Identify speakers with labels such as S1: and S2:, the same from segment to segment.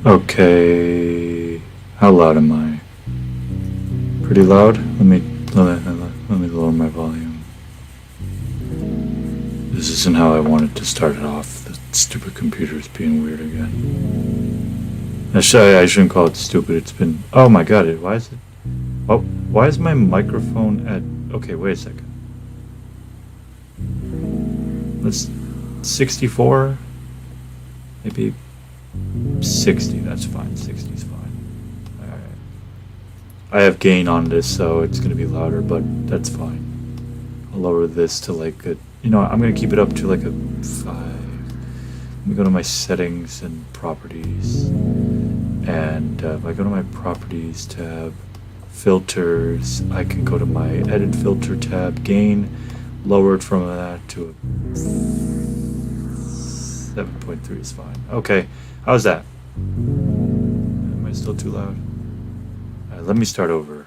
S1: Okay, how loud am I? Pretty loud? Let me lower my volume. This isn't how I wanted to start it off. The stupid computer's being weird again. I shouldn't call it stupid. It's been. Oh my god! Why is it? Oh, why is my microphone at? Okay, wait a second. Let's 64. Maybe 60. That's fine. 60 is fine. All right. I have gain on this, so it's gonna be louder, but that's fine. I'll lower this to like a. You know, I'm gonna keep it up to like a 5. Let me go to my settings and properties, and if I go to my properties tab, filters, I can go to my edit filter tab, gain, lower it from that to a 7.3 is fine. Okay, how's that? Am I still too loud? All right, let me start over.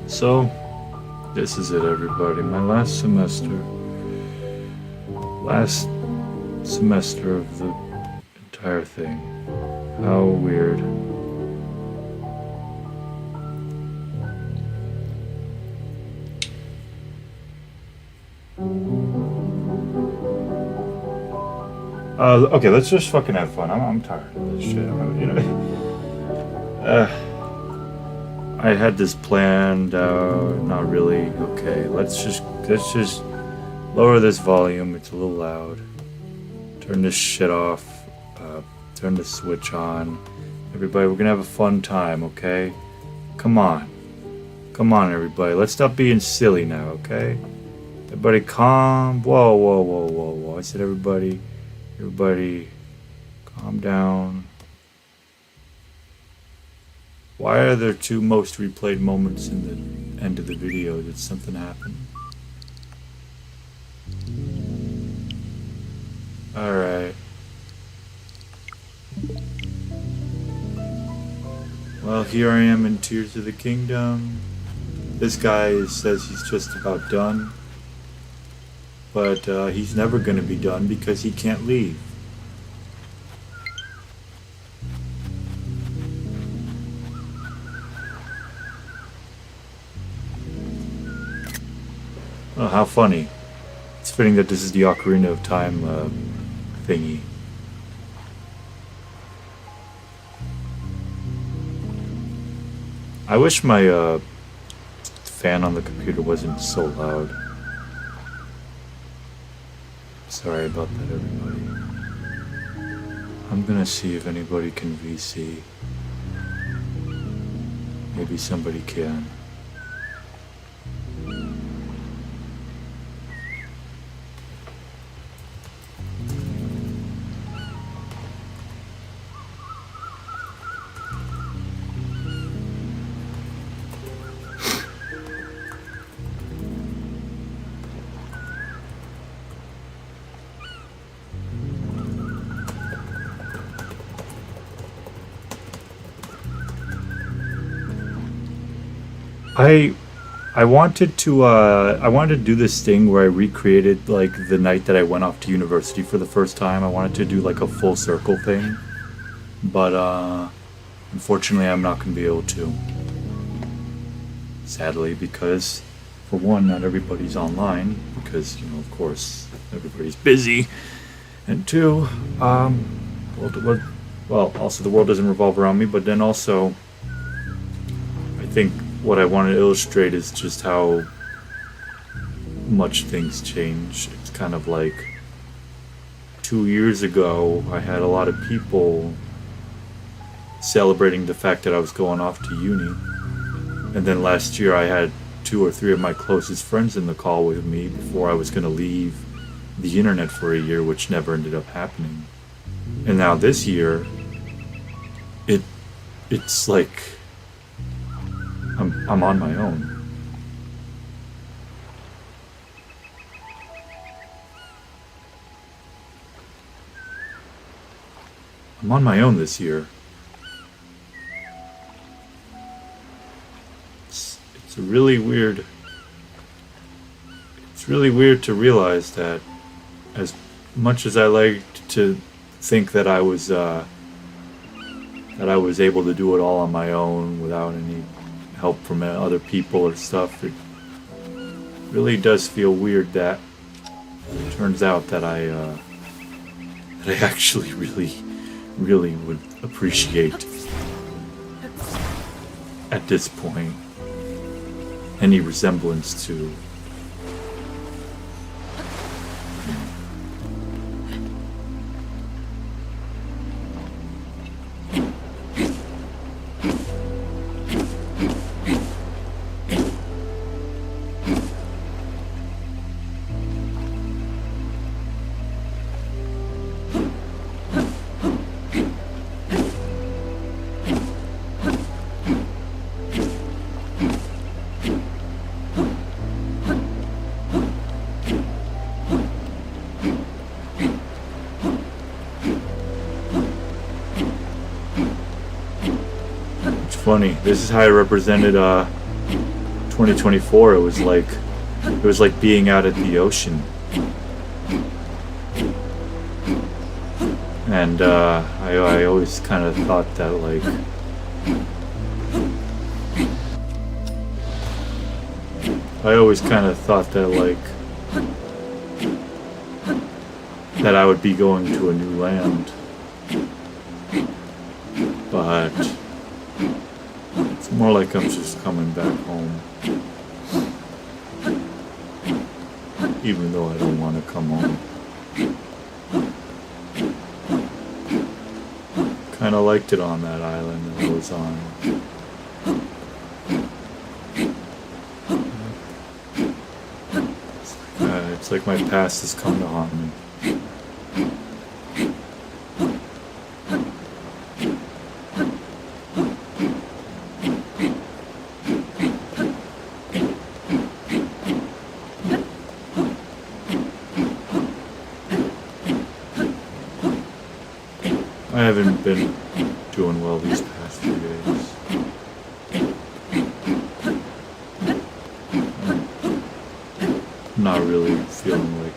S1: So, this is it, everybody. My last semester. Last semester of the entire thing. How weird. Okay, let's just fucking have fun. I'm tired of this shit. You know. I had this planned. Not really. Okay, let's just lower this volume. It's a little loud. Turn this shit off. Turn the switch on. Everybody, we're gonna have a fun time. Okay? Come on, everybody. Let's stop being silly now. Okay? Everybody, calm. Whoa, whoa, whoa, whoa, whoa. I said, everybody, calm down. Why are there 2 most replayed moments in the end of the video? Did something happen? Alright. Well, here I am in Tears of the Kingdom. This guy says he's just about done. But he's never going to be done because he can't leave. Oh, how funny. It's fitting that this is the Ocarina of Time thingy. I wish my fan on the computer wasn't so loud. Sorry about that, everybody. I'm gonna see if anybody can VC. Maybe somebody can. I wanted to do this thing where I recreated like the night that I went off to university for the first time. I wanted to do like a full circle thing, but unfortunately I'm not going to be able to. Sadly, because for one, not everybody's online because of course everybody's busy, and two, also the world doesn't revolve around me. But then also, I think what I want to illustrate is just how much things change. It's kind of like 2 years ago, I had a lot of people celebrating the fact that I was going off to uni. And then last year I had 2 or 3 of my closest friends in the call with me before I was going to leave the internet for a year, which never ended up happening. And now this year, it's like I'm on my own. I'm on my own this year. It's really weird. It's really weird to realize that as much as I liked to think that I was able to do it all on my own without any help from other people or stuff, it really does feel weird that it turns out that I actually really would appreciate at this point any resemblance to funny. This is how I represented 2024. It was like being out at the ocean, and I always kind of thought that that I would be going to a new land, but it's more like I'm just coming back home, even though I don't want to come home. Kind of liked it on that island that I was on. It's like my past has come to haunt me. I haven't been doing well these past few days. I'm not really feeling like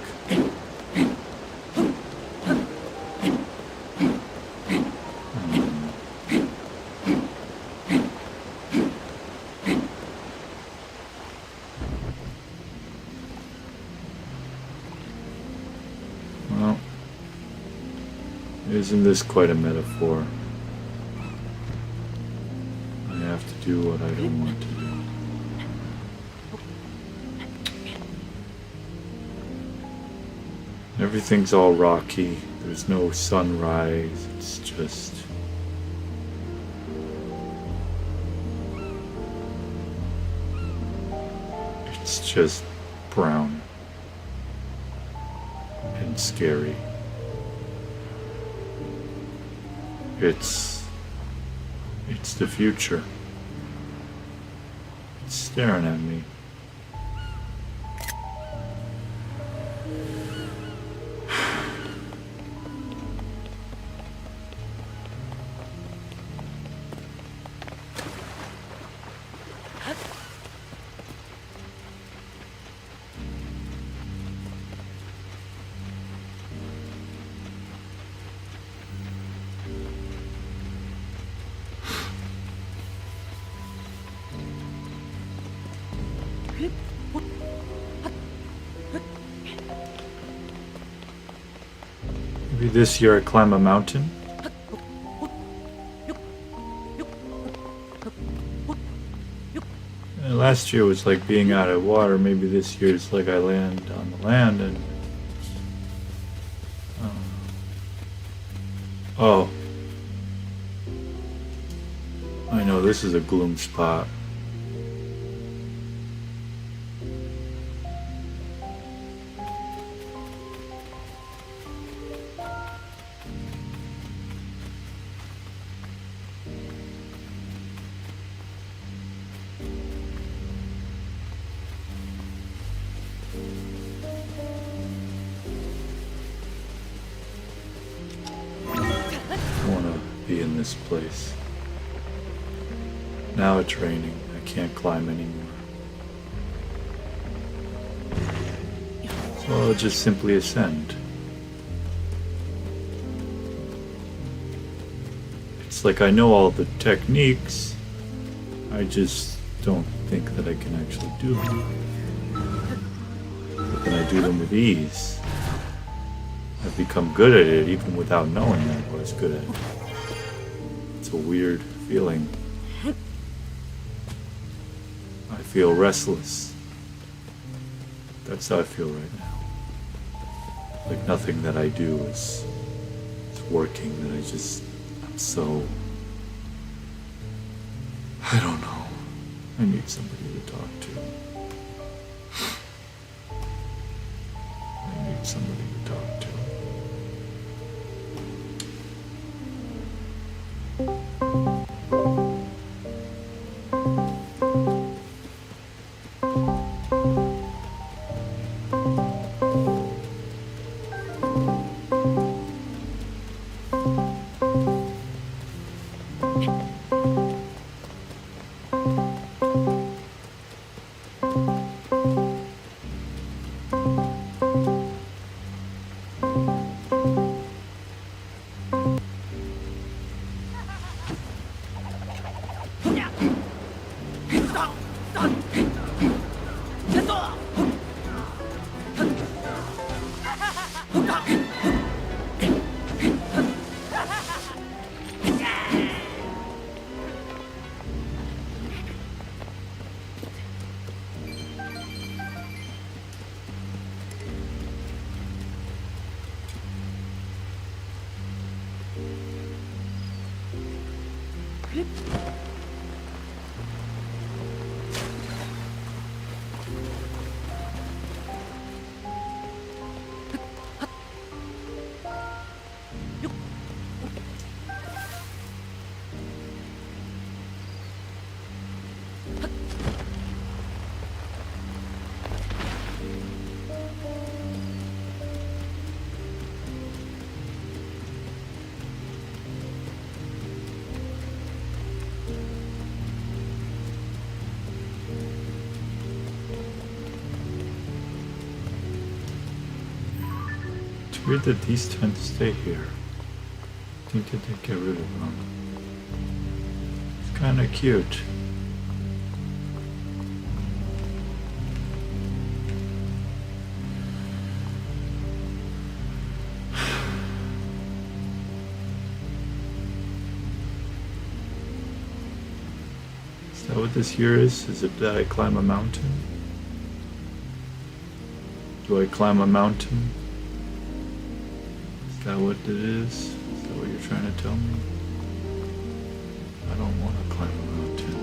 S1: well, isn't this quite a metaphor? I have to do what I don't want to do. Everything's all rocky. There's no sunrise. It's just brown and scary. It's the future. It's staring at me. Maybe this year I climb a mountain. And last year was like being out of water. Maybe this year it's like I land on the land and oh, I know this is a gloom spot. I want to be in this place. Now it's raining. I can't climb anymore. So I'll just simply ascend. It's like I know all the techniques. I just don't think that I can actually do them. But then I do them with ease. I've become good at it even without knowing that I was good at it. It's a weird feeling. I feel restless. That's how I feel right now. Like nothing that I do is working, that I'm so... I don't know. I need somebody to talk to. I need somebody to talk to. It's weird that these tend to stay here. I think that they get rid of them. It's kind of cute. Is that what this here is? Is it that I climb a mountain? Do I climb a mountain? Is that what it is? Is that what you're trying to tell me? I don't want to climb a mountain.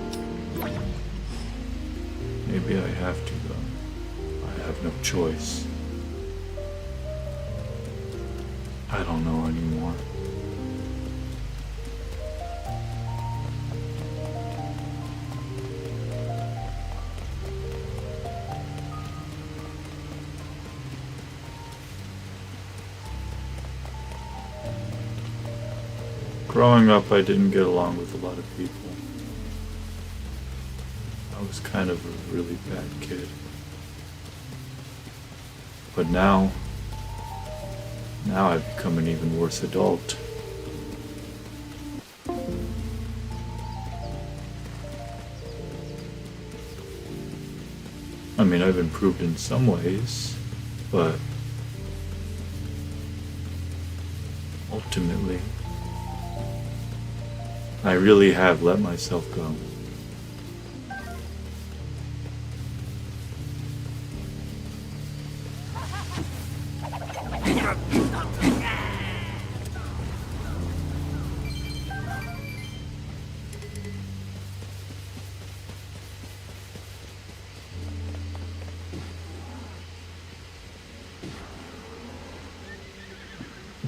S1: Maybe I have to though. I have no choice. I don't know anymore. Growing up, I didn't get along with a lot of people. I was kind of a really bad kid. But now I've become an even worse adult. I mean, I've improved in some ways, but ultimately, I really have let myself go.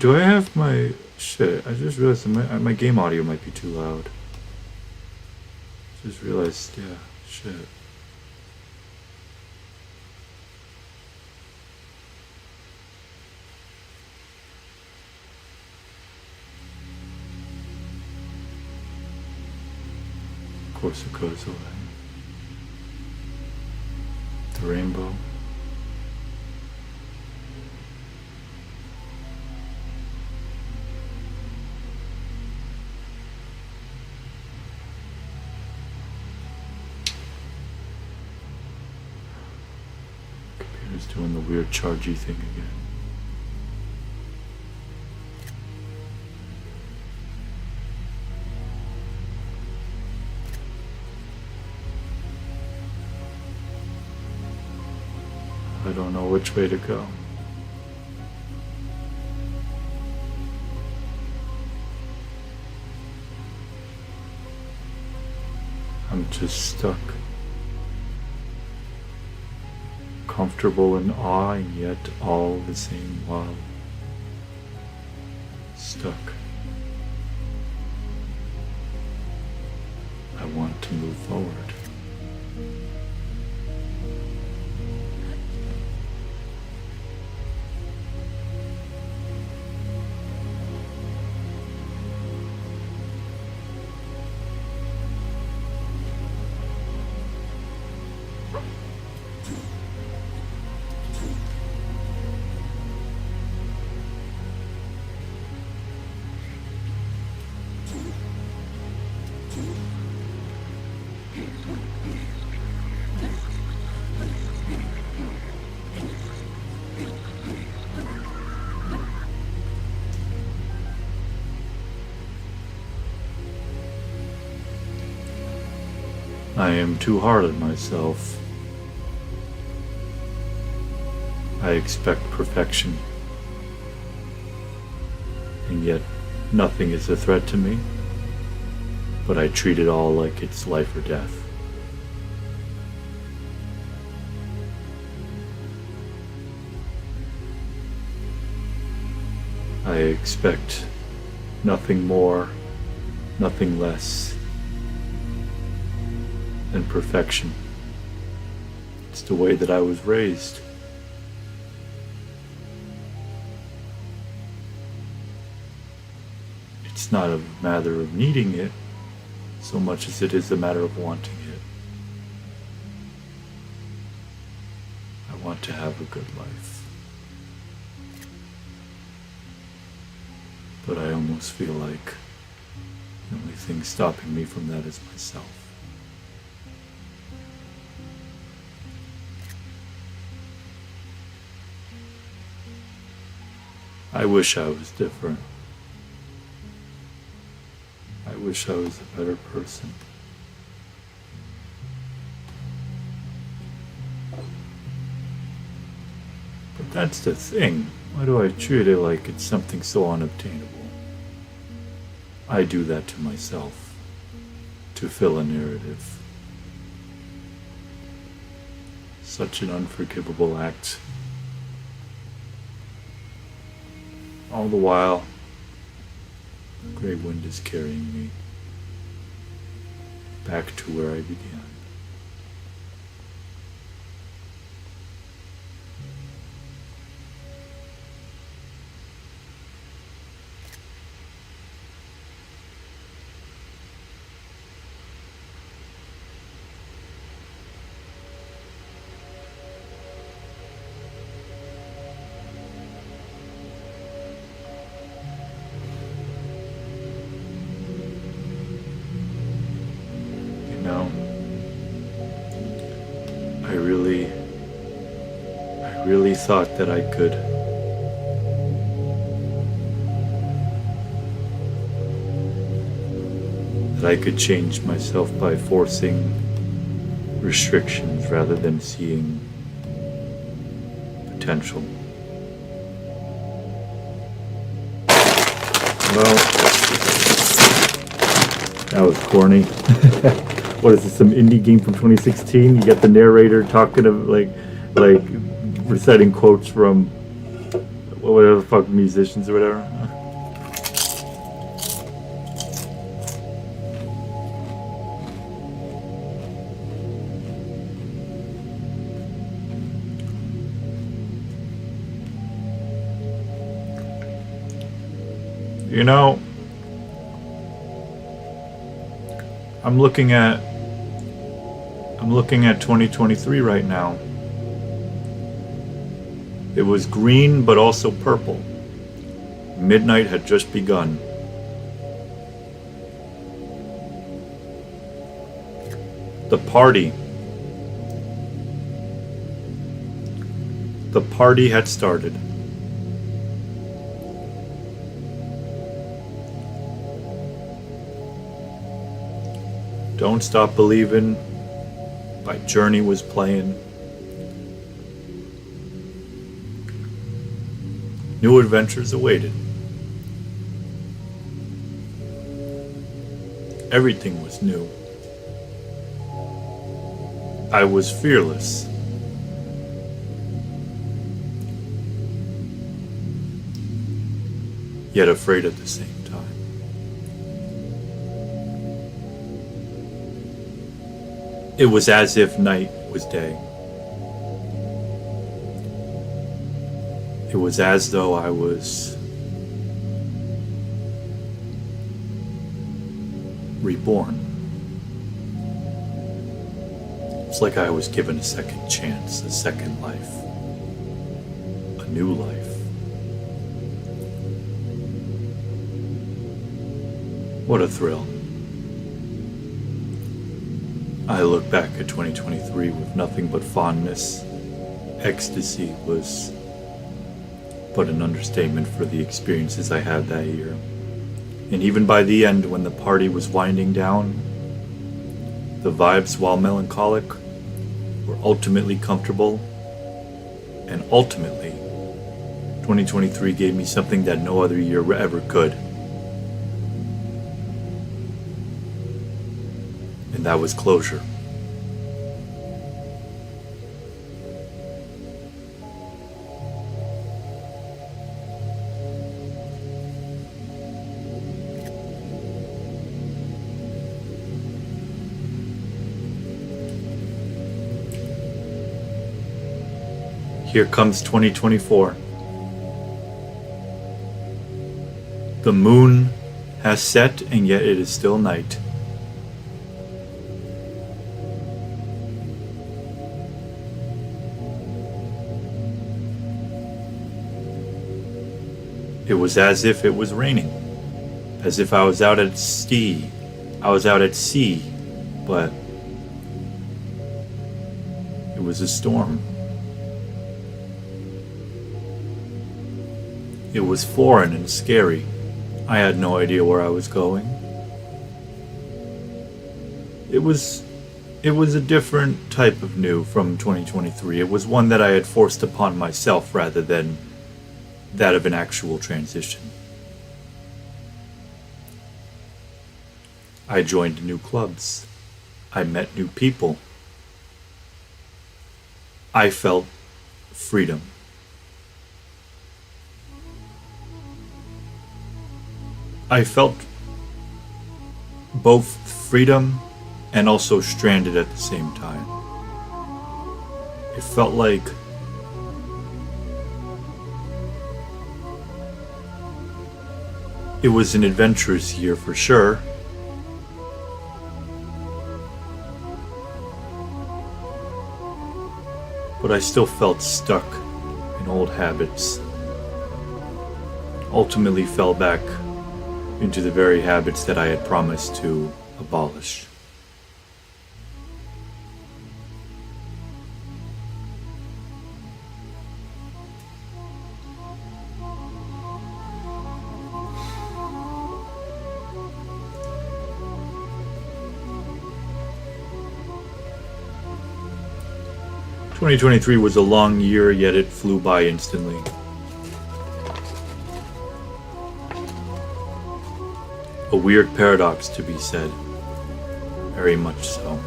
S1: Do I have my shit? I just realized my game audio might be too loud. Just realized, yeah, shit. Of course it goes away. The rainbow. Computer's doing the weird chargy thing again. I don't know which way to go. I'm just stuck. Comfortable in awe and yet all the same while stuck. I want to move forward. I am too hard on myself. I expect perfection, and yet nothing is a threat to me, but I treat it all like it's life or death. I expect nothing more, nothing less than perfection. It's the way that I was raised. It's not a matter of needing it so much as it is a matter of wanting it. I want to have a good life. But I almost feel like the only thing stopping me from that is myself. I wish I was different. I wish I was a better person. But that's the thing. Why do I treat it like it's something so unobtainable? I do that to myself, to fill a narrative. Such an unforgivable act. All the while, the gray wind is carrying me back to where I began. I really thought that I could change myself by forcing restrictions rather than seeing potential. Well, that was corny. What is this, some indie game from 2016? You got the narrator talking of like reciting quotes from whatever the fuck musicians or whatever. You know, I'm looking at 2023 right now. It was green but also purple. Midnight had just begun. The party had started. Don't Stop Believin' by Journey was playing. New adventures awaited. Everything was new. I was fearless. Yet afraid at the same time. It was as if night was day. It was as though I was reborn. It's like I was given a second chance, a second life, a new life. What a thrill. I look back at 2023 with nothing but fondness. Ecstasy was but an understatement for the experiences I had that year. And even by the end, when the party was winding down, the vibes, while melancholic, were ultimately comfortable, and ultimately, 2023 gave me something that no other year ever could. And that was closure. Here comes 2024. The moon has set, and yet it is still night. It was as if it was raining, as if I was out at sea. But it was a storm. It was foreign and scary. I had no idea where I was going. It was a different type of new from 2023. It was one that I had forced upon myself rather than that of an actual transition. I joined new clubs. I met new people. I felt freedom. I felt both freedom and also stranded at the same time. It felt like it was an adventurous year for sure. But I still felt stuck in old habits. Ultimately fell back into the very habits that I had promised to abolish. "2023 was a long year, yet it flew by instantly. A weird paradox to be said. Very much so.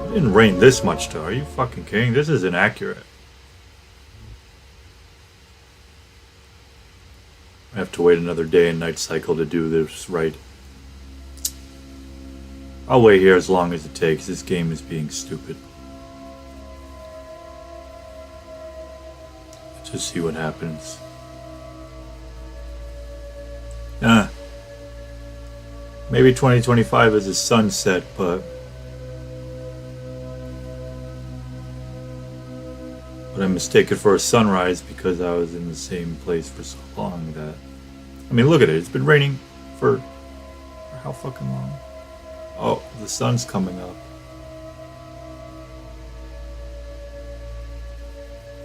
S1: It didn't rain this much, though. Are you fucking kidding? This is inaccurate. I have to wait another day and night cycle to do this right. I'll wait here as long as it takes. This game is being stupid. Just see what happens. Maybe 2025 is a sunset, but I mistake it for a sunrise because I was in the same place for so long that... I mean, look at it. It's been raining for how fucking long? Oh, the sun's coming up.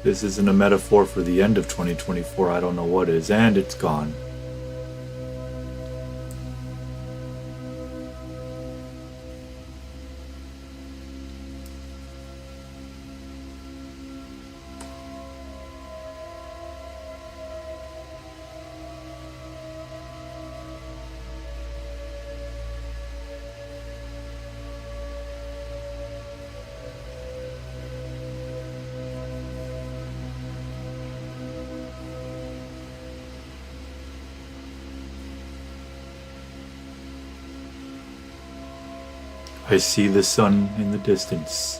S1: This isn't a metaphor for the end of 2024. I don't know what is, and it's gone. I see the sun in the distance.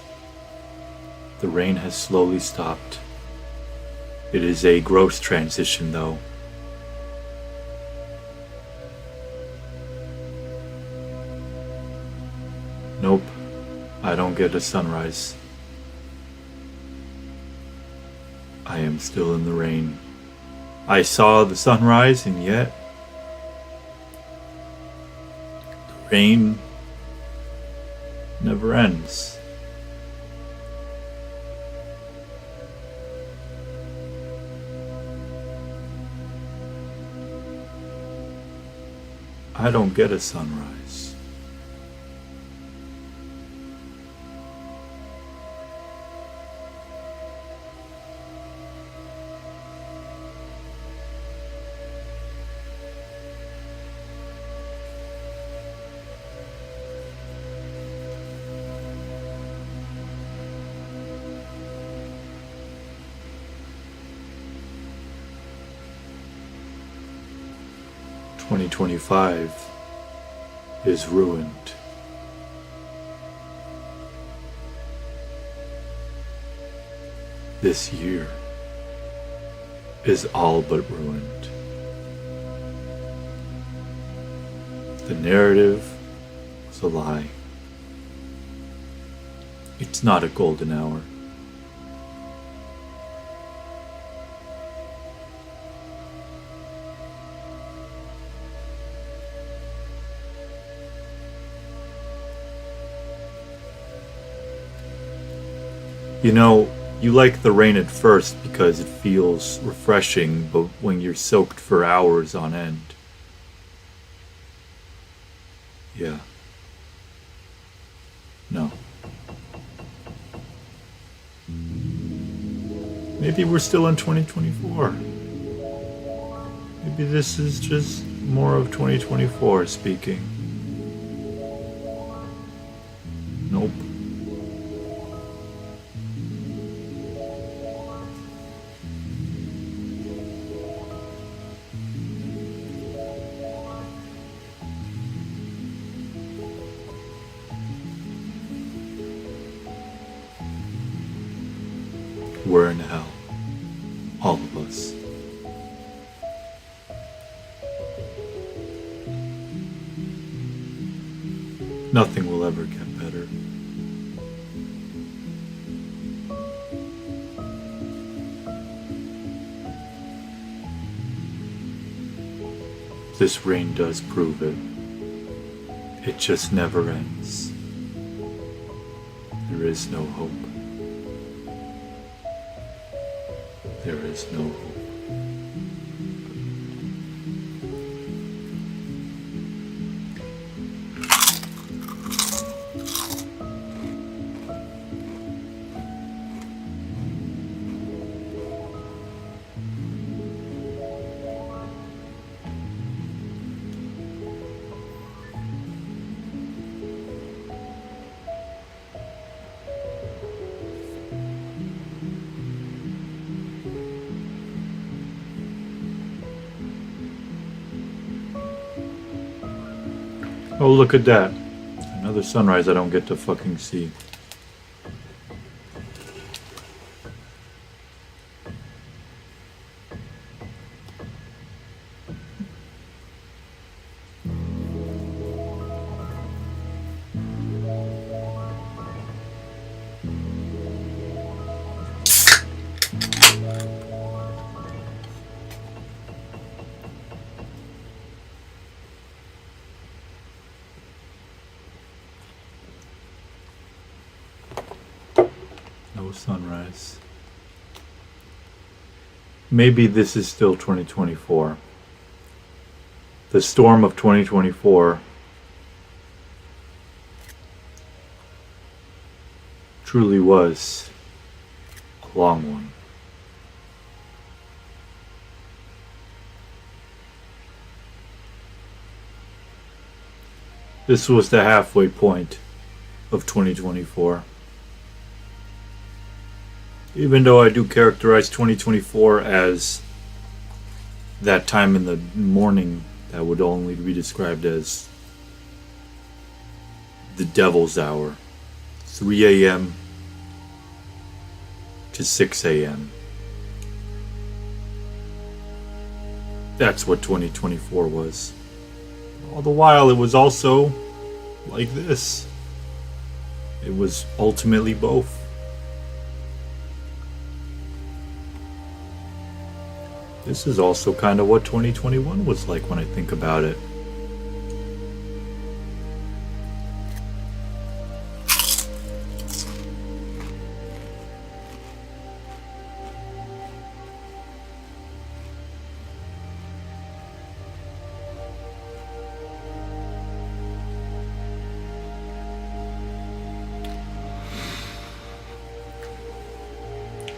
S1: The rain has slowly stopped. It is a gross transition, though. Nope, I don't get a sunrise. I am still in the rain. I saw the sunrise, and yet the rain never ends. I don't get a sunrise. "2025 is ruined." This year is all but ruined. The narrative was a lie. It's not a golden hour. You know, you like the rain at first because it feels refreshing, but when you're soaked for hours on end, yeah. No. Maybe we're still in 2024. Maybe this is just more of 2024 speaking. Nope. We're in hell. All of us. Nothing will ever get better. This rain does prove it. It just never ends. There is no hope. There is no hope. Oh, look at that. Another sunrise I don't get to fucking see. No sunrise. Maybe this is still 2024. The storm of 2024 truly was a long one. This was the halfway point of 2024. Even though I do characterize 2024 as that time in the morning that would only be described as the devil's hour, 3 a.m. to 6 a.m. That's what 2024 was. All the while, it was also like this. It was ultimately both. This is also kind of what 2021 was like when I think about it.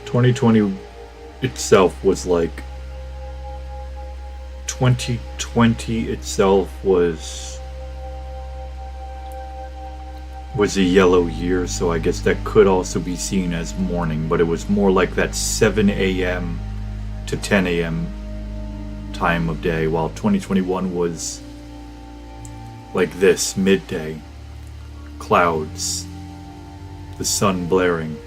S1: (2020) itself was like 2020 itself was a yellow year, so I guess that could also be seen as morning, but it was more like that 7 a.m. to 10 a.m. time of day, while 2021 was like this, midday, clouds, the sun blaring.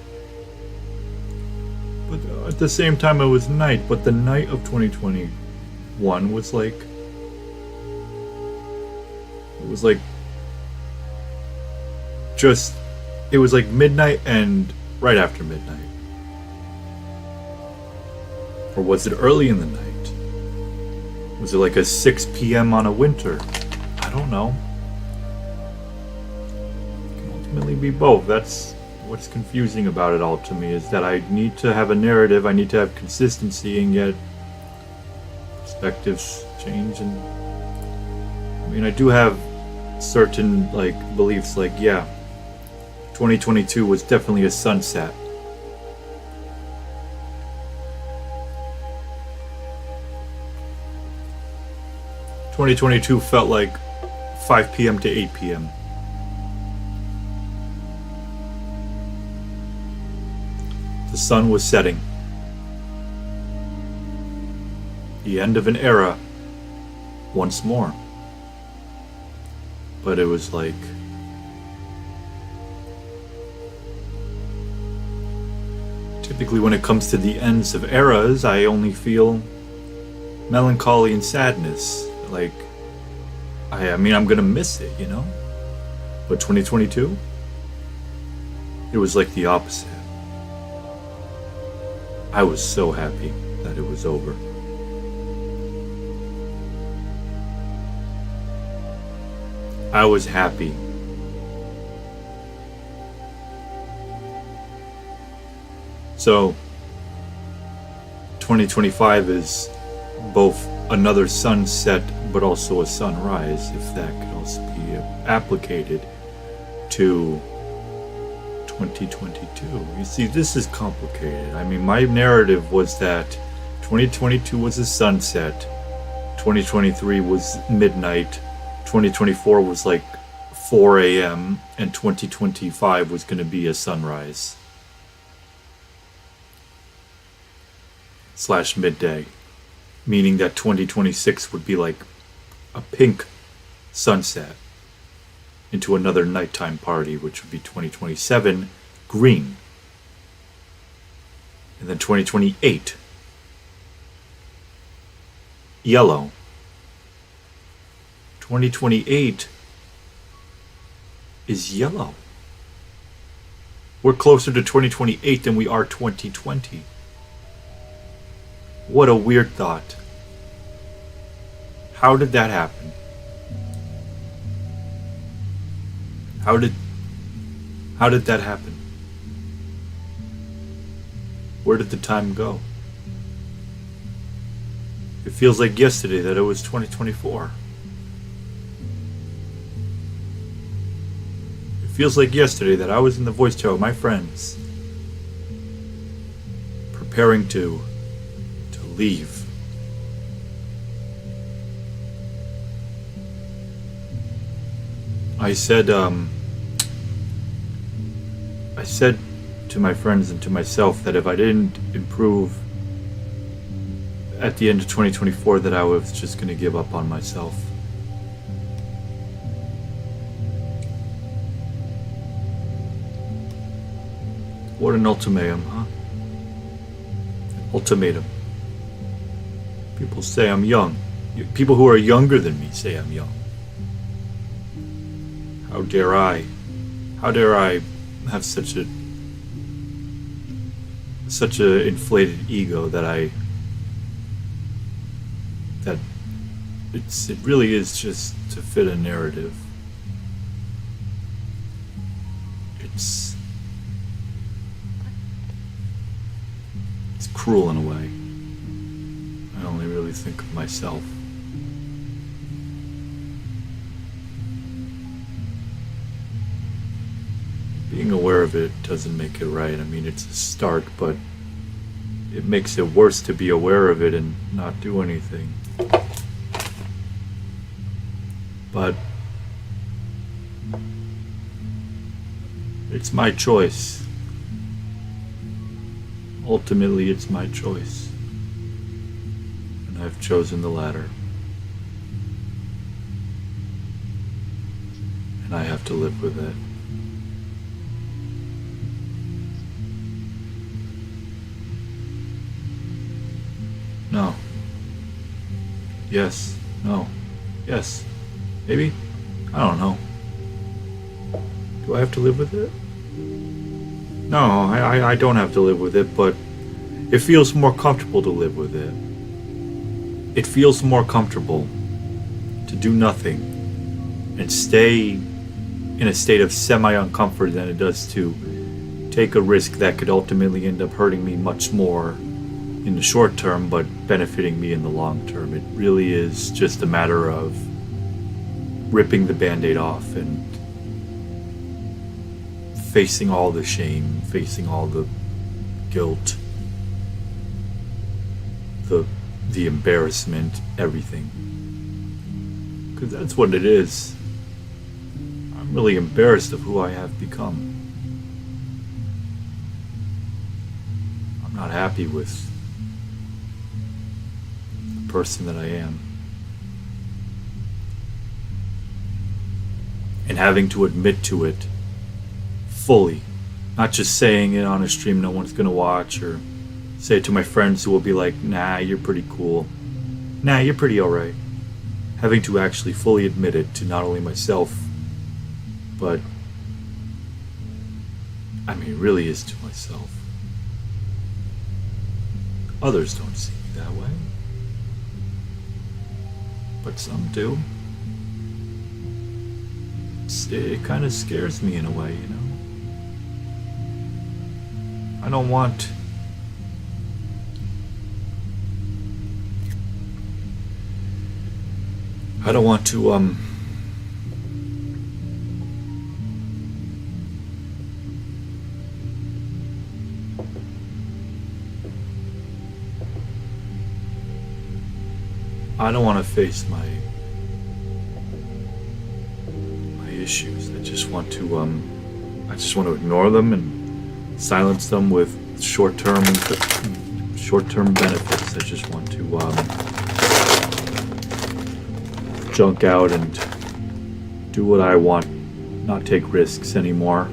S1: But at the same time it was night, but the night of 2021 was like, it was like just, it was like midnight and right after midnight. Or was it early in the night? Was it like a 6 p.m. on a winter? I don't know. It can ultimately be both. That's what's confusing about it all to me, is that I need to have a narrative, I need to have consistency, and yet perspectives change. And I mean, I do have certain like beliefs, like, yeah, 2022 was definitely a sunset. (2022) felt like 5 p.m. to 8 p.m. The sun was setting. The end of an era once more. But it was like, typically when it comes to the ends of eras, I only feel melancholy and sadness. Like, I mean, I'm gonna miss it, you know? But 2022, it was like the opposite. I was so happy that it was over. I was happy. So, 2025 is both another sunset but also a sunrise, if that could also be applicated to 2022. You see, this is complicated. I mean, my narrative was that 2022 was a sunset, 2023 was midnight, 2024 was like 4 a.m., and 2025 was going to be a sunrise / midday, meaning that 2026 would be like a pink sunset into another nighttime party, which would be 2027 green, and then 2028 yellow. 2028 is yellow. We're closer to 2028 than we are 2020. What a weird thought. How did that happen? How did that happen? Where did the time go? It feels like yesterday that it was 2024. It feels like yesterday that I was in the voice chat with my friends, preparing to leave. I said to my friends and to myself that if I didn't improve at the end of 2024, that I was just going to give up on myself. What an ultimatum, huh? Ultimatum. People say I'm young. People who are younger than me say I'm young. How dare I? How dare I have such a inflated ego that it really is just to fit a narrative. It's cruel in a way. I only really think of myself. Being aware of it doesn't make it right. I mean, it's a start, but it makes it worse to be aware of it and not do anything. But it's my choice. Ultimately, it's my choice. And I've chosen the latter. And I have to live with it. No. Yes. No. Yes. Maybe? I don't know. Do I have to live with it? No, I don't have to live with it, but it feels more comfortable to live with it. It feels more comfortable to do nothing and stay in a state of semi-uncomfort than it does to take a risk that could ultimately end up hurting me much more in the short term, but benefiting me in the long term. It really is just a matter of ripping the Band-Aid off and facing all the shame, facing all the guilt, the embarrassment, everything. Because that's what it is. I'm really embarrassed of who I have become. I'm not happy with the person that I am. And having to admit to it fully, not just saying it on a stream no one's gonna watch, or say it to my friends who will be like, nah, you're pretty cool, nah, you're pretty alright. Having to actually fully admit it to not only myself, but I mean, it really is to myself. Others don't see me that way, but some do. It kind of scares me in a way, you know? I don't want to I don't want to face my issues. I just want to ignore them and silence them with short-term benefits. I just want to junk out and do what I want, not take risks anymore.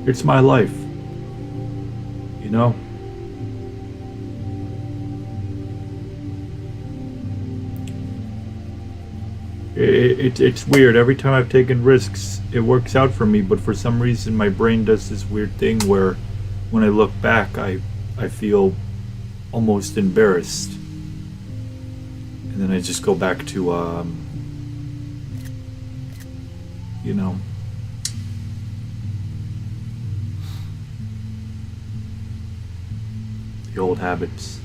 S1: It's my life, you know? It's weird. Every time I've taken risks, it works out for me, but for some reason my brain does this weird thing where when I look back, I feel almost embarrassed. And then I just go back to, you know, The old habits.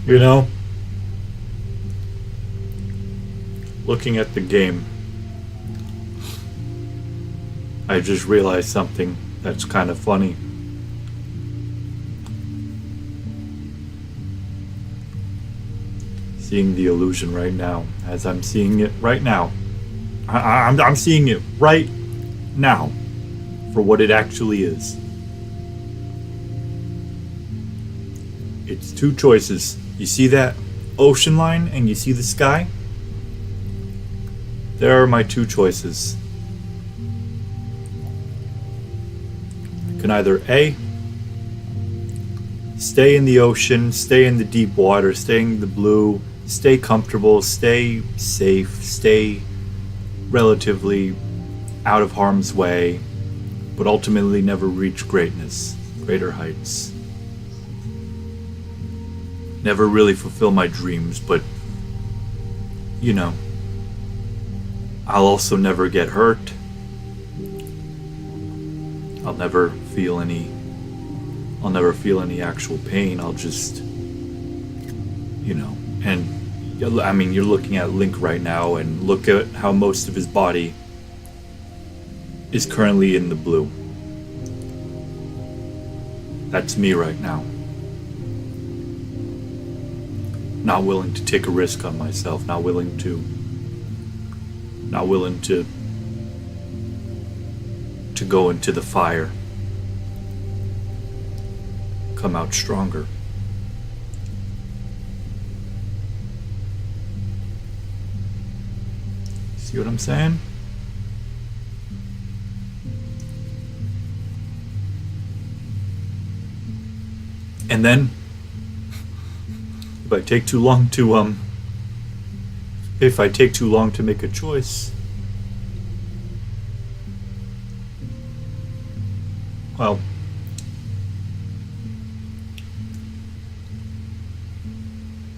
S1: You know, looking at the game, I just realized something that's kind of funny. Seeing the illusion right now, as I'm seeing it right now. I'm seeing it right now for what it actually is. It's two choices. You see that ocean line and you see the sky? There are my two choices. I can either A, stay in the ocean, stay in the deep water, stay in the blue, stay comfortable, stay safe, stay relatively out of harm's way, but ultimately never reach greatness, greater heights. Never really fulfill my dreams, but, you know, I'll also never get hurt. I'll never feel any actual pain. I'll just, and I mean, you're looking at Link right now, and look at how most of his body is currently in the blue. That's me right now. Not willing to take a risk on myself, not willing to go into the fire, come out stronger. See what I'm saying? And then if I take too long to make a choice, well,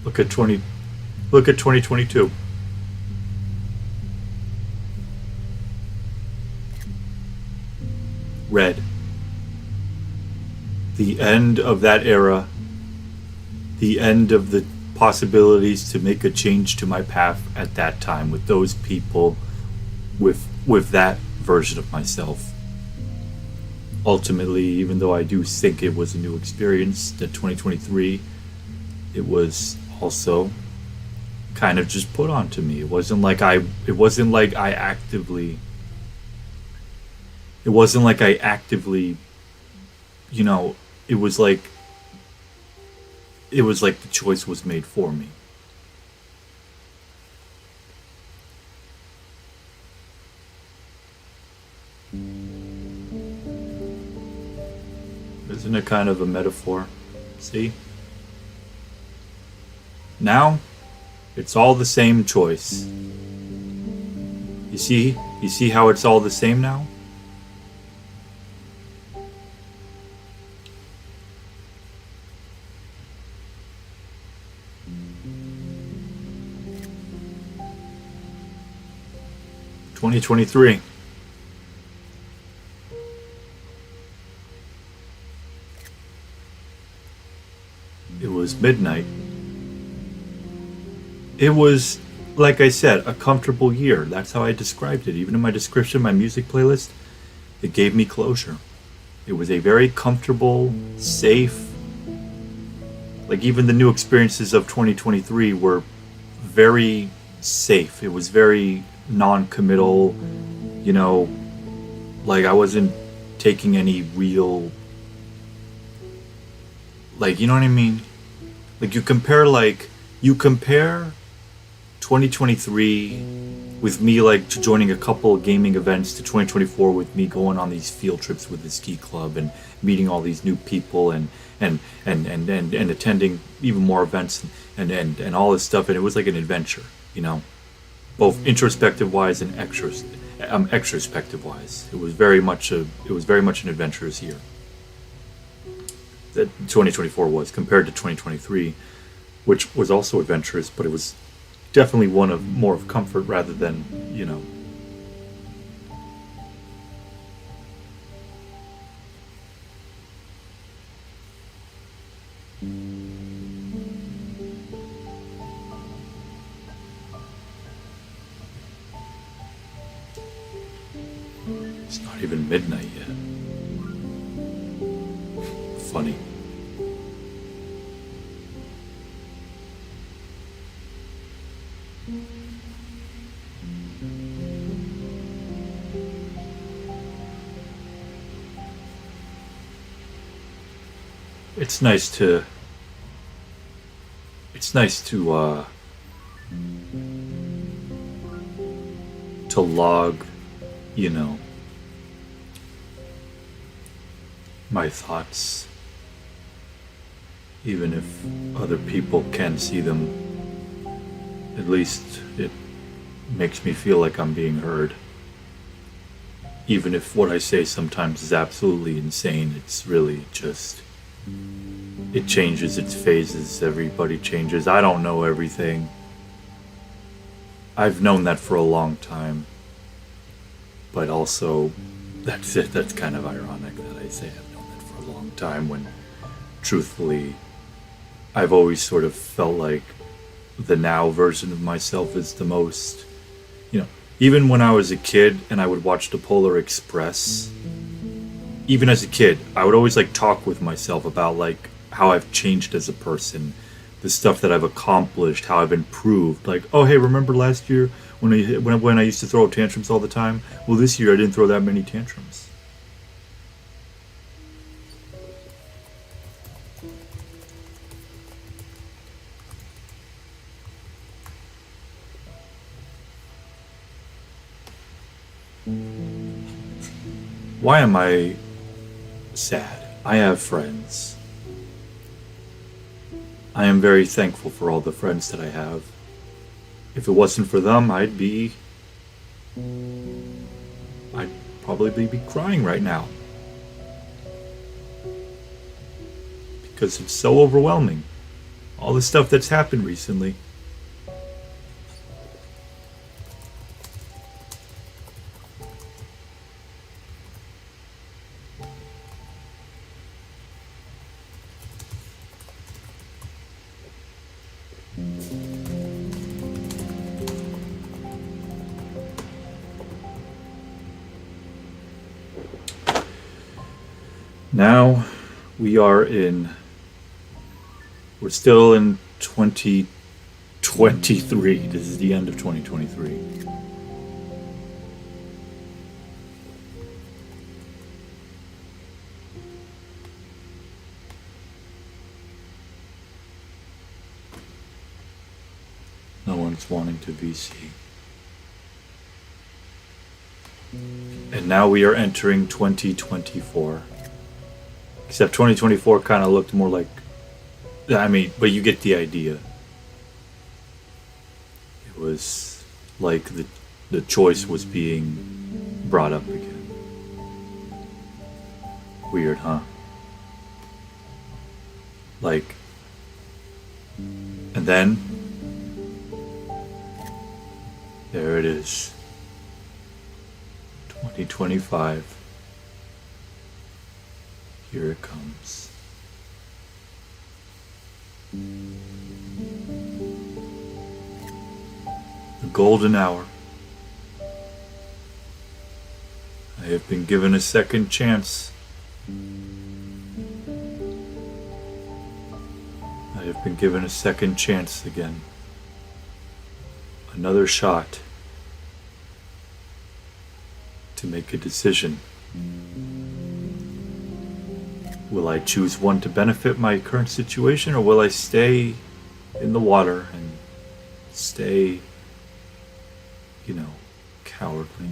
S1: look at 2022. Red. The end of that era. The end of the possibilities to make a change to my path at that time with those people, with that version of myself. Ultimately, even though I do think it was a new experience, that 2023, it was also kind of just put onto me. It wasn't like I actively, it was like the choice was made for me. Isn't it kind of a metaphor? See? Now, it's all the same choice. You see how it's all the same now? (2023). It was midnight. It was, like I said, a comfortable year. That's how I described it. Even in my description, my music playlist, it gave me closure. It was a very comfortable, safe, like even the new experiences of 2023 were very safe. It was very non-committal, like I wasn't taking any real, like, you know what I mean? Like you compare 2023 with me like joining a couple of gaming events to 2024 with me going on these field trips with the ski club and meeting all these new people and attending even more events and all this stuff, and it was like an adventure, both introspective wise and extrospective wise. It was very much an adventurous year. That 2024 was compared to 2023, which was also adventurous, but it was definitely one of more of comfort rather than, you know. It's not even midnight yet. Funny. It's nice to to log, you know, my thoughts, even if other people can see them. At least it makes me feel like I'm being heard. Even if what I say sometimes is absolutely insane, it's really just, it changes its phases. Everybody changes. I don't know everything. I've known that for a long time. But also, that's it. That's kind of ironic that I say I've known that for a long time when, truthfully, I've always sort of felt like the now version of myself is the most, you know, even when I was a kid and I would watch the Polar Express, even as a kid, I would always like talk with myself about like how I've changed as a person, the stuff that I've accomplished, how I've improved. Like, oh hey, remember last year when I used to throw tantrums all the time? Well, this year I didn't throw that many tantrums. Why am I sad? I have friends. I am very thankful for all the friends that I have. If it wasn't for them, I'd probably be crying right now. Because it's so overwhelming. All the stuff that's happened recently. Now we're still in 2023. This is the end of 2023. No one's wanting to VC. And now we are entering 2024. Except 2024 kind of looked more like, I mean, but you get the idea. It was like the choice was being brought up again. Weird, huh? Like, and then, there it is. 2025. Here it comes. The golden hour. I have been given a second chance. I have been given a second chance again. Another shot to make a decision. Will I choose one to benefit my current situation, or will I stay in the water and stay, you know, cowardly?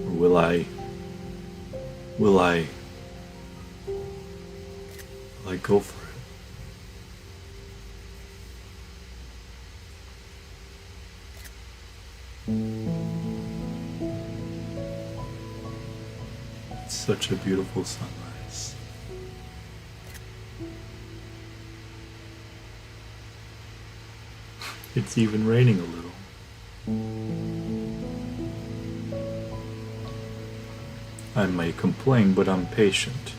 S1: Or will I go for it? It's such a beautiful sunrise. It's even raining a little. I may complain, but I'm patient.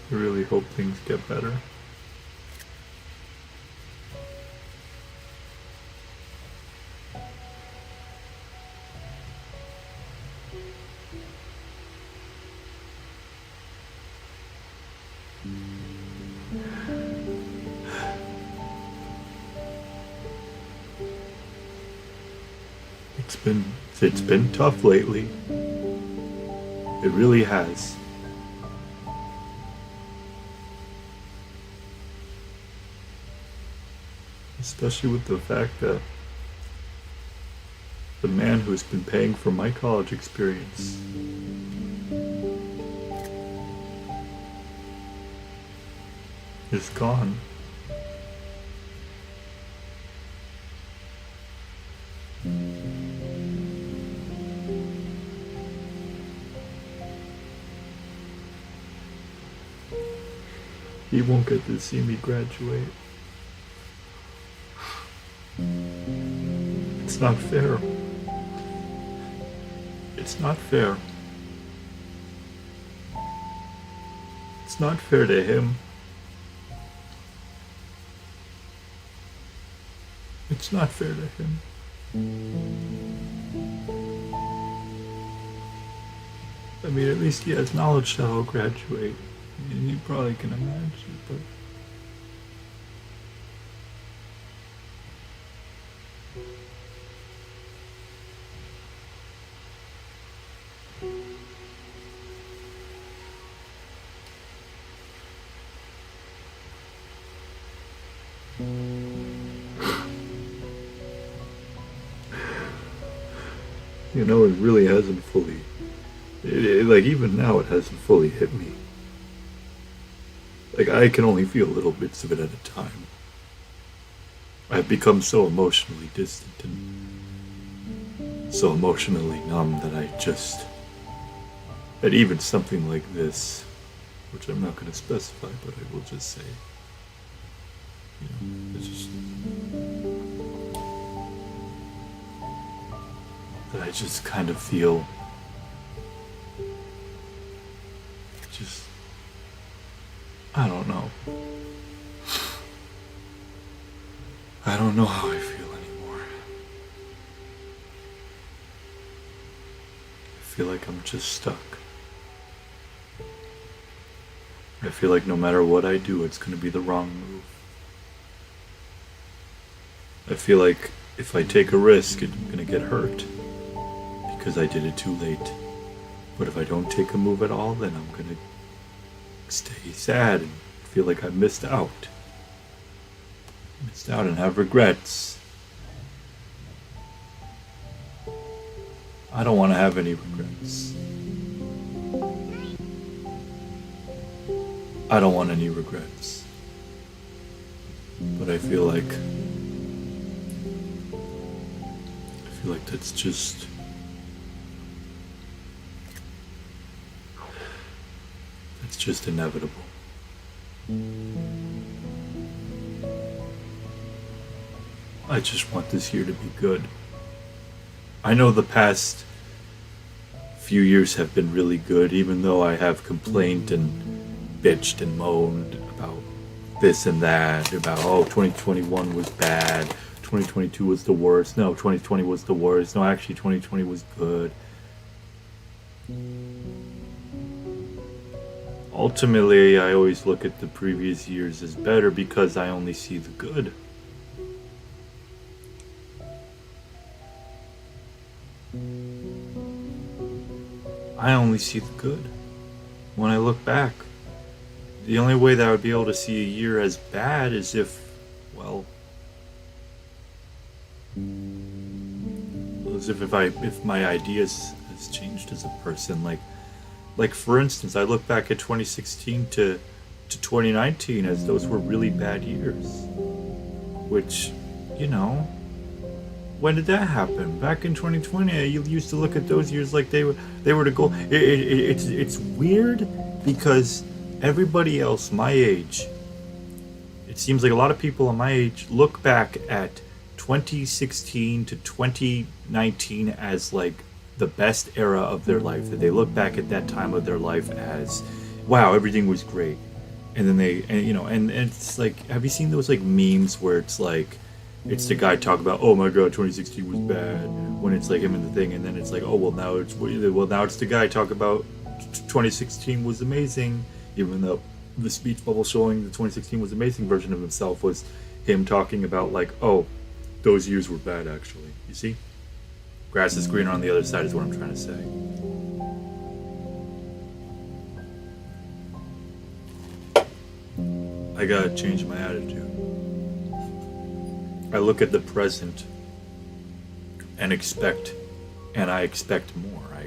S1: I really hope things get better. It's been tough lately. It really has. Especially with the fact that the man who's been paying for my college experience is gone. He won't get to see me graduate. It's not fair. It's not fair. It's not fair to him. It's not fair to him. I mean, at least he has knowledge that I'll graduate. And you probably can imagine, but you know, it really hasn't fully, like even now it hasn't fully hit me. Like I can only feel little bits of it at a time. I've become so emotionally distant and so emotionally numb that even something like this, which I'm not going to specify, but I will just say, you know, it's just that I just kind of feel just, I don't know. I don't know how I feel anymore. I feel like I'm just stuck. I feel like no matter what I do, it's going to be the wrong move. I feel like if I take a risk, I'm going to get hurt because I did it too late. But if I don't take a move at all, then I'm going to stay sad and feel like I missed out. Missed out and have regrets. I don't want to have any regrets. I don't want any regrets. But I feel like that's just inevitable. I just want this year to be good. I know the past few years have been really good, even though I have complained and bitched and moaned about this and that, about, oh, 2021 was bad, 2022 was the worst, no, 2020 was the worst, no, actually 2020 was good. Ultimately, I always look at the previous years as better because I only see the good. I only see the good. When I look back, the only way that I would be able to see a year as bad is if, well, as if my ideas has changed as a person. Like for instance, I look back at 2016 to 2019 as those were really bad years. Which, you know, when did that happen? Back in 2020, you used to look at those years like they were the goal. It's weird because everybody else my age, it seems like a lot of people my age look back at 2016 to 2019 as like the best era of their life. That they look back at that time of their life as, wow, everything was great. And then and it's like, have you seen those like memes where it's like, it's the guy talk about, oh my god, 2016 was bad, when it's like him in the thing, and then it's like, oh well, now it's the guy talk about 2016 was amazing, even though the speech bubble showing the 2016 was amazing version of himself was him talking about like, oh, those years were bad actually. You see, grass is greener on the other side is what I'm trying to say. I gotta change my attitude. I look at the present and I expect more. I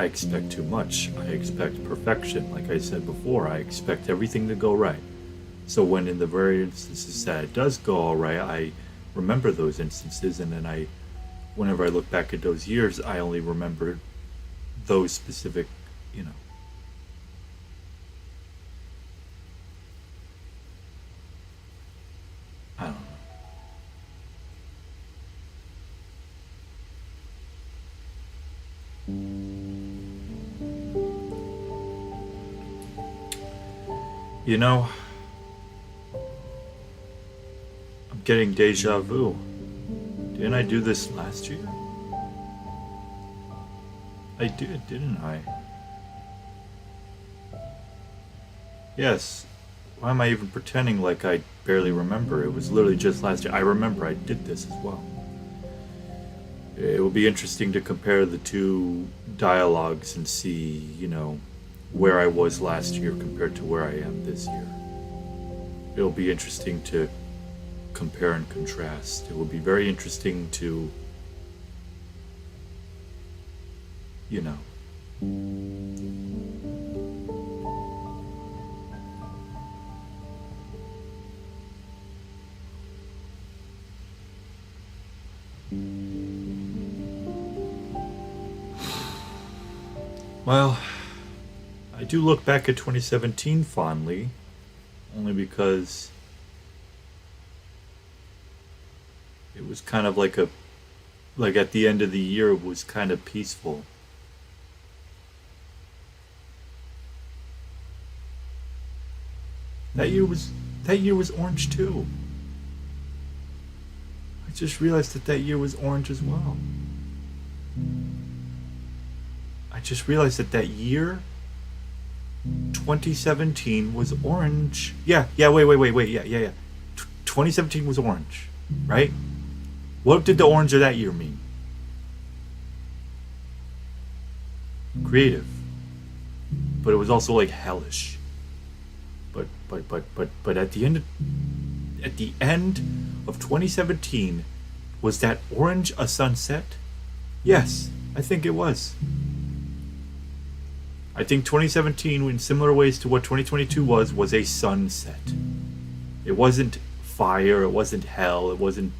S1: expect too much. I expect perfection. Like I said before, I expect everything to go right. So when in the very instances that it does go all right, I remember those instances, and then whenever I look back at those years, I only remember those specific, I don't know. You know, I'm getting deja vu. Didn't I do this last year? I did, didn't I? Yes. Why am I even pretending like I barely remember? It was literally just last year. I remember I did this as well. It will be interesting to compare the two dialogues and see, where I was last year compared to where I am this year. It'll be interesting to compare and contrast. It will be very interesting to, well, I do look back at 2017 fondly, only because it was kind of like at the end of the year, it was kind of peaceful. That year was orange too. I just realized that year was orange as well. I just realized that year 2017 was orange. Yeah, wait. Yeah. 2017 was orange, right? What did the orange of that year mean? Creative. But it was also like hellish. But at the end of 2017, was that orange a sunset? Yes, I think it was. I think 2017, in similar ways to what 2022 was a sunset. It wasn't fire, it wasn't hell, it wasn't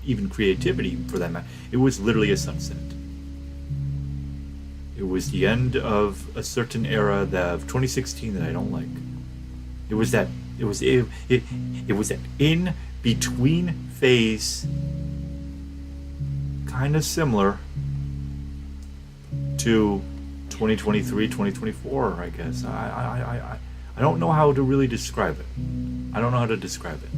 S1: even creativity for that matter. It was literally a sunset. It was the end of a certain era of 2016 that I don't like. It was that in between phase, kind of similar to 2023, 2024, I guess. I don't know how to really describe it. I don't know how to describe it.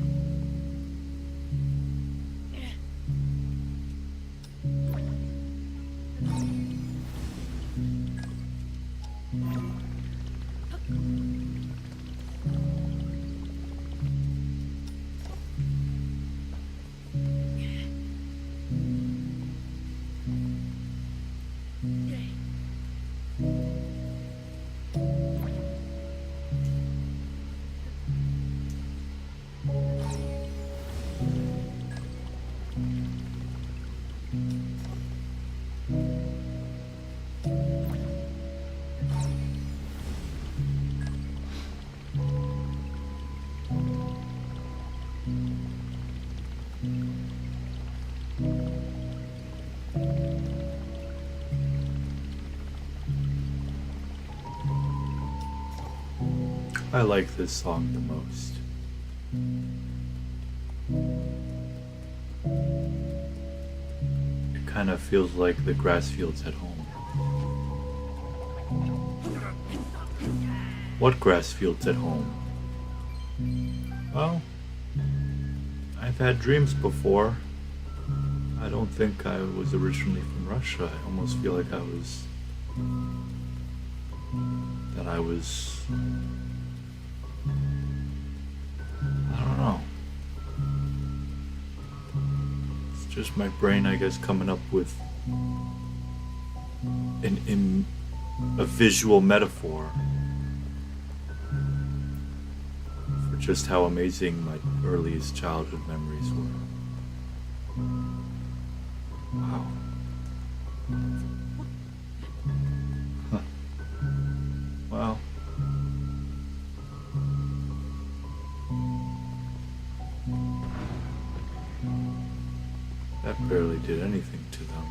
S1: I like this song the most. It kind of feels like the grass fields at home. What grass fields at home? Well, I've had dreams before. I don't think I was originally from Russia. I almost feel like I was I don't know. It's just my brain, I guess, coming up with a visual metaphor for just how amazing my earliest childhood memories were. Wow. Huh. Well. That barely did anything to them.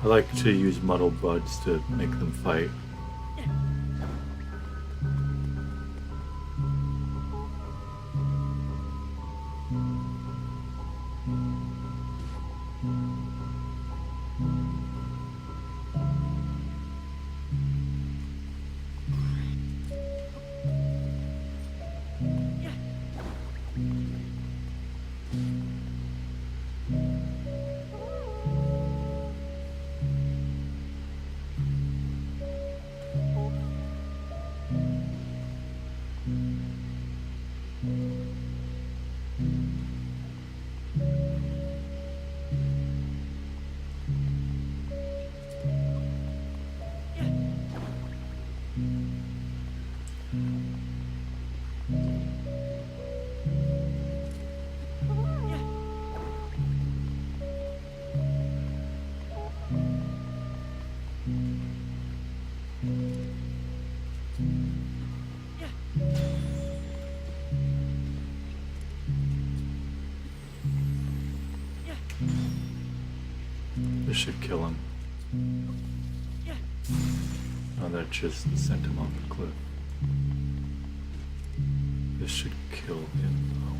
S1: I like to use muddle buds to make them fight. This should kill him. Oh, that just sent him off the cliff. This should kill him, though.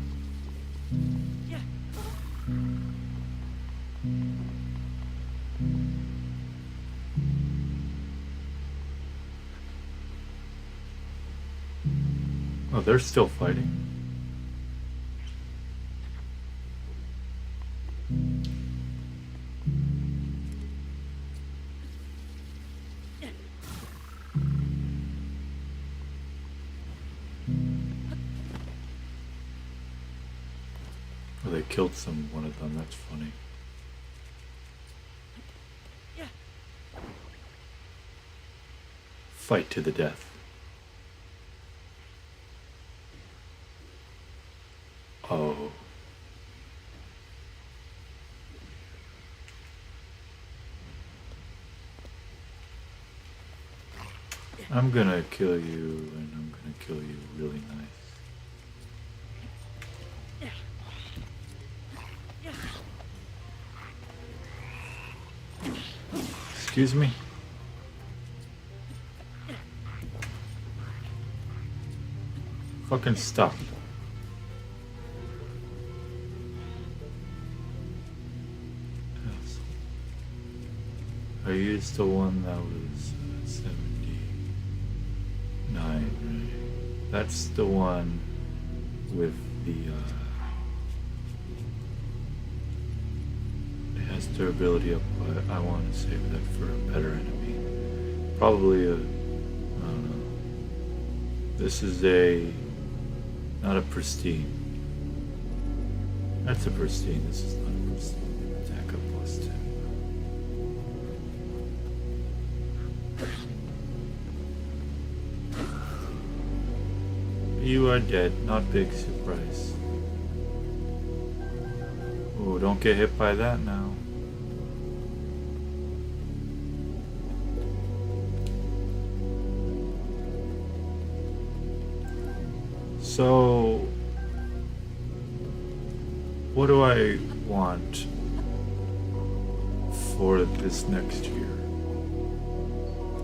S1: Oh, they're still fighting. Oh, they killed one of them, that's funny. Fight to the death. Oh. I'm gonna kill you, and I'm gonna kill you really nice. Excuse me? Fucking stop. Yes. I used the one that was 79, right? That's the one with the, it has durability up, but I want to save that for a better enemy. Probably I don't know. This is not a pristine. That's a pristine. This is not a pristine. Attack up plus 10. You are dead. Not big surprise. Oh, don't get hit by that now. So, what do I want for this next year?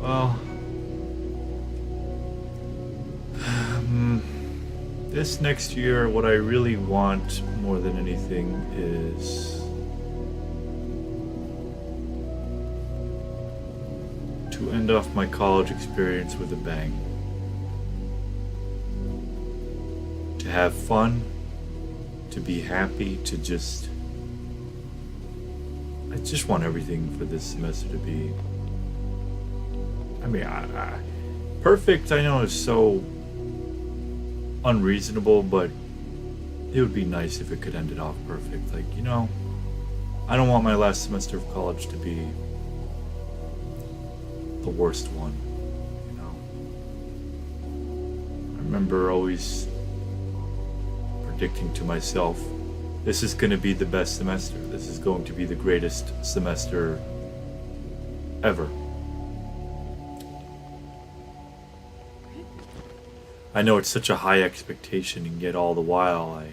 S1: Well, this next year, what I really want more than anything is to end off my college experience with a bang. To have fun, to be happy, to just... I just want everything for this semester to be... I mean, perfect, I know, is so unreasonable, but it would be nice if it could end it off perfect. Like, you know, I don't want my last semester of college to be the worst one, you know. I remember always predicting to myself, this is going to be the best semester. This is going to be the greatest semester ever. I know it's such a high expectation, and yet all the while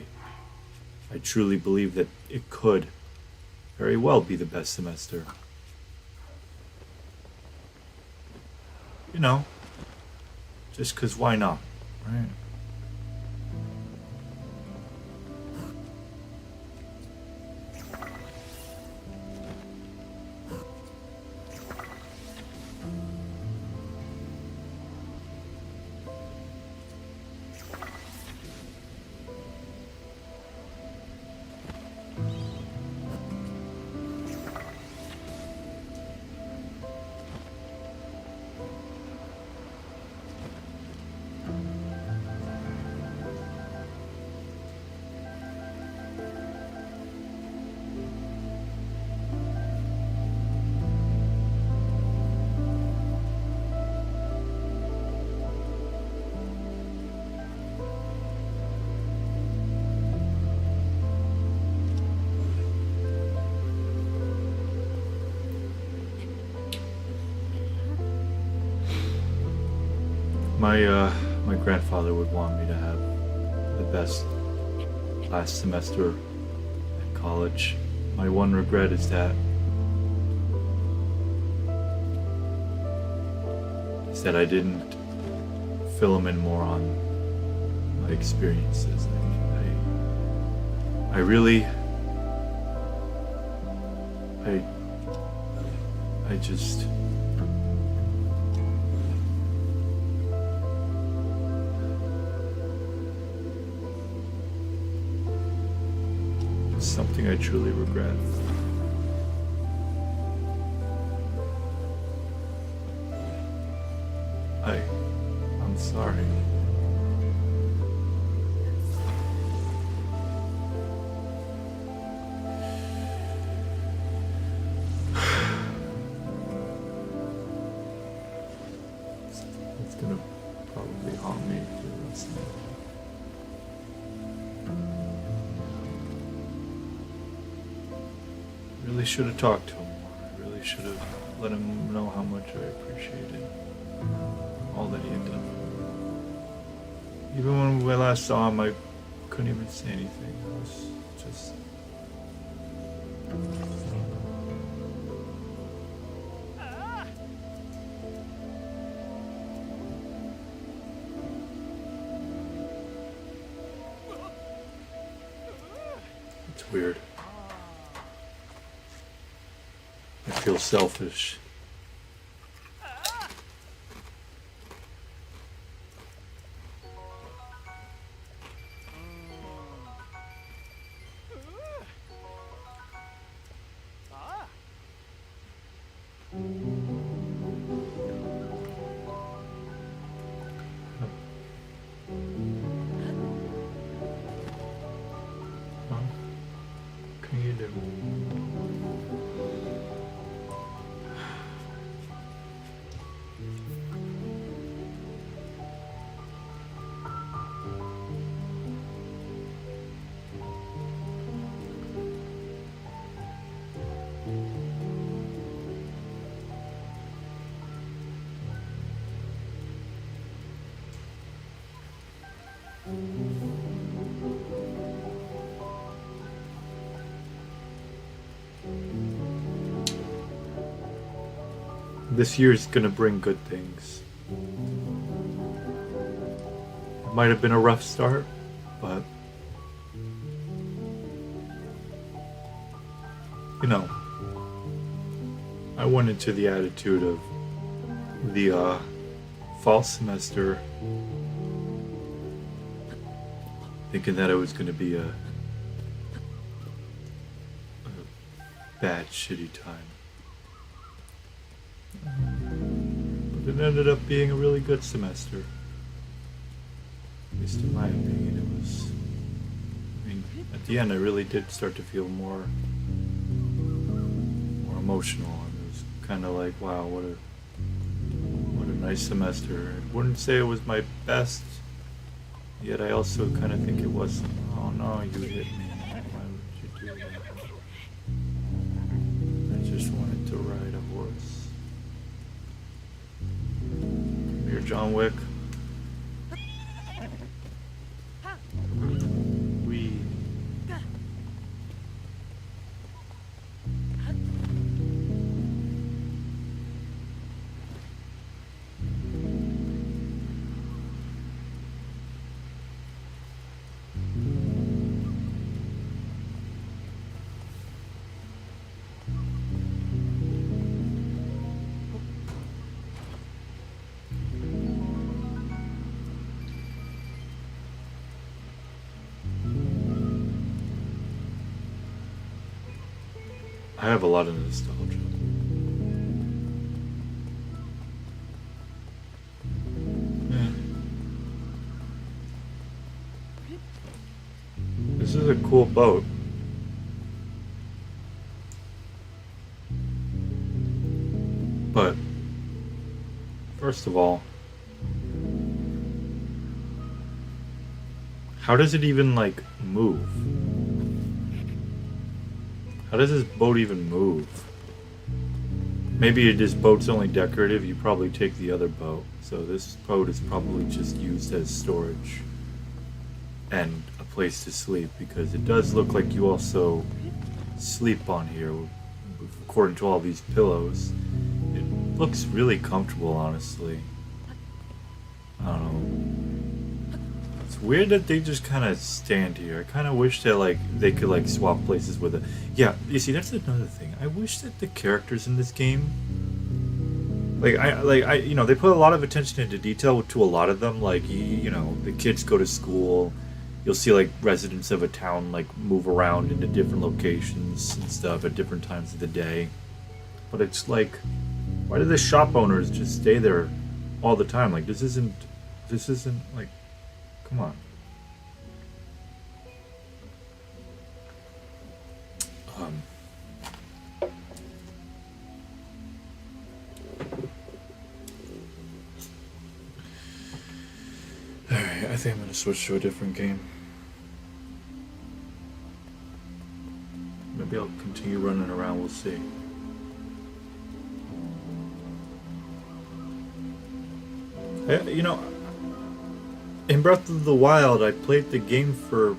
S1: I truly believe that it could very well be the best semester. You know, just 'cause why not, right? My grandfather would want me to have the best last semester at college. My one regret is that I didn't fill him in more on my experiences. I really just something I truly regret. I'm sorry. It's gonna probably haunt me for the rest of my life. Really should have talked to him more. I really should have let him know how much I appreciated all that he had done. Even when we last saw him, I couldn't even say anything. I was just... It's weird. I feel selfish. can you do? This year's gonna bring good things. It might have been a rough start, but you know, I went into the attitude of the fall semester thinking that it was gonna be a bad, shitty time. But it ended up being a really good semester. At least in my opinion, it was. I mean, at the end, I really did start to feel more emotional, and it was kind of like, wow, what a nice semester. I wouldn't say it was my best, yet I also kind of think it was. Oh no, you hit me. Why would you do that? I just wanted to ride a horse. Come here, John Wick. Wee. I have a lot of nostalgia. Yeah. This is a cool boat. But first of all, how does it even like move? How does this boat even move? Maybe this boat's only decorative, you probably take the other boat. So this boat is probably just used as storage and a place to sleep, because it does look like you also sleep on here, according to all these pillows. It looks really comfortable, honestly. I don't know. It's weird that they just kind of stand here. I kind of wish that like they could like swap places with it. Yeah, you see, that's another thing. I wish that the characters in this game, you know, they put a lot of attention into detail to a lot of them. Like you know, the kids go to school. You'll see like residents of a town like move around into different locations and stuff at different times of the day. But it's like, why do the shop owners just stay there all the time? Like this isn't like, come on. Alright, I think I'm gonna switch to a different game. Maybe I'll continue running around, we'll see. You know, in Breath of the Wild, I played the game for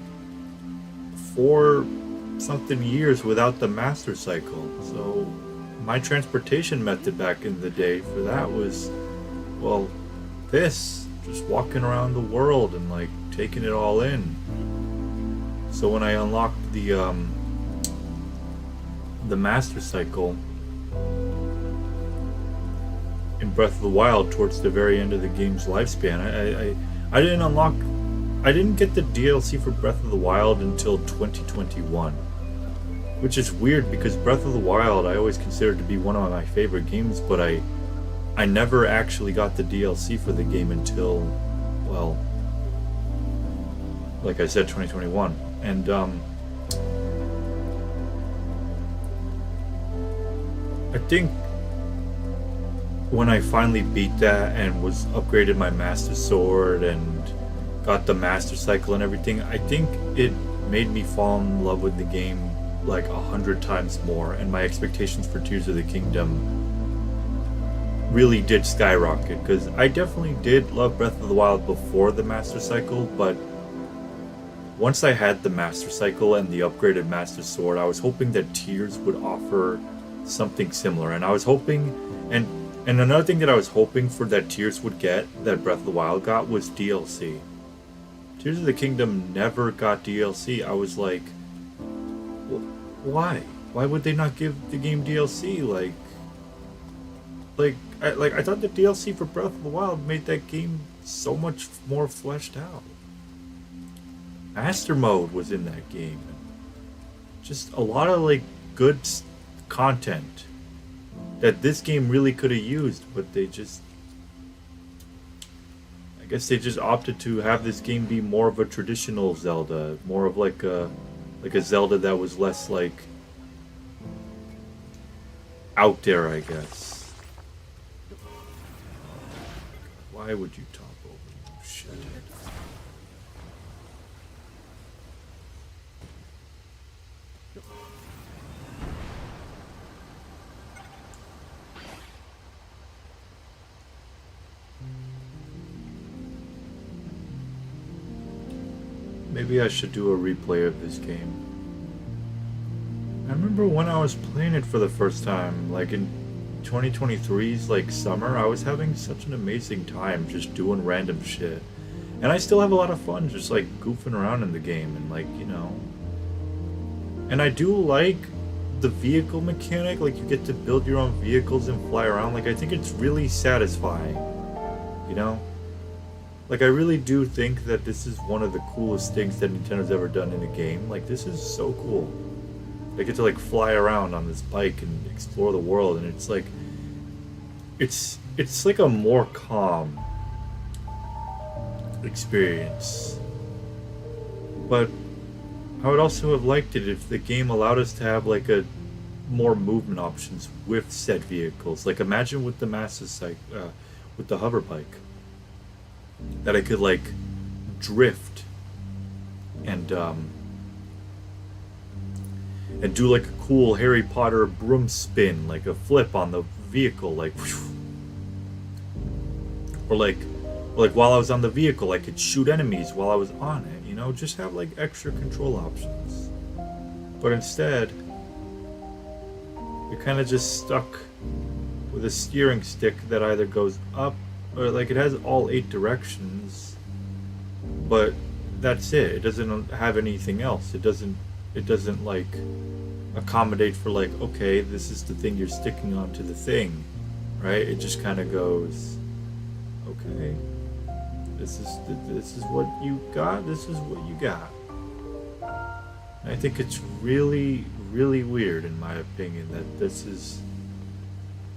S1: 4 something years without the Master Cycle. So my transportation method back in the day for that was, well, this. Just walking around the world and like taking it all in. So when I unlocked the Master Cycle in Breath of the Wild towards the very end of the game's lifespan, I didn't get the DLC for Breath of the Wild until 2021, which is weird because Breath of the Wild I always considered to be one of my favorite games, but I never actually got the DLC for the game until, well, like I said, 2021. And I think when I finally beat that and was upgraded my master sword and got the master cycle and everything, I think it made me fall in love with the game like 100 times more, and my expectations for Tears of the Kingdom really did skyrocket, because I definitely did love Breath of the Wild before the master cycle, but once I had the master cycle and the upgraded master sword, I was hoping that Tears would offer something similar, and I was hoping, and and another thing that I was hoping for that Tears would get that Breath of the Wild got was DLC. Tears of the Kingdom never got DLC. I was like, why? Why would they not give the game DLC? I thought the DLC for Breath of the Wild made that game so much more fleshed out. Master Mode was in that game. Just a lot of like good content that this game really could have used, but they just, I guess they just opted to have this game be more of a traditional Zelda, more of like a Zelda that was less like out there, I guess. Why would you top over? You shithead. Maybe I should do a replay of this game. I remember when I was playing it for the first time, like in 2023's like summer, I was having such an amazing time just doing random shit. And I still have a lot of fun just like goofing around in the game and like, you know. And I do like the vehicle mechanic, like you get to build your own vehicles and fly around. Like I think it's really satisfying, you know? Like I really do think that this is one of the coolest things that Nintendo's ever done in a game. Like this is so cool. I get to like fly around on this bike and explore the world, and it's like it's like a more calm experience. But I would also have liked it if the game allowed us to have like a more movement options with said vehicles. Like imagine with the with the hover bike, that I could like drift and do like a cool Harry Potter broom spin, like a flip on the vehicle, like or like while I was on the vehicle I could shoot enemies while I was on it, you know, just have like extra control options. But instead you're kind of just stuck with a steering stick that either goes up, or like it has all 8 directions, but that's it. It doesn't have anything else. It doesn't like accommodate for like, okay, this is the thing you're sticking onto the thing, right? It just kind of goes, okay, this is what you got. This is what you got. And I think it's really, really weird, in my opinion, that this is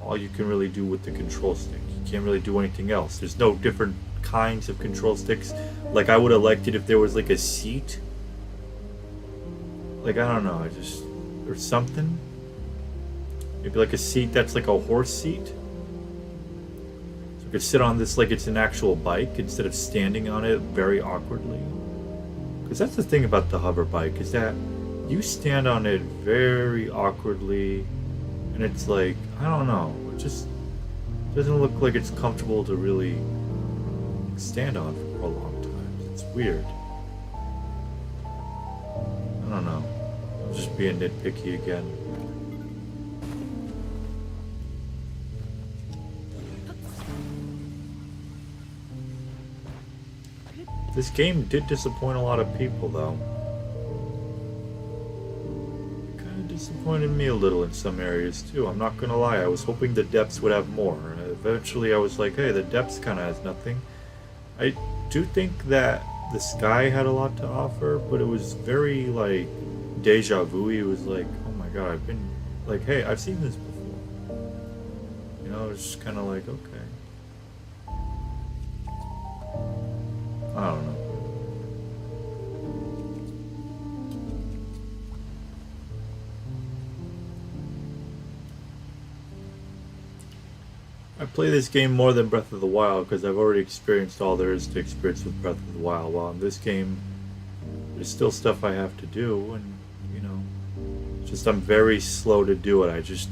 S1: all you can really do with the control stick. You can't really do anything else. There's no different kinds of control sticks. Like I would have liked it if there was like a seat. Like I don't know, or something. Maybe like a seat that's like a horse seat. So I could sit on this like it's an actual bike instead of standing on it very awkwardly. Because that's the thing about the hover bike, is that you stand on it very awkwardly, and it's like, I don't know, it just doesn't look like it's comfortable to really stand on for prolonged times. It's weird. I don't know. I'm just being nitpicky again. This game did disappoint a lot of people, though. It kind of disappointed me a little in some areas, too. I'm not gonna lie, I was hoping the depths would have more. Eventually I was like, hey, the depths kind of has nothing. I do think that the sky had a lot to offer, but it was very, like, deja vu-y. It was like, oh my god, I've been, like, hey, I've seen this before. You know, it's just kind of like, okay. I don't know. I play this game more than Breath of the Wild because I've already experienced all there is to experience with Breath of the Wild. While in this game, there's still stuff I have to do, and you know, just I'm very slow to do it.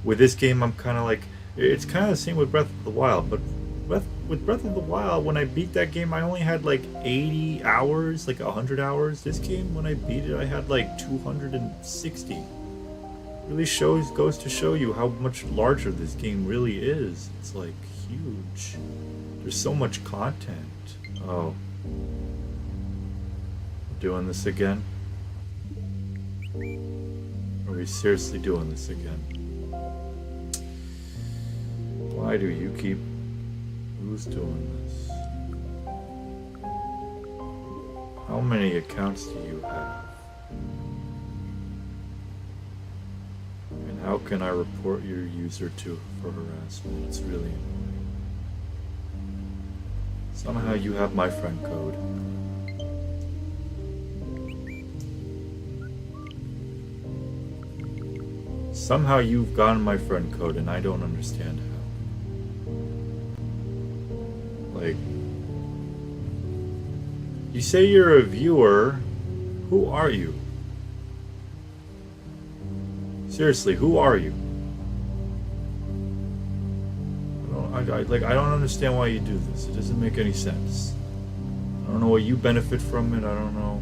S1: With this game, I'm kind of like, it's kind of the same with Breath of the Wild, but with Breath of the Wild, when I beat that game, I only had like 80 hours, like 100 hours. This game, when I beat it, I had like 260. Really goes to show you how much larger this game really is. It's like huge. There's so much content. Oh. Doing this again? Are we seriously doing this again? Why do you keep... Who's doing this? How many accounts do you have? And how can I report your user for harassment? It's really annoying. Somehow you have my friend code. Somehow you've gotten my friend code and I don't understand how. Like, you say you're a viewer. Who are you? Seriously, who are you? I don't understand why you do this. It doesn't make any sense. I don't know what you benefit from it. I don't know.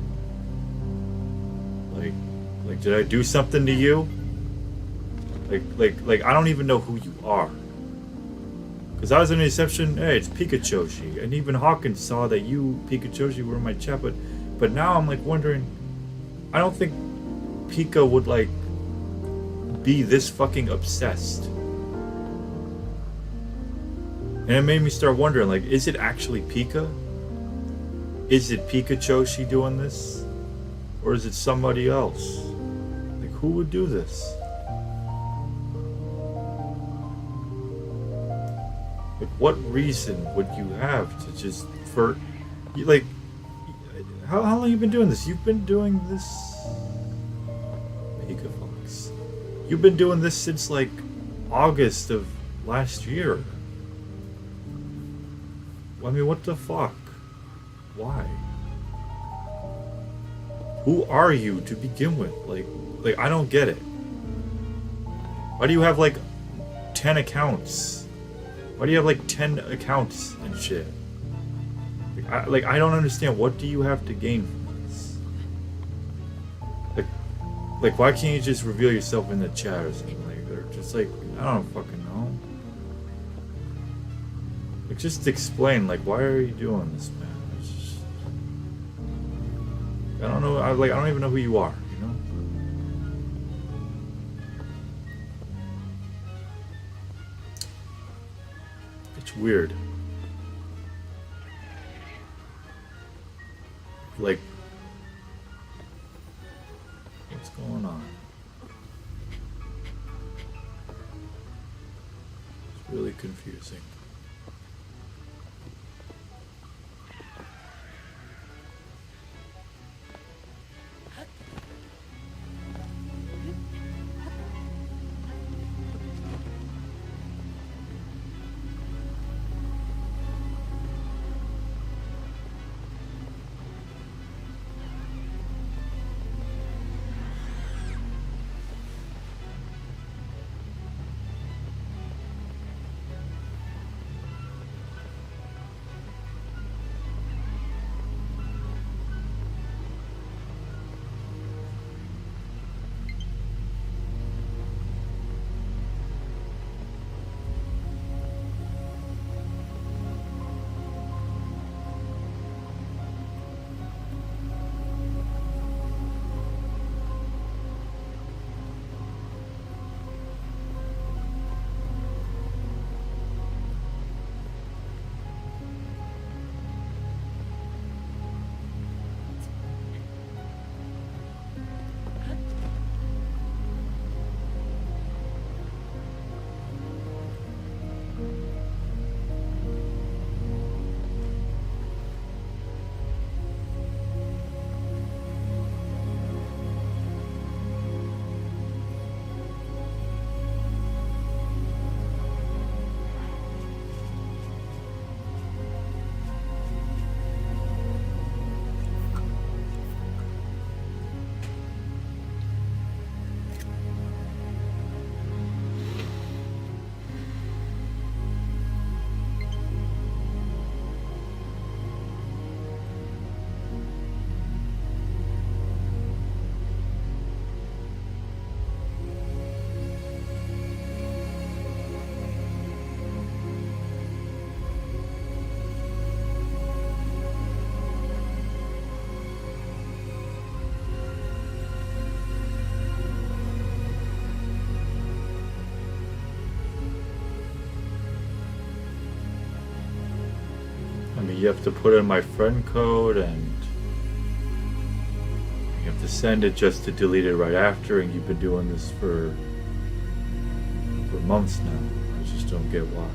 S1: Like, did I do something to you? Like, I don't even know who you are. Because I was in the exception, hey, it's Pikachu. And even Hawkins saw that you, Pikachu, were in my chat. But now I'm like wondering, I don't think Pika would like be this fucking obsessed. And it made me start wondering, like, is it actually Pika? Is it Pikachu doing this? Or is it somebody else? Like, who would do this? Like, what reason would you have to just, like, how long have you been doing this? You've been doing this... Pika Fox. You've been doing this since, like, August of last year. I mean, what the fuck? Why? Who are you to begin with? Like I don't get it. Why do you have like 10 accounts? Why do you have like 10 accounts and shit? I don't understand. What do you have to gain from this? Like why can't you just reveal yourself in the chat or something? Or just like, I don't fucking know. Like, just explain, like, why are you doing this, man? It's just, I don't know, I don't even know who you are, you know? It's weird. Like, what's going on? It's really confusing. You have to put in my friend code and you have to send it just to delete it right after, and you've been doing this for months now. I just don't get why.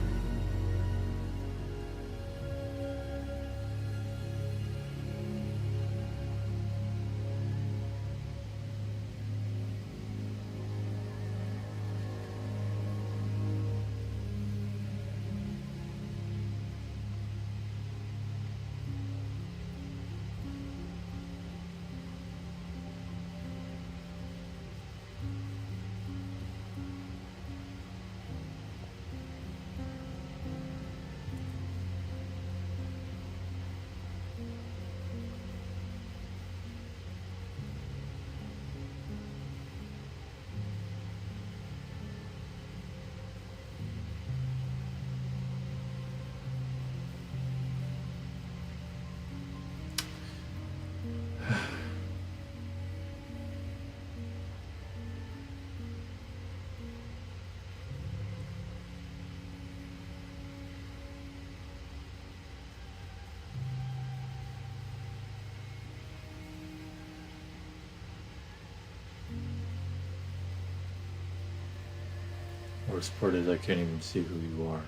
S1: Worst part is I can't even see who you are.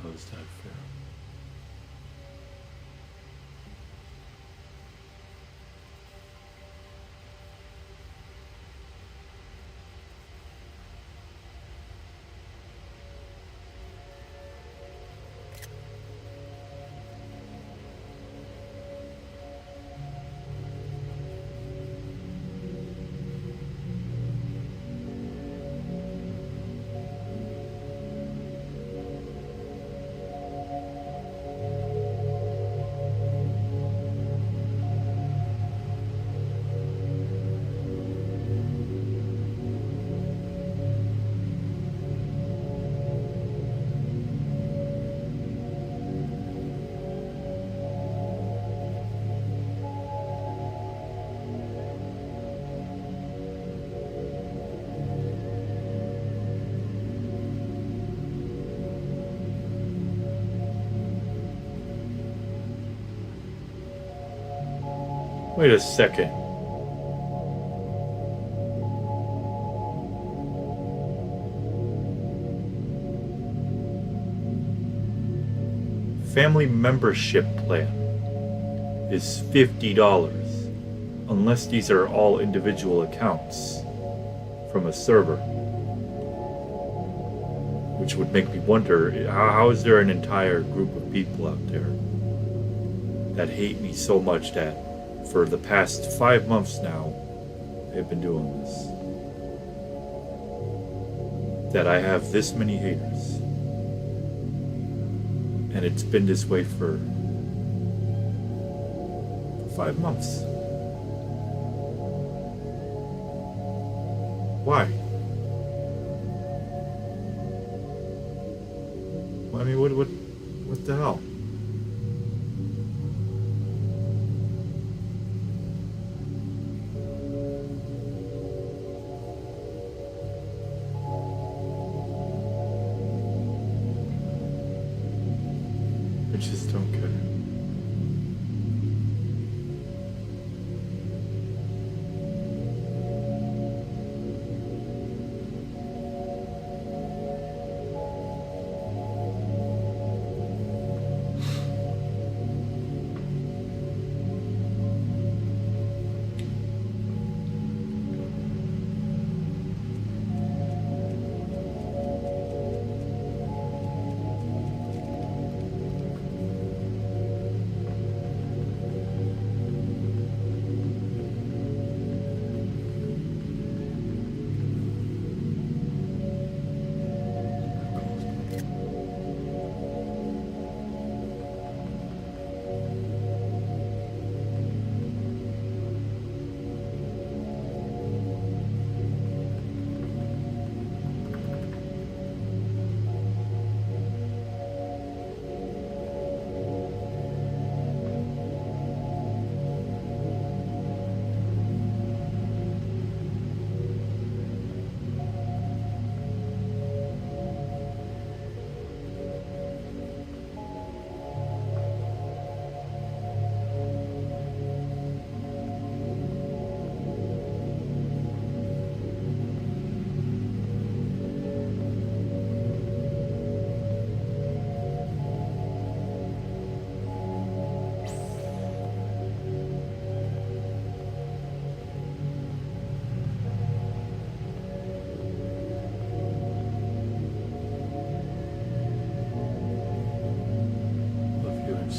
S1: How is that fair? Wait a second. Family membership plan is $50 unless these are all individual accounts from a server. Which would make me wonder, how is there an entire group of people out there that hate me so much that for the past 5 months now they've been doing this? That I have this many haters. And it's been this way for 5 months. Why? I mean, what the hell? I just don't get it.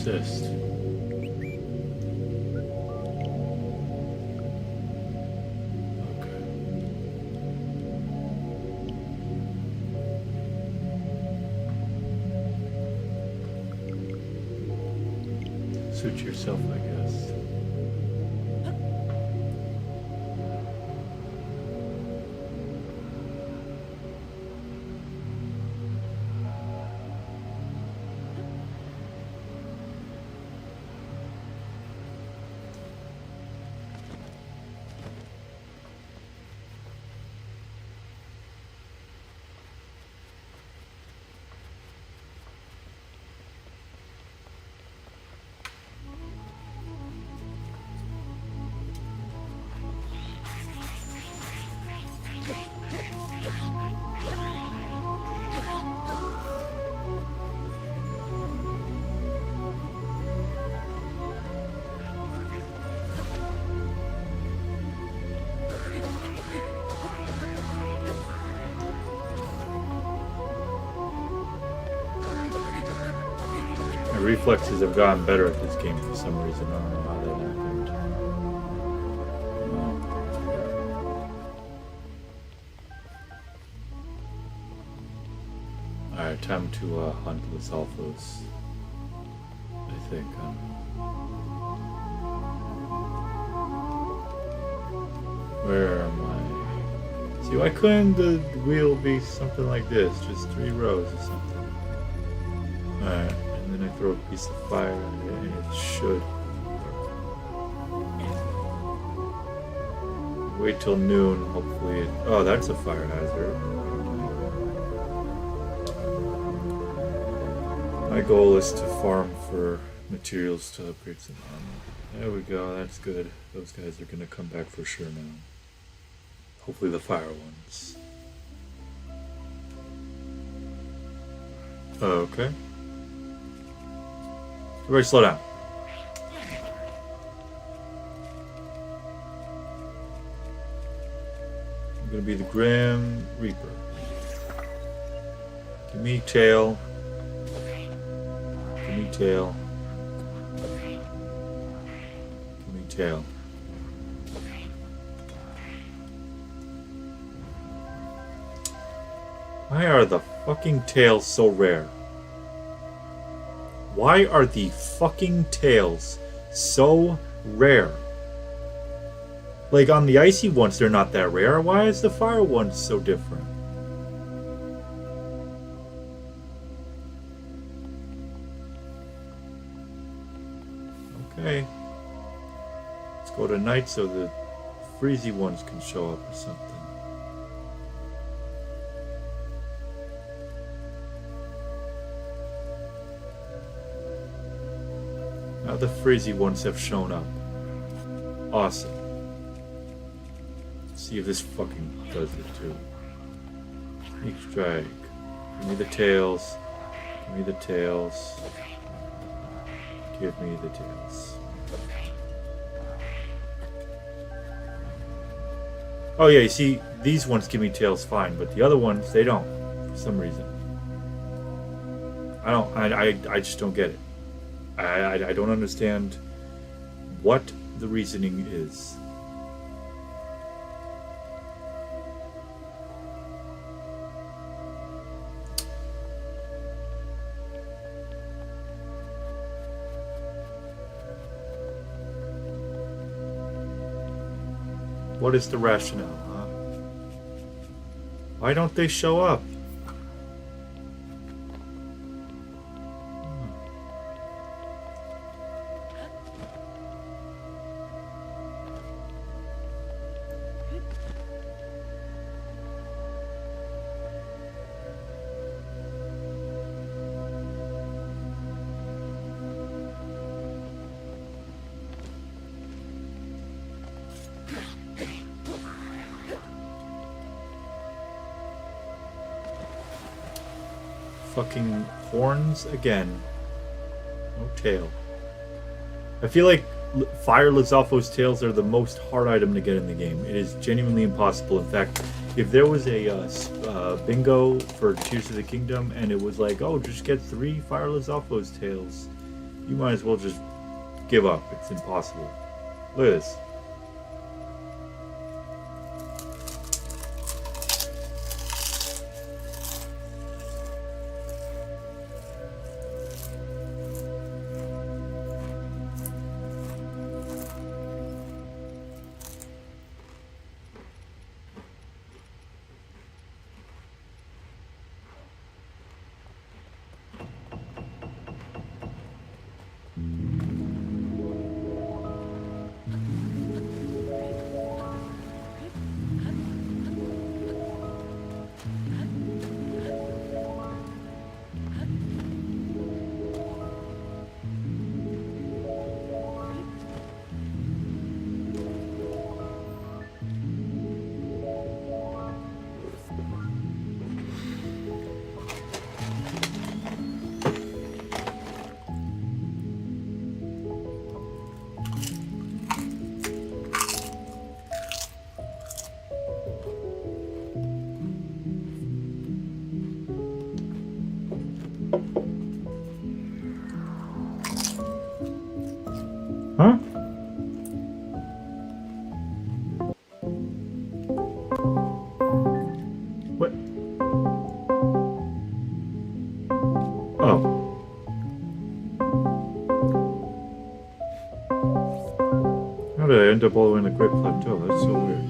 S1: assist. Okay. Suit yourself, I guess. My reflexes have gotten better at this game for some reason. I don't know how that happened. Alright, time to hunt Los Alphos. I think. Where am I? See, why couldn't the wheel be something like this? Just 3 rows or something. Alright, and then I throw a piece of fire at it, and it should work. Wait till noon, hopefully it... Oh, that's a fire hazard. My goal is to farm for materials to upgrade some armor. There we go, that's good. Those guys are gonna come back for sure now. Hopefully the fire ones. Okay. Everybody slow down. I'm gonna be the Grim Reaper. Give me tail. Give me tail. Give me tail. Why are the fucking tails so rare? Why are the fucking tails so rare? Like on the icy ones, they're not that rare. Why is the fire ones so different? Okay. Let's go to night so the freezy ones can show up or something. Now the freezy ones have shown up. Awesome. Let's see if this fucking does it too. Sneak strike. Give me the tails. Give me the tails. Give me the tails. Oh yeah, you see, these ones give me tails fine, but the other ones, they don't. For some reason. I just don't get it. I don't understand what the reasoning is. What is the rationale, huh? Why don't they show up? Fucking horns again. No tail. I feel like Fire Lizalfo's tails are the most hard item to get in the game. It is genuinely impossible. In fact, if there was a bingo for Tears of the Kingdom and it was like, oh, just get 3 Fire Lizalfo's tails, You might as well just give up. It's impossible. Look at this. Huh? What? Oh. How did I end up all the way in the Great Plateau? That's so weird.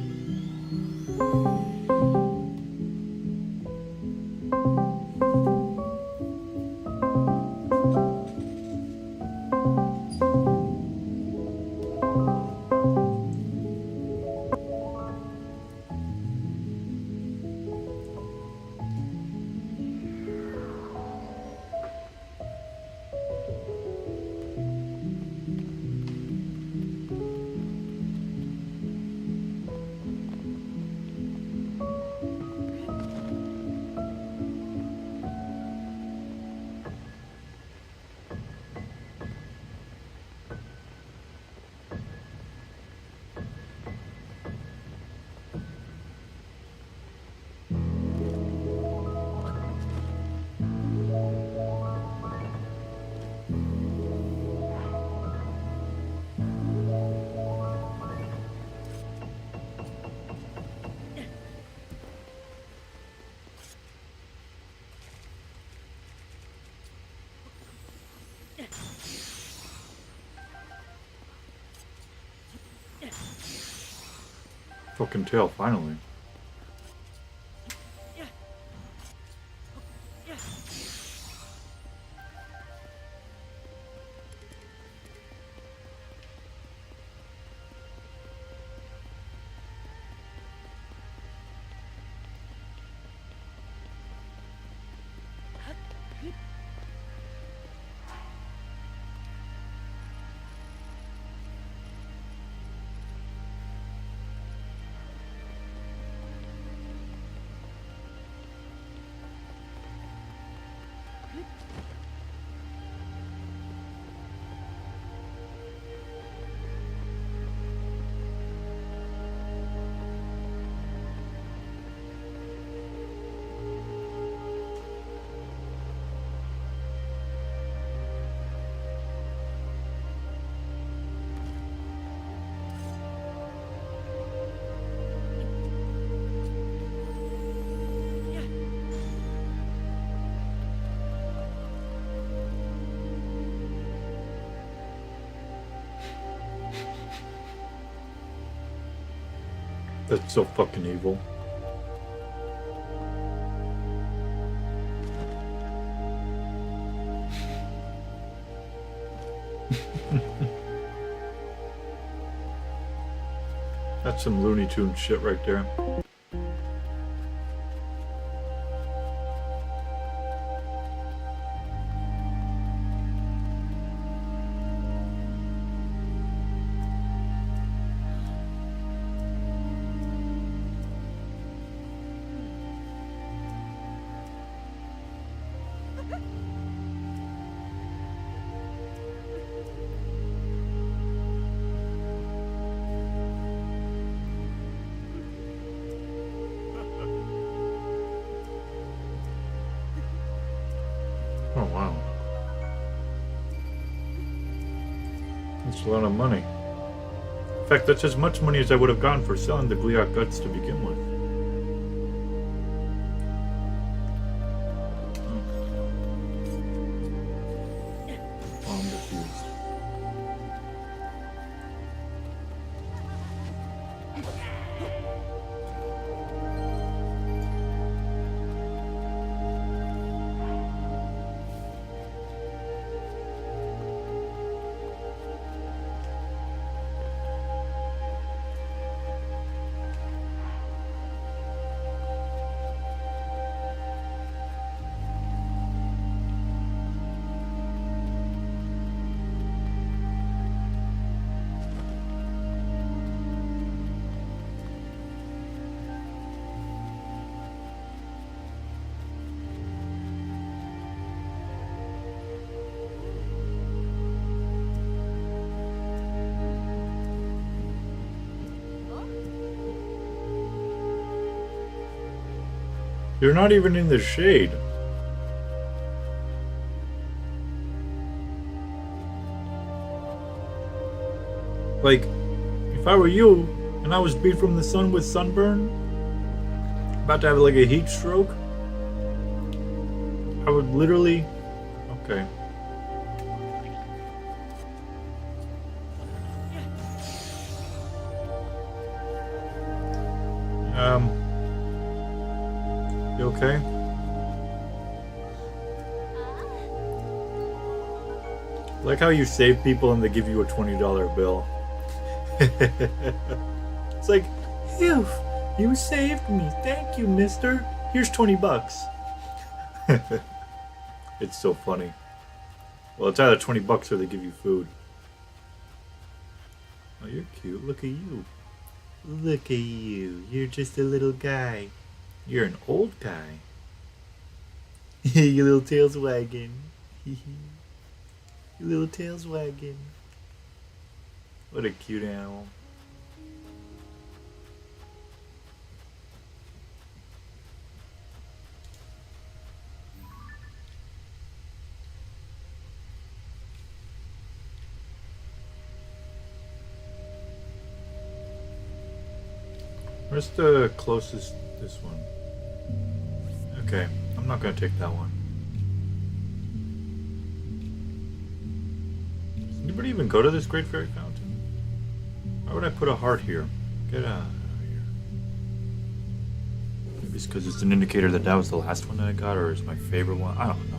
S1: Fucking tail, finally. That's so fucking evil. That's some Looney Tunes shit right there. That's a lot of money. In fact, that's as much money as I would have gotten for selling the Gliok guts to begin with. Bomb defused. You're not even in the shade. Like, if I were you and I was beat from the sun with sunburn, about to have like a heat stroke, I would literally. Okay. You okay? I like how you save people and they give you a $20 bill. It's like, phew, you saved me. Thank you, mister. Here's 20 bucks. It's so funny. Well, it's either 20 bucks or they give you food. Oh, you're cute. Look at you. Look at you. You're just a little guy. You're an old guy. Your little tail's wagging. Your little tail's wagging. What a cute animal. Where's the closest, this one? Okay, I'm not gonna take that one. Does anybody even go to this Great Fairy Fountain? Why would I put a heart here? Get out of here. Maybe it's because it's an indicator that that was the last one that I got, or it's my favorite one. I don't know.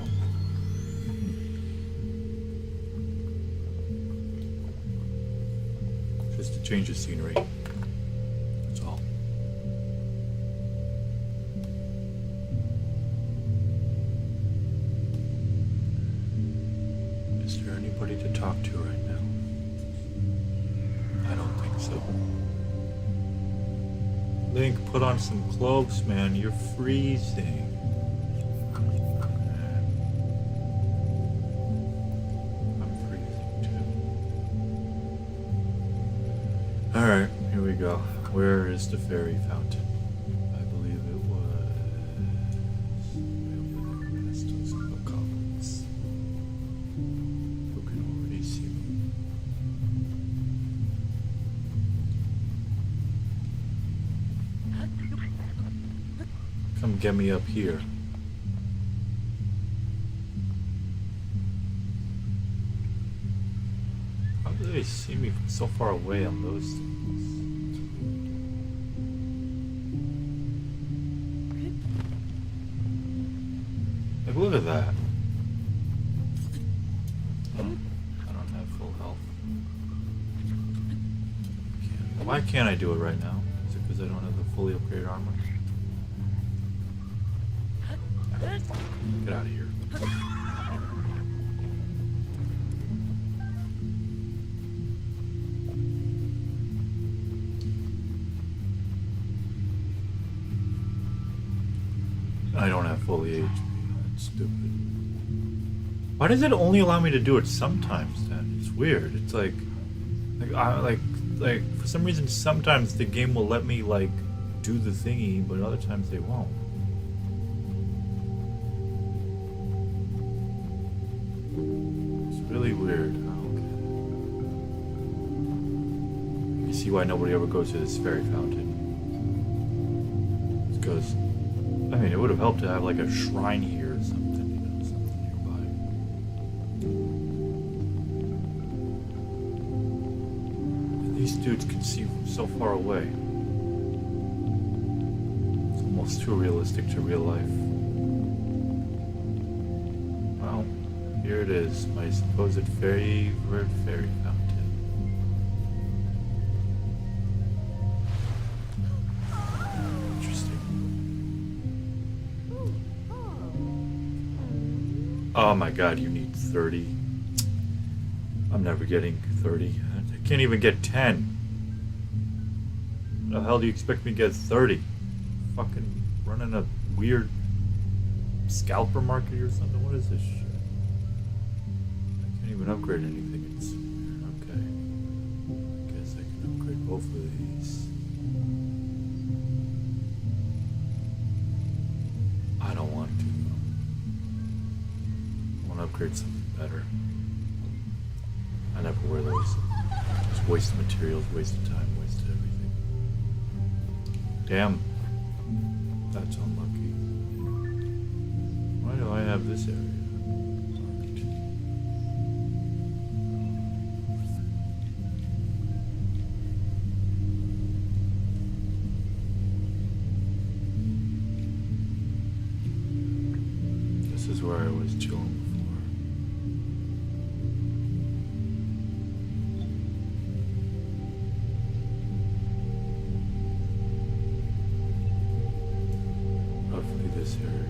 S1: Just to change the scenery. That's all. Is there anybody to talk to right now? I don't think so. Link, put on some clothes, man. You're freezing. I'm freezing too. Alright, here we go. Where is the fairy fountain? I believe it was past those columns. Who can already see them? Come get me up here. How do they see me from so far away on those things? Like, look at that. I don't have full health. Why can't I do it right now? Is it because I don't have the fully upgraded armor? Get out of here. I don't have fully HP. That's stupid. Why does it only allow me to do it sometimes then? It's weird. It's like for some reason sometimes the game will let me like do the thingy, but other times they won't. Really weird. Oh, okay. see why nobody ever goes to this fairy fountain. It's because, I mean, it would have helped to have like a shrine here or something, you know, something nearby. And these dudes can see from so far away. It's almost too realistic to real life. Well, here it is, my supposed favorite fairy fountain. Oh my god, you need 30. I'm never getting 30. I can't even get 10. How the hell do you expect me to get 30? Fucking running a weird scalper market or something? What is this shit? I can't even upgrade anything. It's okay. Guess I can upgrade both of these. I don't want to. Upgrade something better. I never wear those. Just wasted materials, wasted time, wasted everything. Damn. That's unlucky. Why do I have this area marked? This is where I was chilling. This area.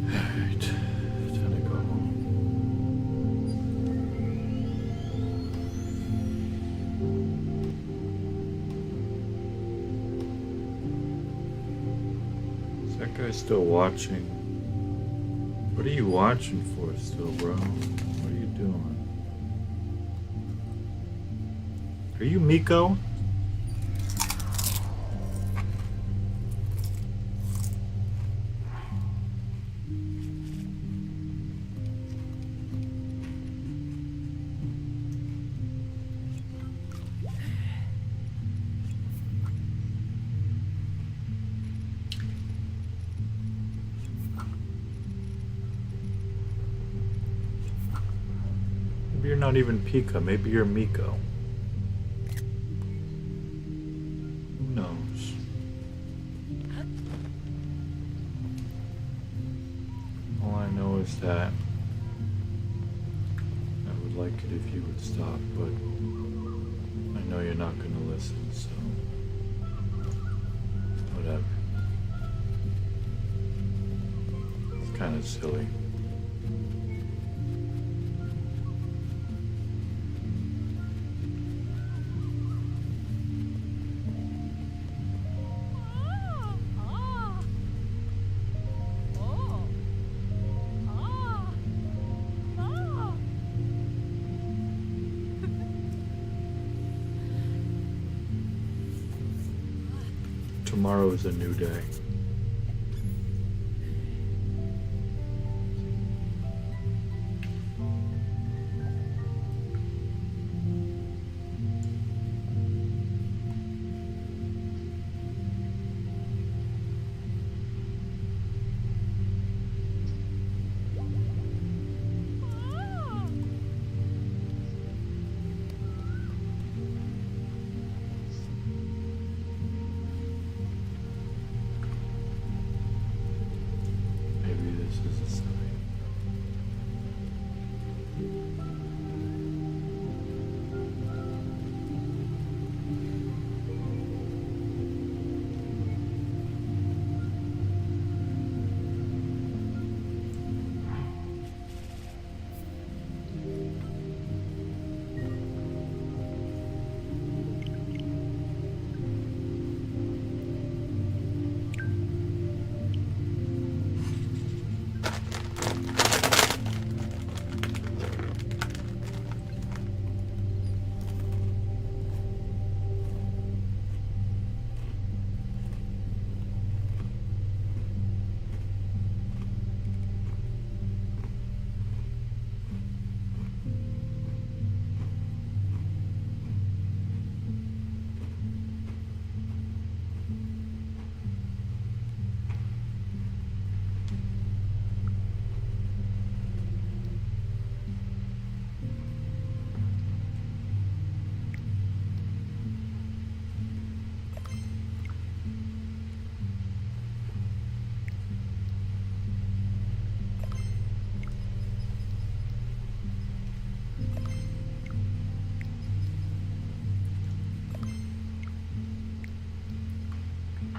S1: Alright, time to go home. Is that guy still watching? What are you watching for still, bro? What are you doing? Are you Miko? Maybe you're not even Pika, maybe you're Miko. That I would like it if you would stop, but I know you're not going to listen, so whatever. It's kind of silly. Tomorrow is a new day.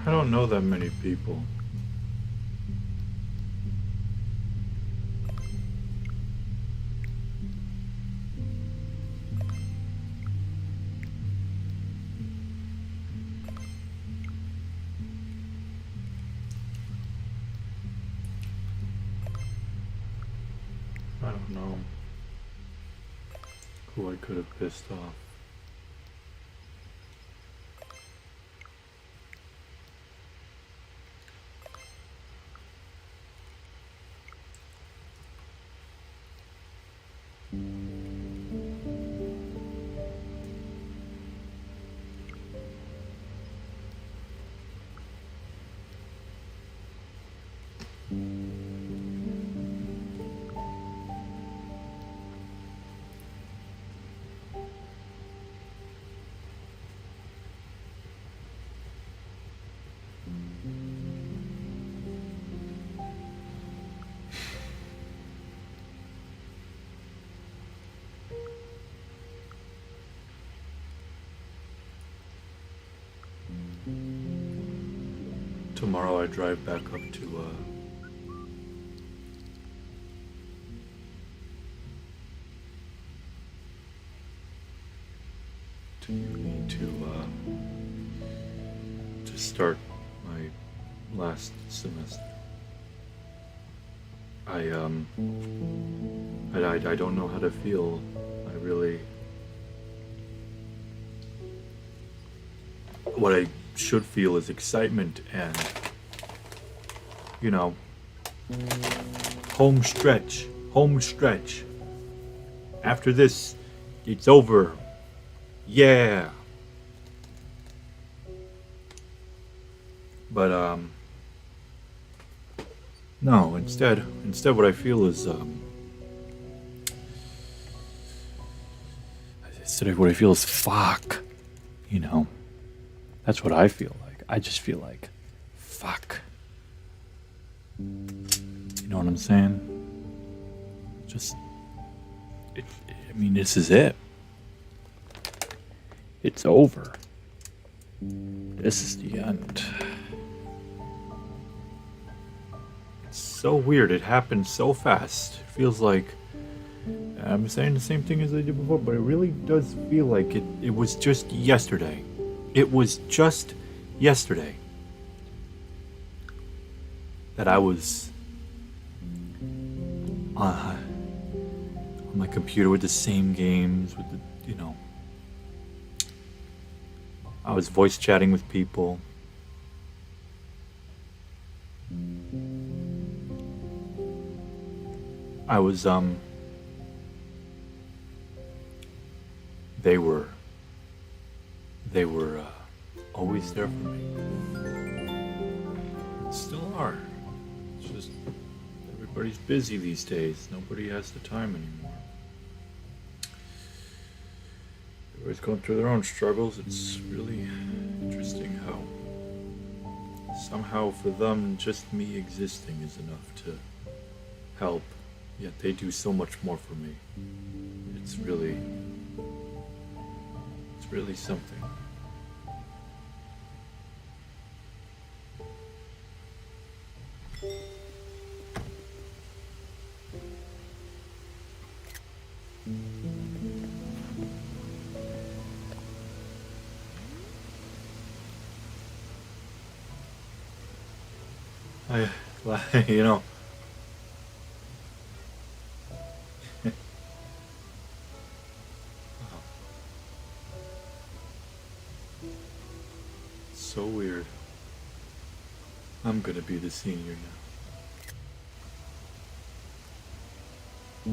S1: I don't know that many people. I don't know who I could have pissed off. Tomorrow I drive back up to uni to start my last semester. I don't know how to feel. I really, what I should feel is excitement and, you know, home stretch. After this, it's over. Yeah. But no, instead what I feel is fuck. You know. That's what I feel like. I just feel like fuck. You know what I'm saying? Just I mean, this is it. It's over. This is the end. It's so weird. It happened so fast. It feels like I'm saying the same thing as I did before, but it really does feel like it was just yesterday. It was just yesterday that I was on my computer with the same games, with the, you know, I was voice chatting with people. I was, they were always there for me. Still are. It's just everybody's busy these days. Nobody has the time anymore. Everybody's going through their own struggles. It's really interesting how somehow for them just me existing is enough to help, yet they do so much more for me. It's really something. You know, so weird. I'm gonna be the senior now.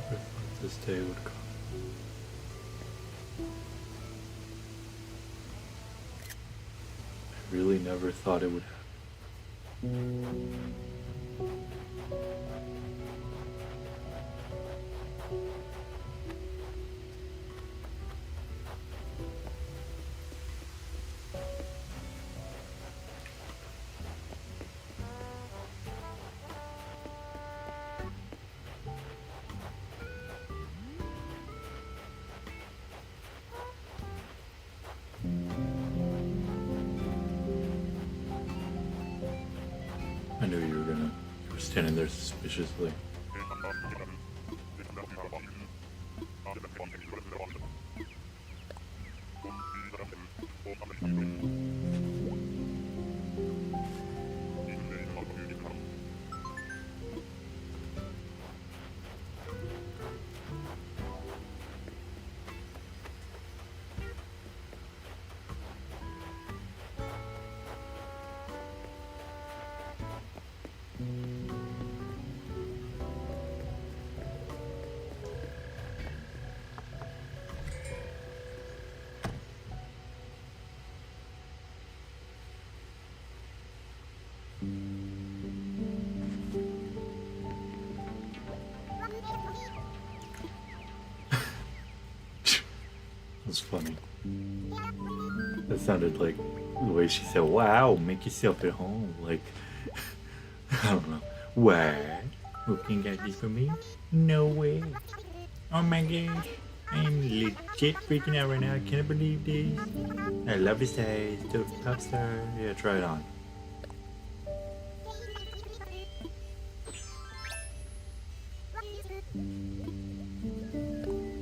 S1: Never thought this day would come. I really never thought it would happen. standing there suspiciously. That's funny. That sounded like the way she said, "Wow, make yourself at home." Like, I don't know. What? Looking at this for me? No way. Oh my gosh. I'm legit freaking out right now. I can't believe this. I love this size. The pop star. Yeah, try it on.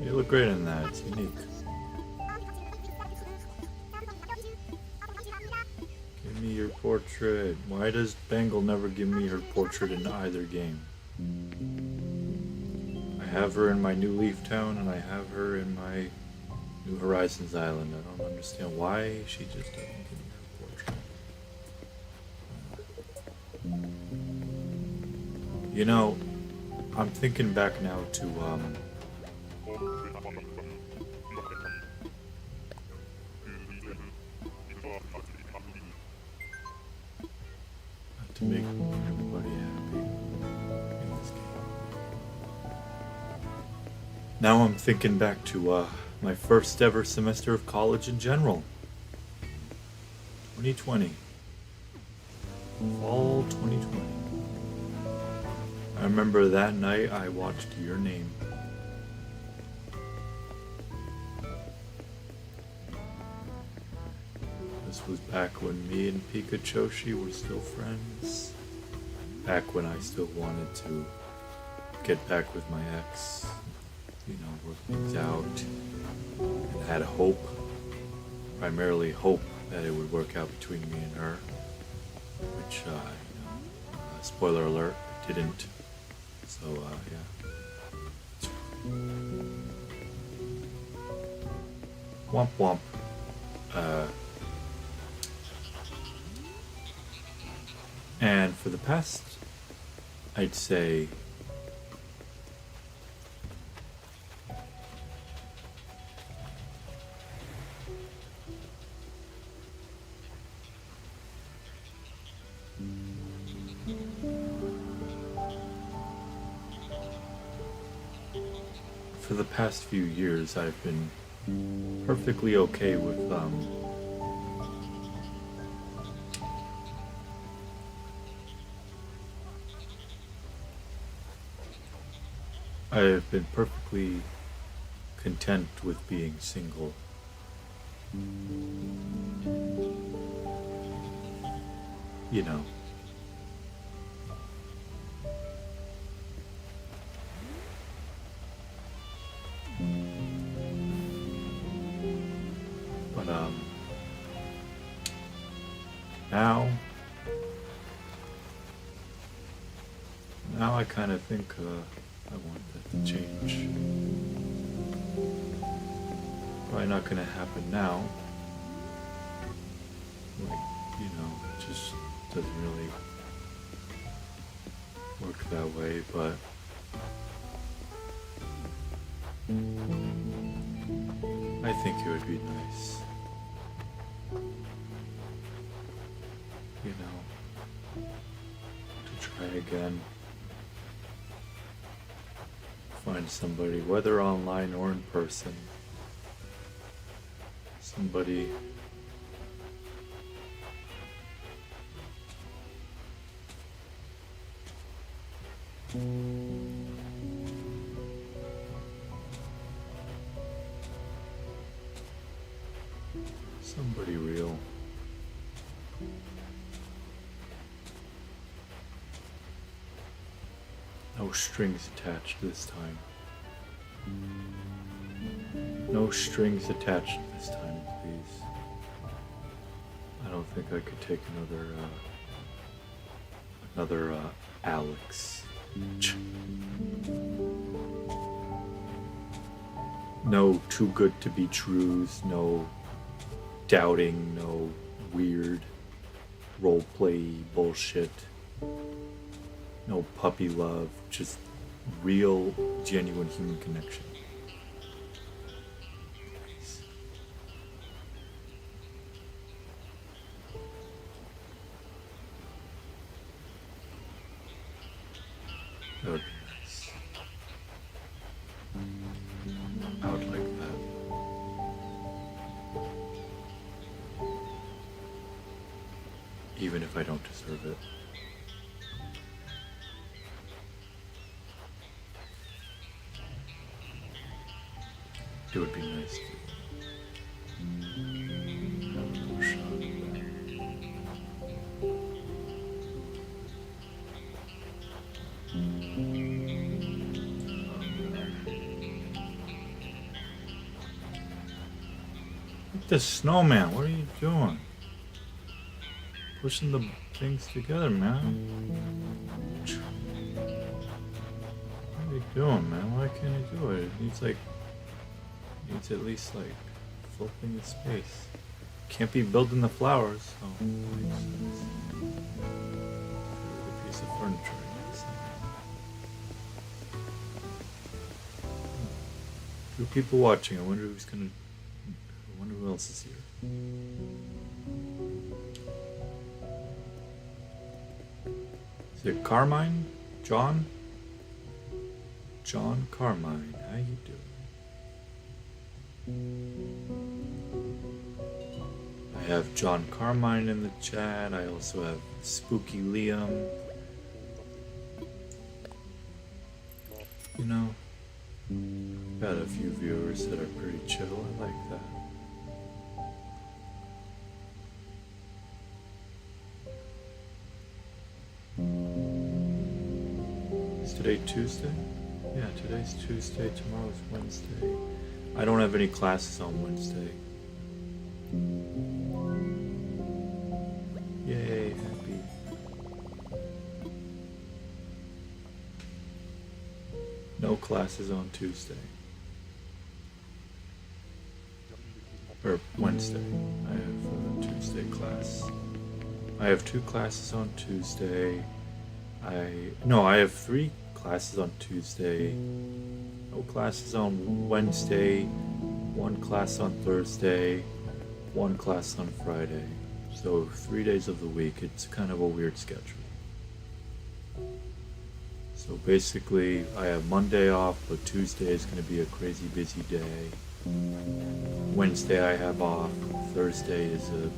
S1: You look great in that. It's unique. Give me your portrait. Why does Bengal never give me her portrait in either game? I have her in my New Leaf Town and I have her in my New Horizons Island. I don't understand why she just doesn't give me her portrait. You know, I'm thinking back now to make everybody happy in this game. Now I'm thinking back to my first ever semester of college in general. 2020. Fall 2020. I remember that night I watched Your Name. This was back when me and Pikachu were still friends. Back when I still wanted to get back with my ex, you know, work things out, and had hope, primarily hope that it would work out between me and her, which, spoiler alert, it didn't. So, yeah. Womp womp. And for the past, I'd say, for the past few years, I've been perfectly okay with, I have been perfectly content with being single. You know. But, now I kind of think, I want that to change. Probably not gonna happen now. Like, you know, it just doesn't really work that way, but I think it would be nice. You know, to try again. Find somebody, whether online or in person. Somebody real. No strings attached this time. No strings attached this time, please. I don't think I could take another Alex. No too good to be truths, no doubting, no weird roleplay bullshit, no puppy love, just real, genuine human connection. Please. That would be nice. I would like that. Even if I don't deserve it. It would be nice to have another shot at that. The snowman, what are you doing? Pushing the things together, man. What are you doing, man? Why can't he do it? It needs at least like flipping the space. Can't be building the flowers, so it makes sense. A piece of furniture, I guess. Two people watching. I wonder who else is here. Is it Carmine? John? John Carmine, how you doing? I have John Carmine in the chat. I also have Spooky Liam. You know, got a few viewers that are pretty chill. I like that. Is today Tuesday? Yeah, today's Tuesday, tomorrow's Wednesday. I don't have any classes on Wednesday. Yay, happy. No classes on Tuesday. Or Wednesday. I have a Tuesday class. I have 2 classes on Tuesday. I have 3 classes on Tuesday. No classes on Wednesday. 1 class on Thursday. 1 class on Friday. So 3 days of the week. It's kind of a weird schedule. So basically, I have Monday off, but Tuesday is going to be a crazy busy day. Wednesday I have off. Thursday is a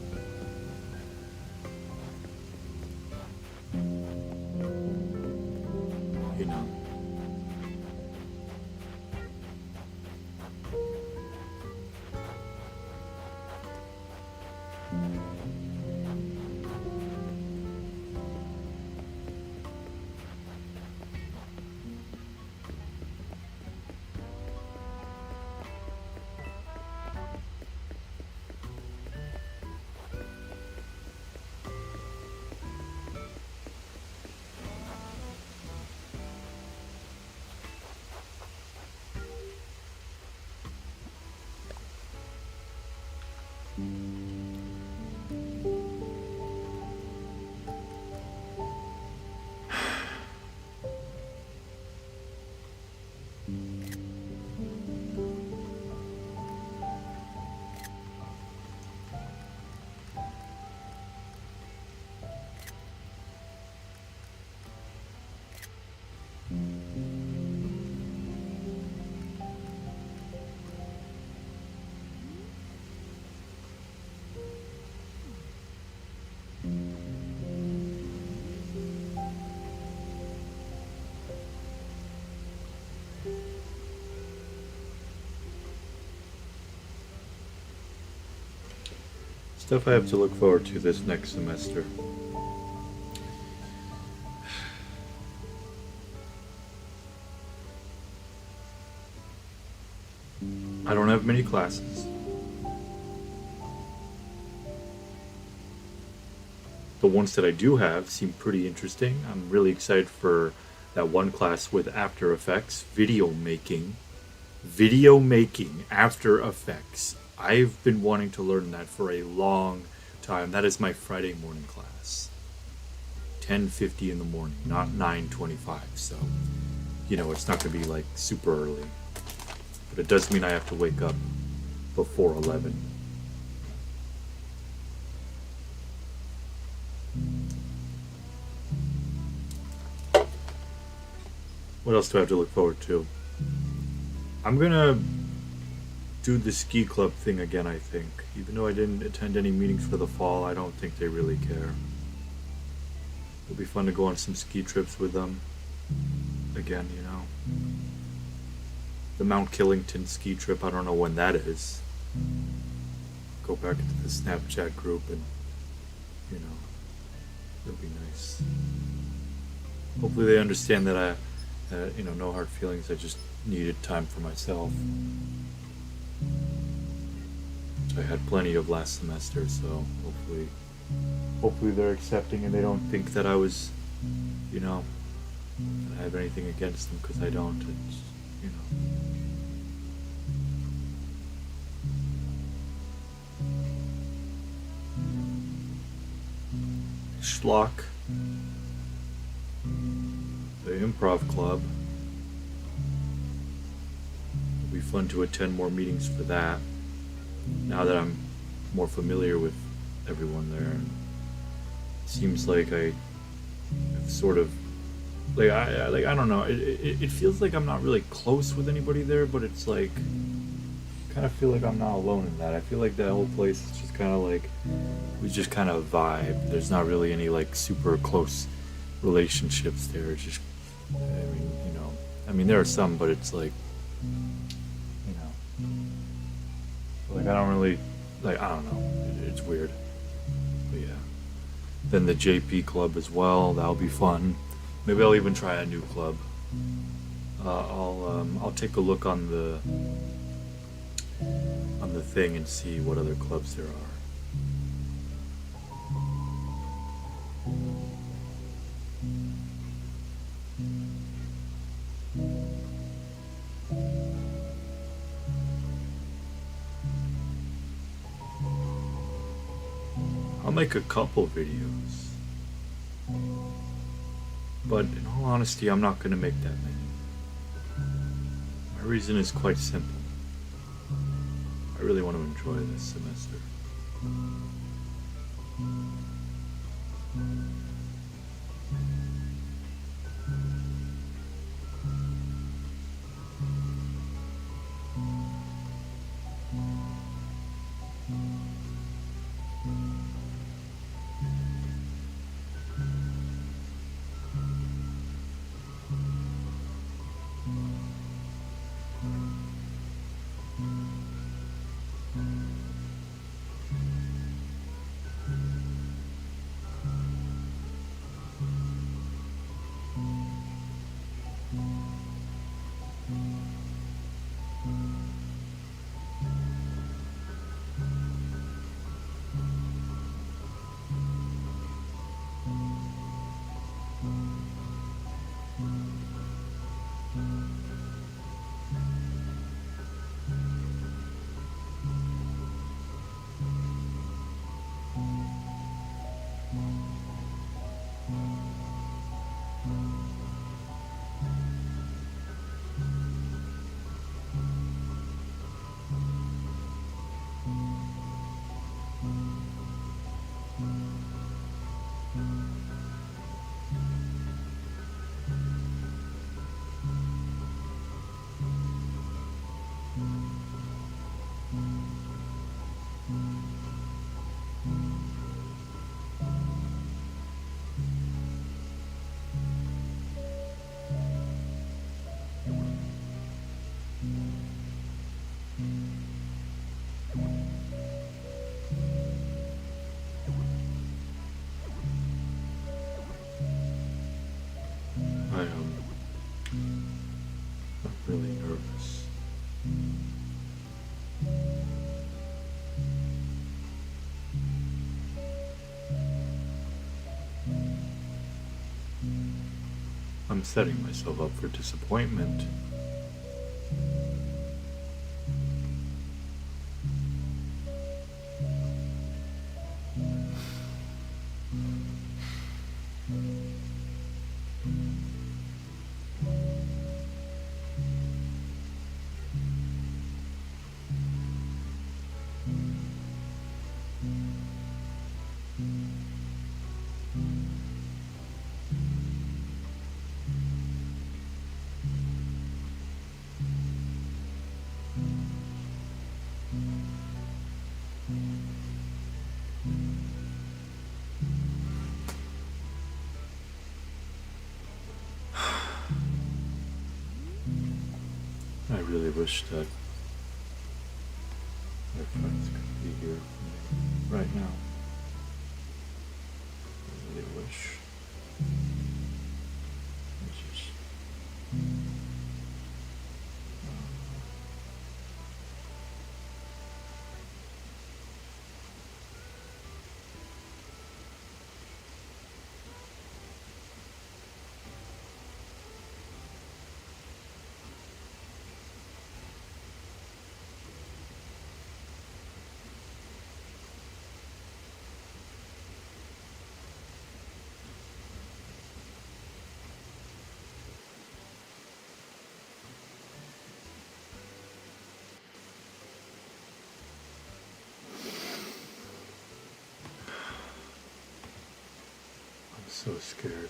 S1: stuff I have to look forward to this next semester. I don't have many classes. The ones that I do have seem pretty interesting. I'm really excited for that one class with After Effects, video making. Video making, After Effects. I've been wanting to learn that for a long time. That is my Friday morning class. 10:50 in the morning, not 9:25. So, it's not going to be like super early. But it does mean I have to wake up before 11. What else do I have to look forward to? I'm gonna do the ski club thing again, I think. Even though I didn't attend any meetings for the fall, I don't think they really care. It'll be fun to go on some ski trips with them. Again, The Mount Killington ski trip, I don't know when that is. Go back into the Snapchat group and, it'll be nice. Hopefully they understand that no hard feelings. I just needed time for myself. Which I had plenty of last semester, so hopefully they're accepting and they don't think that I was, that I have anything against them, because I don't. It's, Schlock, the improv club. It'll be fun to attend more meetings for that, now that I'm more familiar with everyone there. It seems like I have sort of, I don't know, it feels like I'm not really close with anybody there, but it's like, I kind of feel like I'm not alone in that. I feel like that whole place is just kind of like, we just kind of vibe. There's not really any like super close relationships there. It's just, there are some, but it's like, like I don't really, I don't know. It's weird. But yeah. Then the JP club as well. That'll be fun. Maybe I'll even try a new club. I'll take a look on the thing and see what other clubs there are. I'll make a couple videos, but in all honesty, I'm not going to make that many. My reason is quite simple. I really want to enjoy this semester. I am not really nervous. I'm setting myself up for disappointment. I really wish that my friends could be here for me right now. I really wish. It's just, I'm so scared.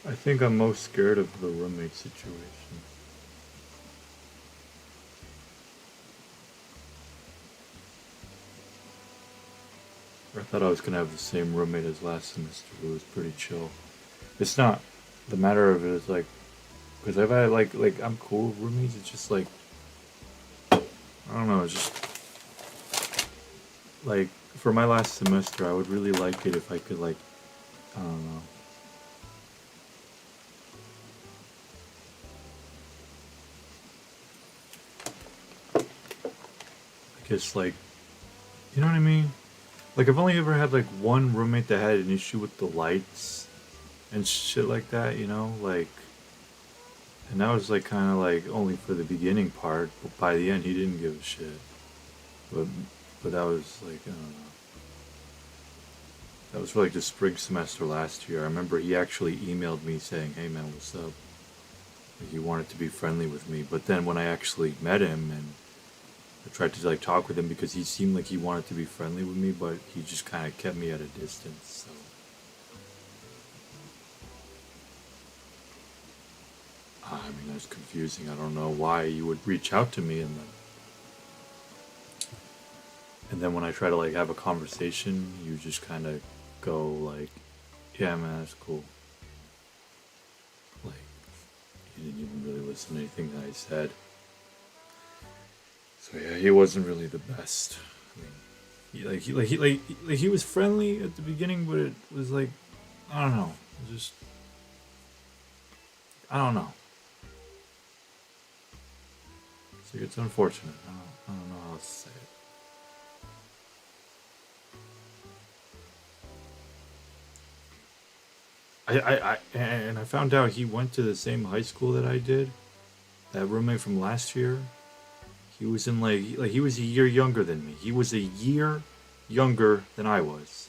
S1: I think I'm most scared of the roommate situation. I thought I was gonna have the same roommate as last semester. It was pretty chill. It's not the matter of it is like because I've had like I'm cool with roommates. It's just like I don't know. It's just like for my last semester, I would really like it if I could like I don't know. I guess like you know what I mean. Like I've only ever had like one roommate that had an issue with the lights and shit like that. You know like. And that was like kind of like only for the beginning part, but by the end he didn't give a shit. But but that was like I don't know. That was for like the spring semester last year. I remember he actually emailed me saying, "Hey man, what's up?" Like, he wanted to be friendly with me. But then when I actually met him and I tried to like talk with him because he seemed like he wanted to be friendly with me, but he just kind of kept me at a distance. So I mean that's confusing. I don't know why you would reach out to me and then when I try to like have a conversation, you just kind of go like, "Yeah, man, that's cool." Like you didn't even really listen to anything that I said. So yeah, he wasn't really the best. I mean, he was friendly at the beginning, but it was like I don't know. It just I don't know. It's like it's unfortunate. I don't know how to say it. And I found out he went to the same high school that I did. That roommate from last year. He was in like he was a year younger than me. He was a year younger than I was.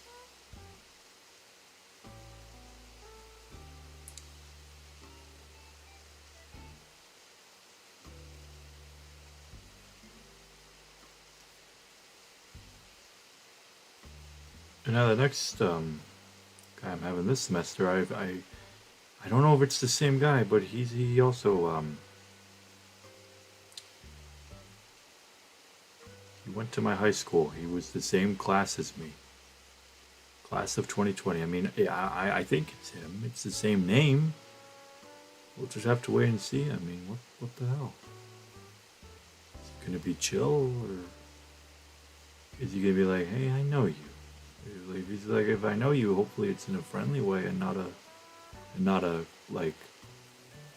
S1: And now the next guy I'm having this semester, I don't know if it's the same guy, but he also he went to my high school. He was the same class as me, class of 2020. I mean, yeah, I think it's him. It's the same name. We'll just have to wait and see. I mean, what the hell? Is he gonna be chill or is he gonna be like, hey, I know you? He's like, if I know you, hopefully it's in a friendly way and not a like,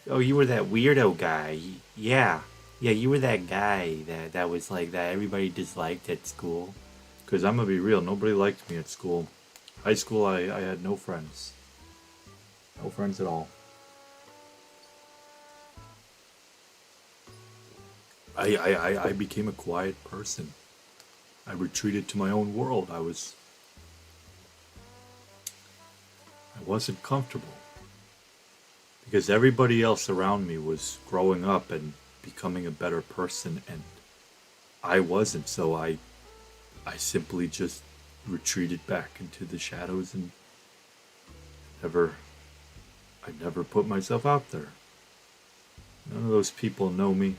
S1: oh, you were that weirdo guy. Yeah, yeah, you were that guy that was like that everybody disliked at school. Because I'm gonna be real, nobody liked me at school. High school, I had no friends. No friends at all. I became a quiet person. I retreated to my own world. I wasn't comfortable. Because everybody else around me was growing up and becoming a better person, and I wasn't, so I simply just retreated back into the shadows and never I never put myself out there. None of those people know me.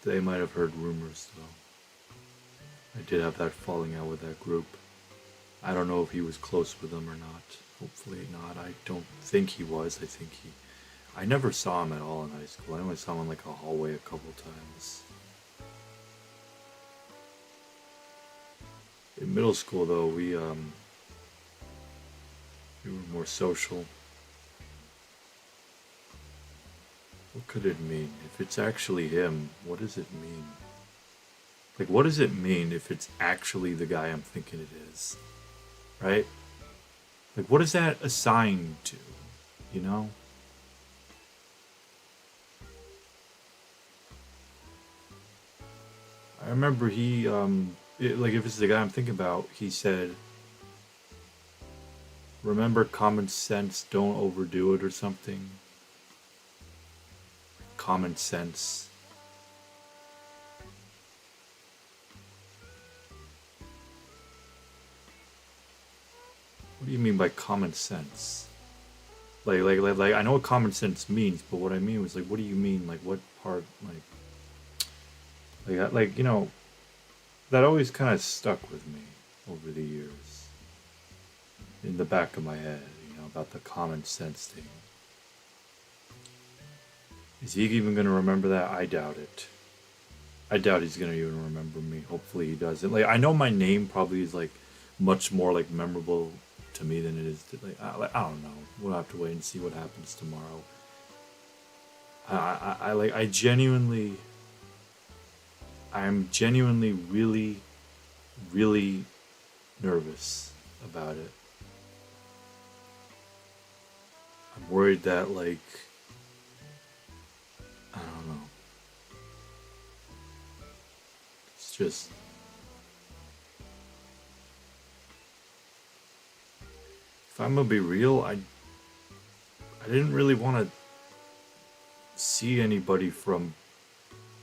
S1: They might have heard rumors though. I did have that falling out with that group. I don't know if he was close with them or not. Hopefully not. I don't think he was. I never saw him at all in high school. I only saw him in like a hallway a couple times. In middle school though, we were more social. What could it mean? If it's actually him, what does it mean? Like, what does it mean if it's actually the guy I'm thinking it is? Right? Like, what is that assigned to? You know? I remember like, if it's the guy I'm thinking about, he said, remember common sense, don't overdo it or something. Common sense. What do you mean by common sense? Like, I know what common sense means, but what I mean was like, what do you mean? Like, what part? Like, that always kind of stuck with me over the years, in the back of my head, about the common sense thing. Is he even gonna remember that? I doubt it. I doubt he's gonna even remember me. Hopefully he doesn't. Like, I know my name probably is like much more like memorable to me than it is to, I don't know. We'll have to wait and see what happens tomorrow. I genuinely, I'm genuinely really, really nervous about it. I'm worried that, like, I don't know. It's just, if I'm gonna be real, I didn't really want to see anybody from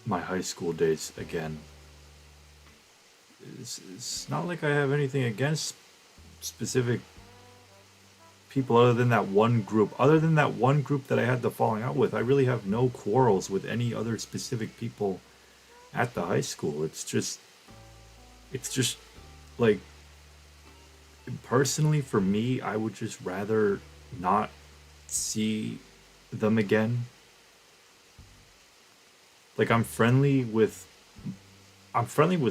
S1: my high school days again. It's not like I have anything against specific people other than that one group. Other than that one group that I had the falling out with, I really have no quarrels with any other specific people at the high school. It's just like, personally for me, I would just rather not see them again. Like, I'm friendly with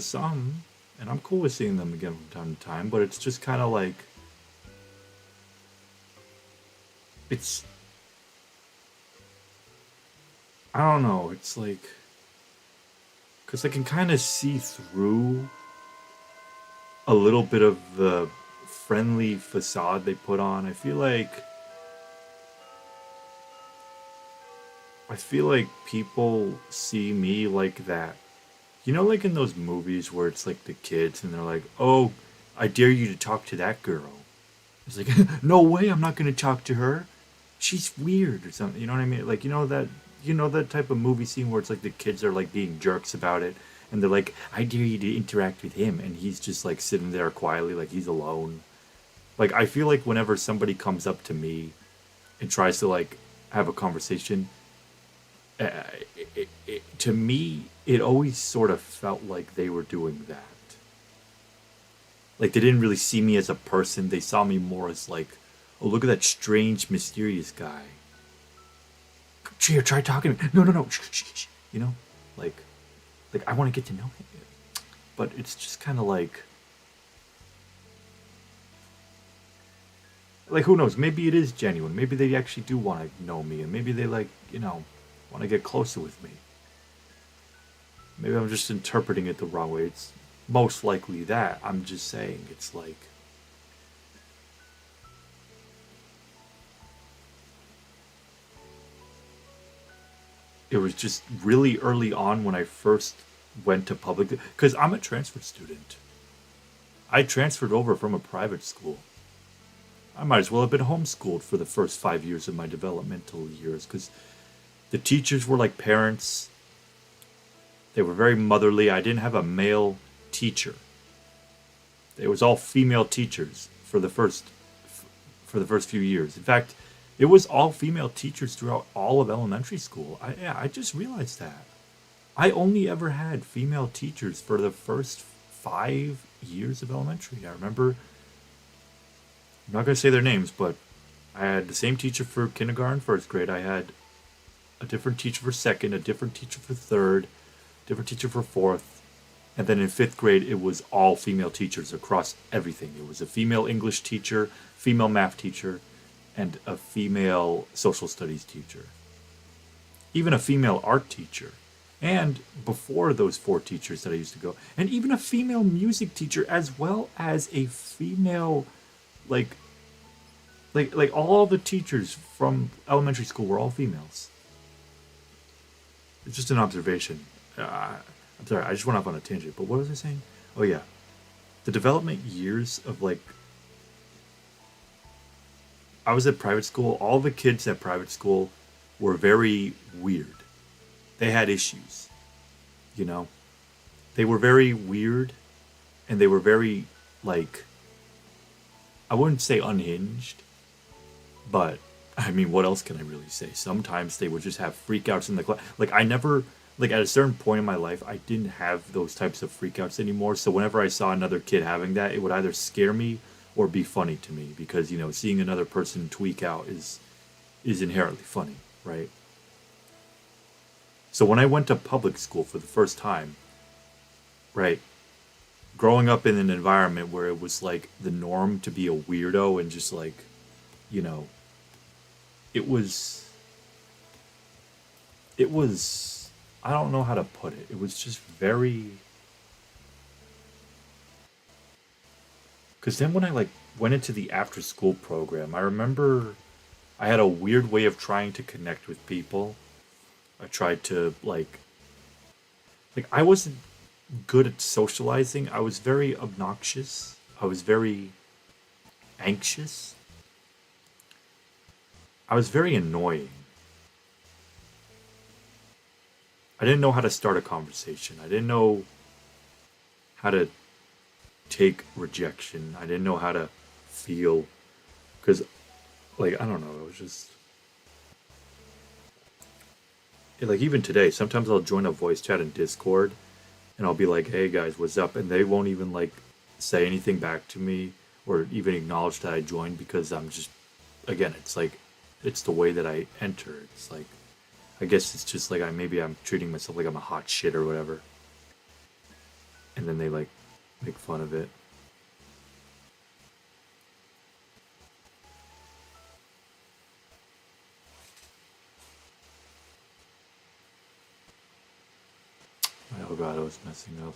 S1: some, and I'm cool with seeing them again from time to time, but it's just kind of like, it's, I don't know, it's like, because I can kind of see through a little bit of the friendly facade they put on. I feel like people see me like that. Like in those movies where it's like the kids and they're like, "Oh, I dare you to talk to that girl." It's like, "No way, I'm not going to talk to her. She's weird," or something. You know what I mean? Like, that type of movie scene where it's like the kids are like being jerks about it, and they're like, "I dare you to interact with him," and he's just like sitting there quietly, like he's alone. Like, I feel like whenever somebody comes up to me and tries to like have a conversation, uh, to me, it always sort of felt like they were doing that. Like, they didn't really see me as a person. They saw me more as like, "Oh, look at that strange, mysterious guy. Here, try talking to me. No, no, no. Shh, shh, shh." You know, like, I want to get to know him. But it's just kind of like, who knows? Maybe it is genuine. Maybe they actually do want to know me, and maybe they, like, want to get closer with me. Maybe I'm just interpreting it the wrong way. It's most likely that. I'm just saying it's like it was just really early on when I first went to public because I'm a transfer student. I transferred over from a private school. I might as well have been homeschooled for the first 5 years of my developmental years because the teachers were like parents. They were very motherly. I didn't have a male teacher. It was all female teachers for the first few years. In fact, it was all female teachers throughout all of elementary school. I just realized that. I only ever had female teachers for the first 5 years of elementary. I remember, I'm not going to say their names, but I had the same teacher for kindergarten, first grade. I had a different teacher for second, a different teacher for third, different teacher for fourth. And then in fifth grade, it was all female teachers across everything. It was a female English teacher, female math teacher, and a female social studies teacher. Even a female art teacher. And before those four teachers that I used to go, and even a female music teacher, as well as a female, like, like all the teachers from elementary school were all females. It's just an observation. I'm sorry, I just went off on a tangent. But what was I saying? Oh yeah, the development years of like, I was at private school. All the kids at private school were very weird. They had issues, you know. They were very weird, and they were very like, I wouldn't say unhinged, but I mean, what else can I really say? Sometimes they would just have freakouts in the class. Like I never, like at a certain point in my life, I didn't have those types of freakouts anymore. So whenever I saw another kid having that, it would either scare me or be funny to me because seeing another person tweak out is inherently funny, right? So when I went to public school for the first time, right, growing up in an environment where it was like the norm to be a weirdo and just like, you know, it was it was I don't know how to put it. It was just very because then when I like went into the after school program, I remember I had a weird way of trying to connect with people. I tried to like I wasn't good at socializing. I was very obnoxious. I was very anxious. I was very annoying. I didn't know how to start a conversation. I didn't know how to take rejection. I didn't know how to feel because like I don't know, it was just like even today, sometimes I'll join a voice chat in Discord and I'll be like, "Hey guys, what's up?" and they won't even like say anything back to me or even acknowledge that I joined because I'm just again, it's like it's the way that I enter. It's like I guess it's just like maybe I'm treating myself like I'm a hot shit or whatever. And then they like make fun of it. My Elgato is messing up.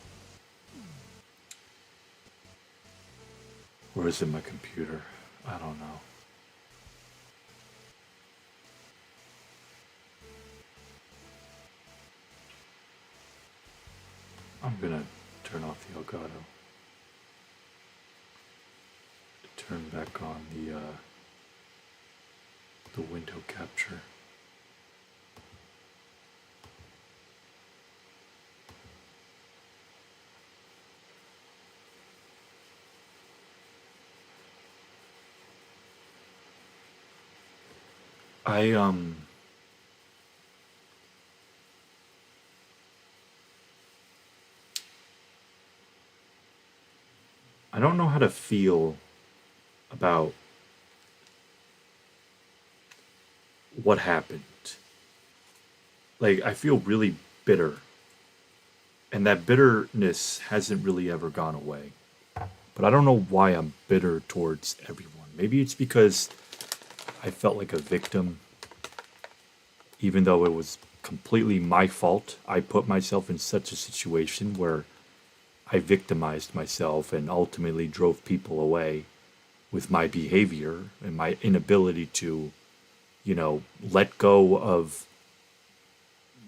S1: Or is it my computer? I don't know. I'm gonna turn off the Elgato. Turn back on the window capture. I I don't know how to feel about what happened. Like I feel really bitter, and that bitterness hasn't really ever gone away. But I don't know why I'm bitter towards everyone. Maybe it's because I felt like a victim, even though it was completely my fault. I put myself in such a situation where I victimized myself and ultimately drove people away with my behavior and my inability to, let go of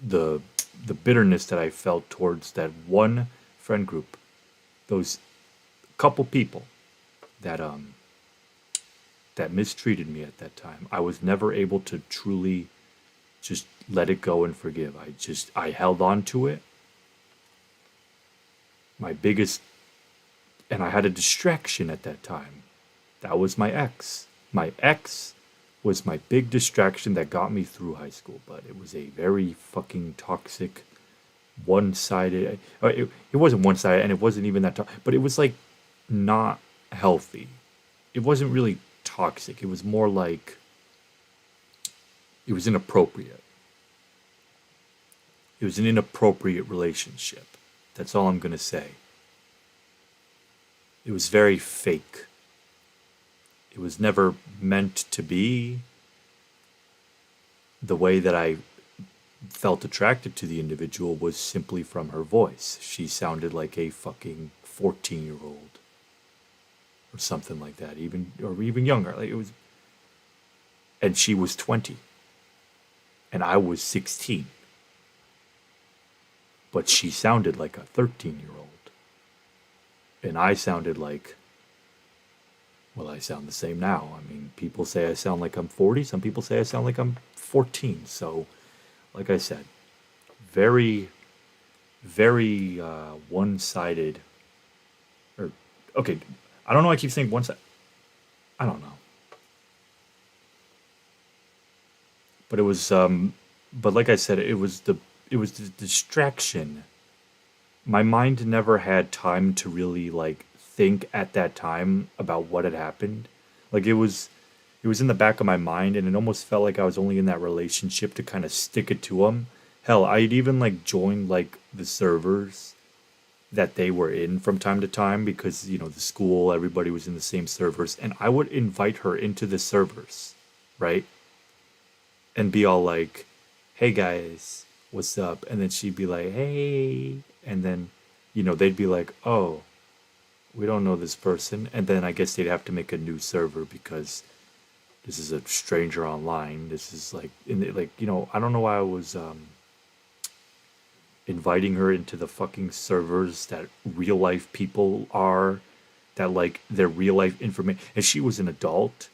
S1: the the bitterness that I felt towards that one friend group, those couple people that that mistreated me at that time. I was never able to truly just let it go and forgive. I held on to it. My biggest and I had a distraction at that time. That was my ex. My ex was my big distraction that got me through high school, but it was a very fucking toxic, one-sided. It wasn't one-sided, and it wasn't even that toxic, but it was like not healthy. It wasn't really toxic. It was more like it was inappropriate. It was an inappropriate relationship. That's all I'm gonna say. It was very fake. It was never meant to be. The way that I felt attracted to the individual was simply from her voice. She sounded like a fucking 14-year-old or something like that, even younger. Like it was, and she was 20, and I was 16. But she sounded like a 13-year-old, and I sounded like, well, I sound the same now. I mean, people say I sound like I'm 40. Some people say I sound like I'm 14. So, like I said, very, very one-sided. Or okay, I don't know. I keep saying one-sided. I don't know. But it was. But like I said, it was the distraction. My mind never had time to really like think at that time about what had happened. Like it was in the back of my mind, and it almost felt like I was only in that relationship to kind of stick it to them. Hell, I'd even like joined like the servers that they were in from time to time because the school, everybody was in the same servers, and I would invite her into the servers, right? And be all like, "Hey guys, what's up?" And then she'd be like, "Hey," and then they'd be like, "Oh, we don't know this person," and then I guess they'd have to make a new server because this is a stranger online. This is like I don't know why I was inviting her into the fucking servers that real life people are, that like their real life information, and she was an adult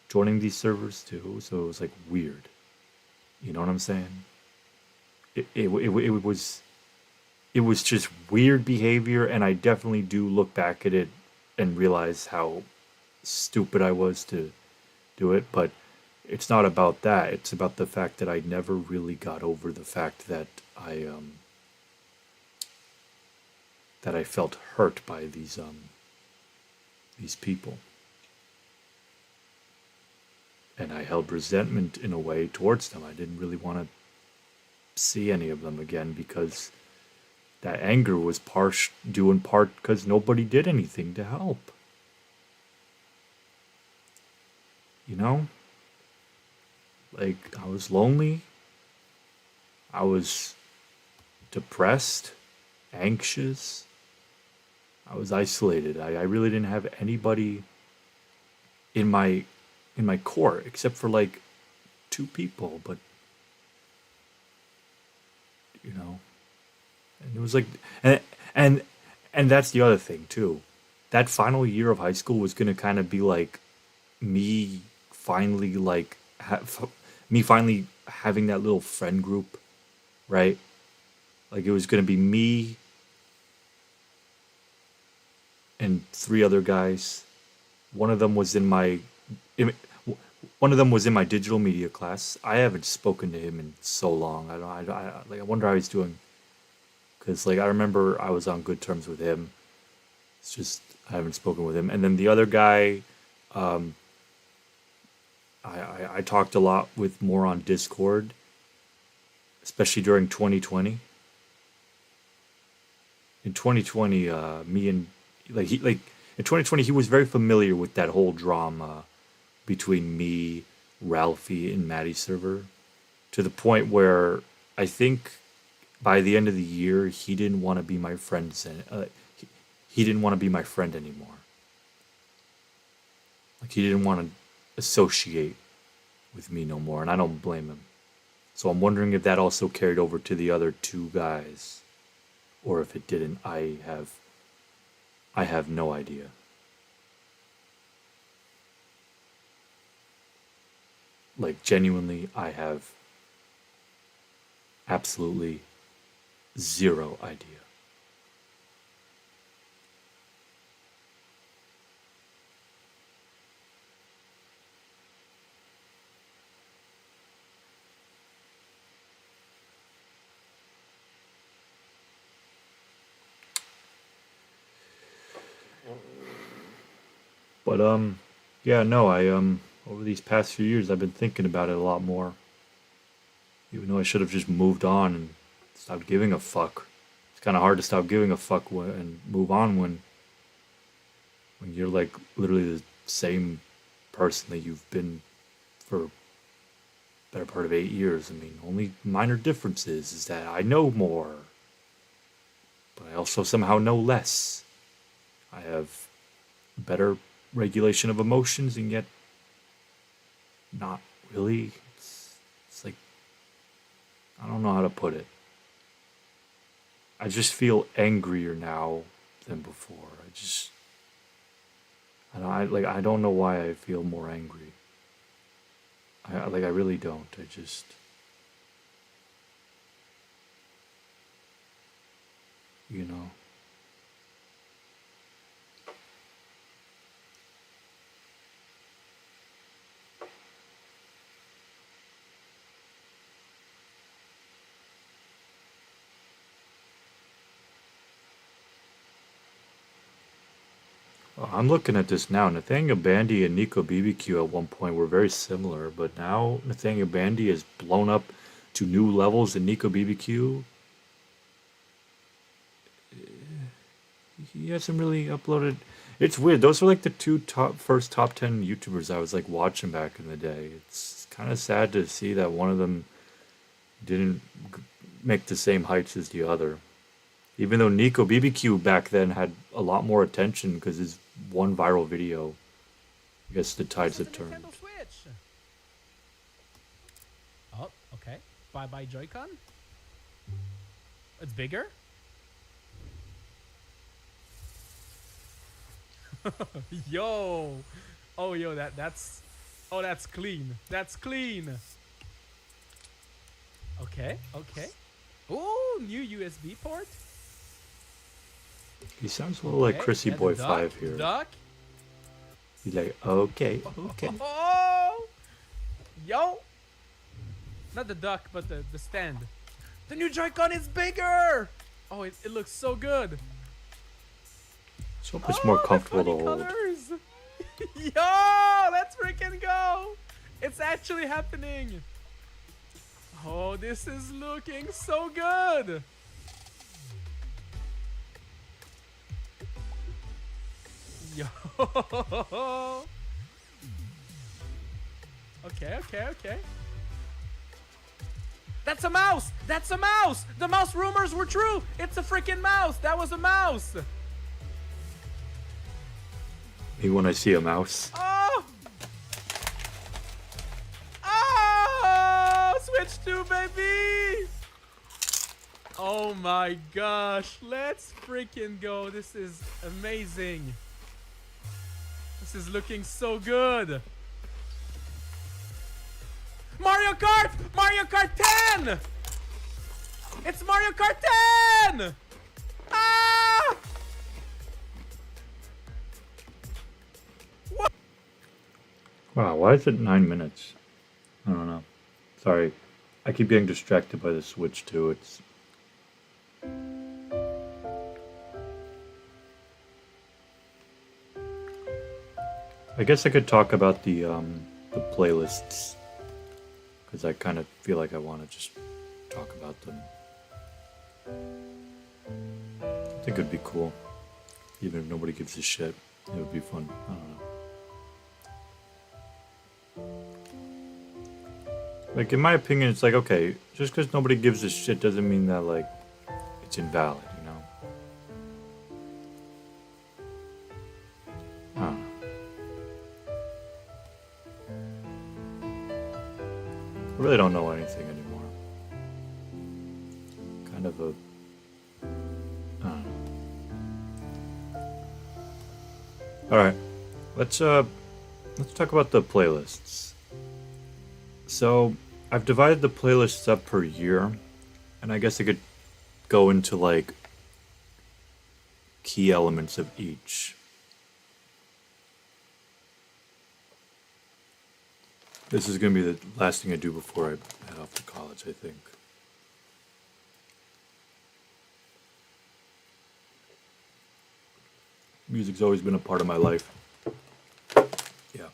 S1: joining these servers too, so it was like weird. You know what I'm saying? It was just weird behavior, and I definitely do look back at it and realize how stupid I was to do it. But it's not about that. It's about the fact that I never really got over the fact that I felt hurt by these people, and I held resentment in a way towards them. I didn't really want to see any of them again because that anger was due in part because nobody did anything to help. You know? Like, I was lonely. I was depressed, anxious. I was isolated. I really didn't have anybody in my core except for like two people, but you know, and it was like, and and and that's the other thing too. That final year of high school was gonna kind of be like me finally me finally having that little friend group, right? Like it was gonna be me and three other guys. One of them was in my in, one of them was in my digital media class. I haven't spoken to him in so long. I don't. I wonder how he's doing. Cause like I remember I was on good terms with him. It's just I haven't spoken with him. And then the other guy, um, I talked a lot with more on Discord, especially during 2020. In 2020, me and like in 2020 he was very familiar with that whole drama between me, Ralphie, and Maddie's server, to the point where I think by the end of the year, he didn't want to be my friend. He didn't want to be my friend anymore. Like he didn't want to associate with me no more, and I don't blame him. So I'm wondering if that also carried over to the other two guys, or if it didn't. I have no idea. Like genuinely, I have absolutely zero idea. But yeah, no, I over these past few years I've been thinking about it a lot more. Even though I should have just moved on and stopped giving a fuck. It's kind of hard to stop giving a fuck and move on when you're like literally the same person that you've been for better part of 8 years. I mean, only minor differences is that I know more, but I also somehow know less. I have better regulation of emotions, and yet not really. It's like, I don't know how to put it. I just feel angrier now than before. I don't know why I feel more angry. I really don't. I just, you know. I'm looking at this now. Nathaniel Bandy and Nico BBQ at one point were very similar, but now Nathaniel Bandy has blown up to new levels, and Nico BBQ, he hasn't really uploaded. It's weird. Those were like the two first top 10 YouTubers I was like watching back in the day. It's kind of sad to see that one of them didn't make the same heights as the other. Even though Nico BBQ back then had a lot more attention because his one viral video, I guess the tides have turned.
S2: Nintendo Switch. Oh, okay. Bye bye Joy-Con. It's bigger. Yo. Oh, yo, that's. Oh, that's clean. That's clean. Okay, okay. Oh, new USB port.
S1: He sounds a little like Chrissy
S2: yeah,
S1: Boy
S2: duck,
S1: 5 here.
S2: Duck.
S1: He's like, okay, okay.
S2: Oh, yo. Not the duck, but the stand. The new Joy-Con is bigger. Oh, it looks so good.
S1: So much more comfortable to hold.
S2: Colors. Yo, let's freaking go. It's actually happening. Oh, this is looking so good. Yo. Okay, okay, okay. That's a mouse! That's a mouse! The mouse rumors were true! It's a freaking mouse! That was a mouse!
S1: Me when I see a mouse.
S2: Oh! Oh! Switch 2, baby! Oh my gosh. Let's freaking go. This is amazing. This is looking so good. Mario Kart! Mario Kart 10! It's Mario Kart 10! Ah! What?
S1: Wow, why is it 9 minutes? I don't know. Sorry. I keep getting distracted by the Switch too. It's... I guess I could talk about the playlists. Because I kind of feel like I want to just talk about them. I think it'd be cool. Even if nobody gives a shit, it would be fun. I don't know. Like in my opinion, it's like okay, just because nobody gives a shit doesn't mean that like it's invalid. You know. I don't know. I really don't know anything anymore. Kind of a. I don't know. All right, let's let's talk about the playlists. So I've divided the playlists up per year, and I guess I could go into like key elements of each. This is gonna be the last thing I do before I head off to college, I think. Music's always been a part of my life. Yeah.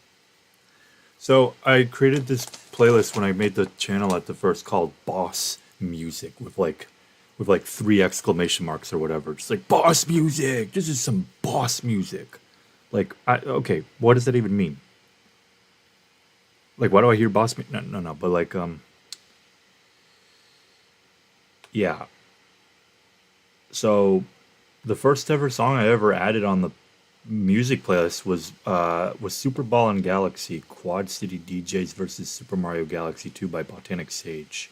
S1: So I created this playlist when I made the channel at the first called Boss Music with like three exclamation marks or whatever. Just like boss music. This is some boss music. Like okay, what does that even mean? Like why do I hear boss music? No, no, no. But like yeah. So the first ever song I ever added on the music playlist was Super Ball and Galaxy Quad City DJs versus Super Mario Galaxy 2 by Botanic Sage.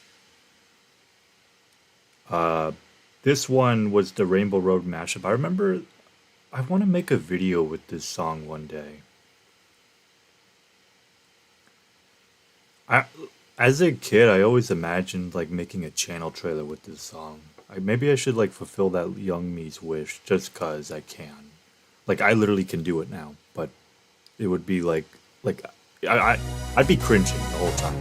S1: Uh, this one was the Rainbow Road mashup. I remember I want to make a video with this song one day. I as a kid, I always imagined like making a channel trailer with this song. Maybe I should like fulfill that young me's wish just cause I can. Like I literally can do it now, but it would be like I'd be cringing the whole time.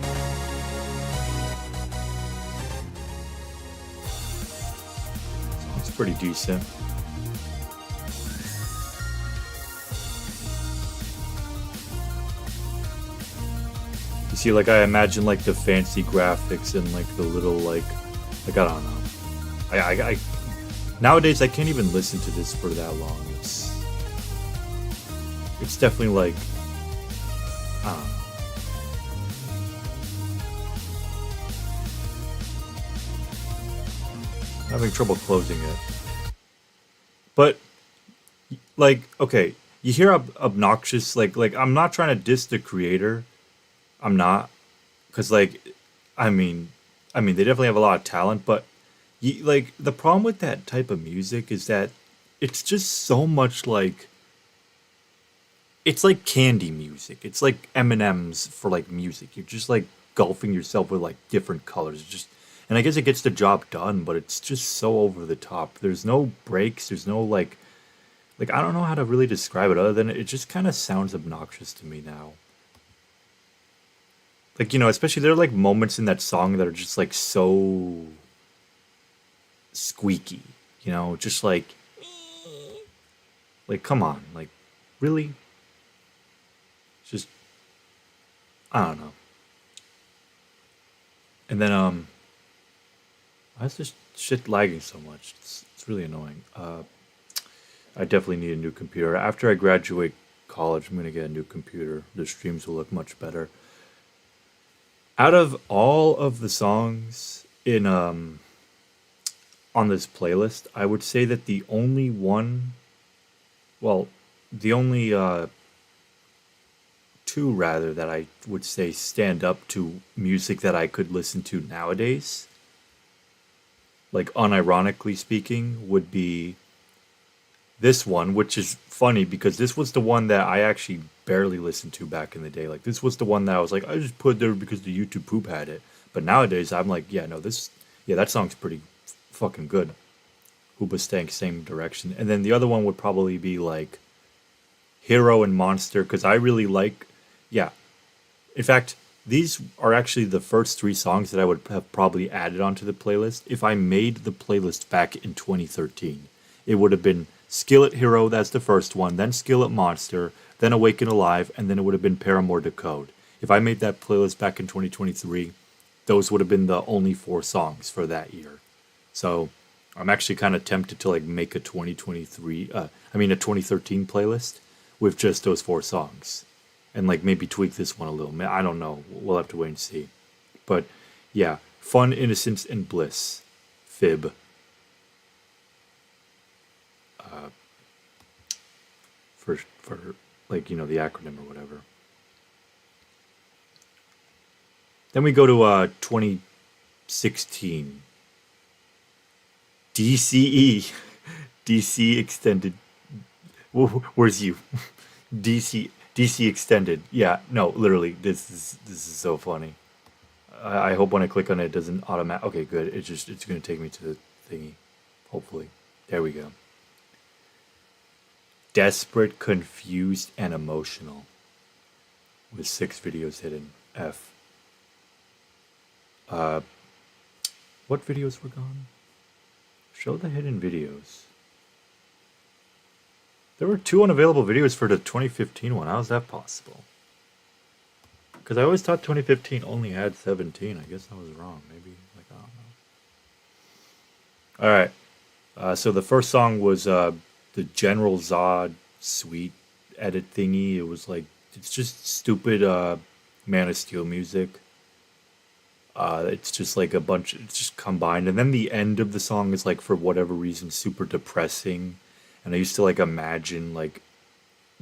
S1: It's pretty decent. You see, like I imagine like the fancy graphics and like the little like I don't know. I nowadays I can't even listen to this for that long. It's definitely like I don't know. I'm having trouble closing it. But like okay, you hear obnoxious like I'm not trying to diss the creator. I'm not because I mean they definitely have a lot of talent, but like the problem with that type of music is that it's just so much like it's like candy music. It's like M&Ms for like music. You're just like gulfing yourself with like different colors. Just and I guess it gets the job done, but it's just so over the top. There's no breaks. There's no like I don't know how to really describe it other than it just kind of sounds obnoxious to me now. Like especially there are like moments in that song that are just like so squeaky. Just like come on, like really, just I don't know. And then why is this shit lagging so much? It's really annoying. I definitely need a new computer. After I graduate college, I'm gonna get a new computer. The streams will look much better. Out of all of the songs in on this playlist, I would say that the only one, well, the only two rather that I would say stand up to music that I could listen to nowadays, like unironically speaking, would be this one, which is funny because this was the one that I actually barely listened to back in the day. Like this was the one that I was like, I just put there because the YouTube poop had it. But nowadays I'm like, yeah, no, yeah, that song's pretty fucking good. Hoobastank, same direction. And then the other one would probably be like Hero and Monster because I really like, yeah. In fact, these are actually the first three songs that I would have probably added onto the playlist if I made the playlist back in 2013. It would have been Skillet Hero, that's the first one, then Skillet Monster, then Awaken Alive, and then it would have been Paramore Decode. If I made that playlist back in 2023, those would have been the only four songs for that year. So I'm actually kind of tempted to like make a 2013 playlist with just those four songs. And like maybe tweak this one a little. I don't know. We'll have to wait and see. But yeah, fun, innocence, and bliss. Fib. For like, the acronym or whatever. Then we go to 2016. DCE. DC extended. Where's you? DC extended. Yeah, no, literally, this is so funny. I hope when I click on it, it doesn't automatic. Okay, good. It's gonna take me to the thingy. Hopefully, there we go. Desperate, confused, and emotional. With 6 videos hidden. F. What videos were gone? Show the hidden videos. There were 2 unavailable videos for the 2015 one. How is that possible? Because I always thought 2015 only had 17. I guess I was wrong. Maybe, like, I don't know. Alright. So the first song was the General Zod Suite edit thingy. It was like, it's just stupid Man of Steel music. It's just like a bunch, it's just combined. And then the end of the song is like, for whatever reason, super depressing. And I used to like imagine like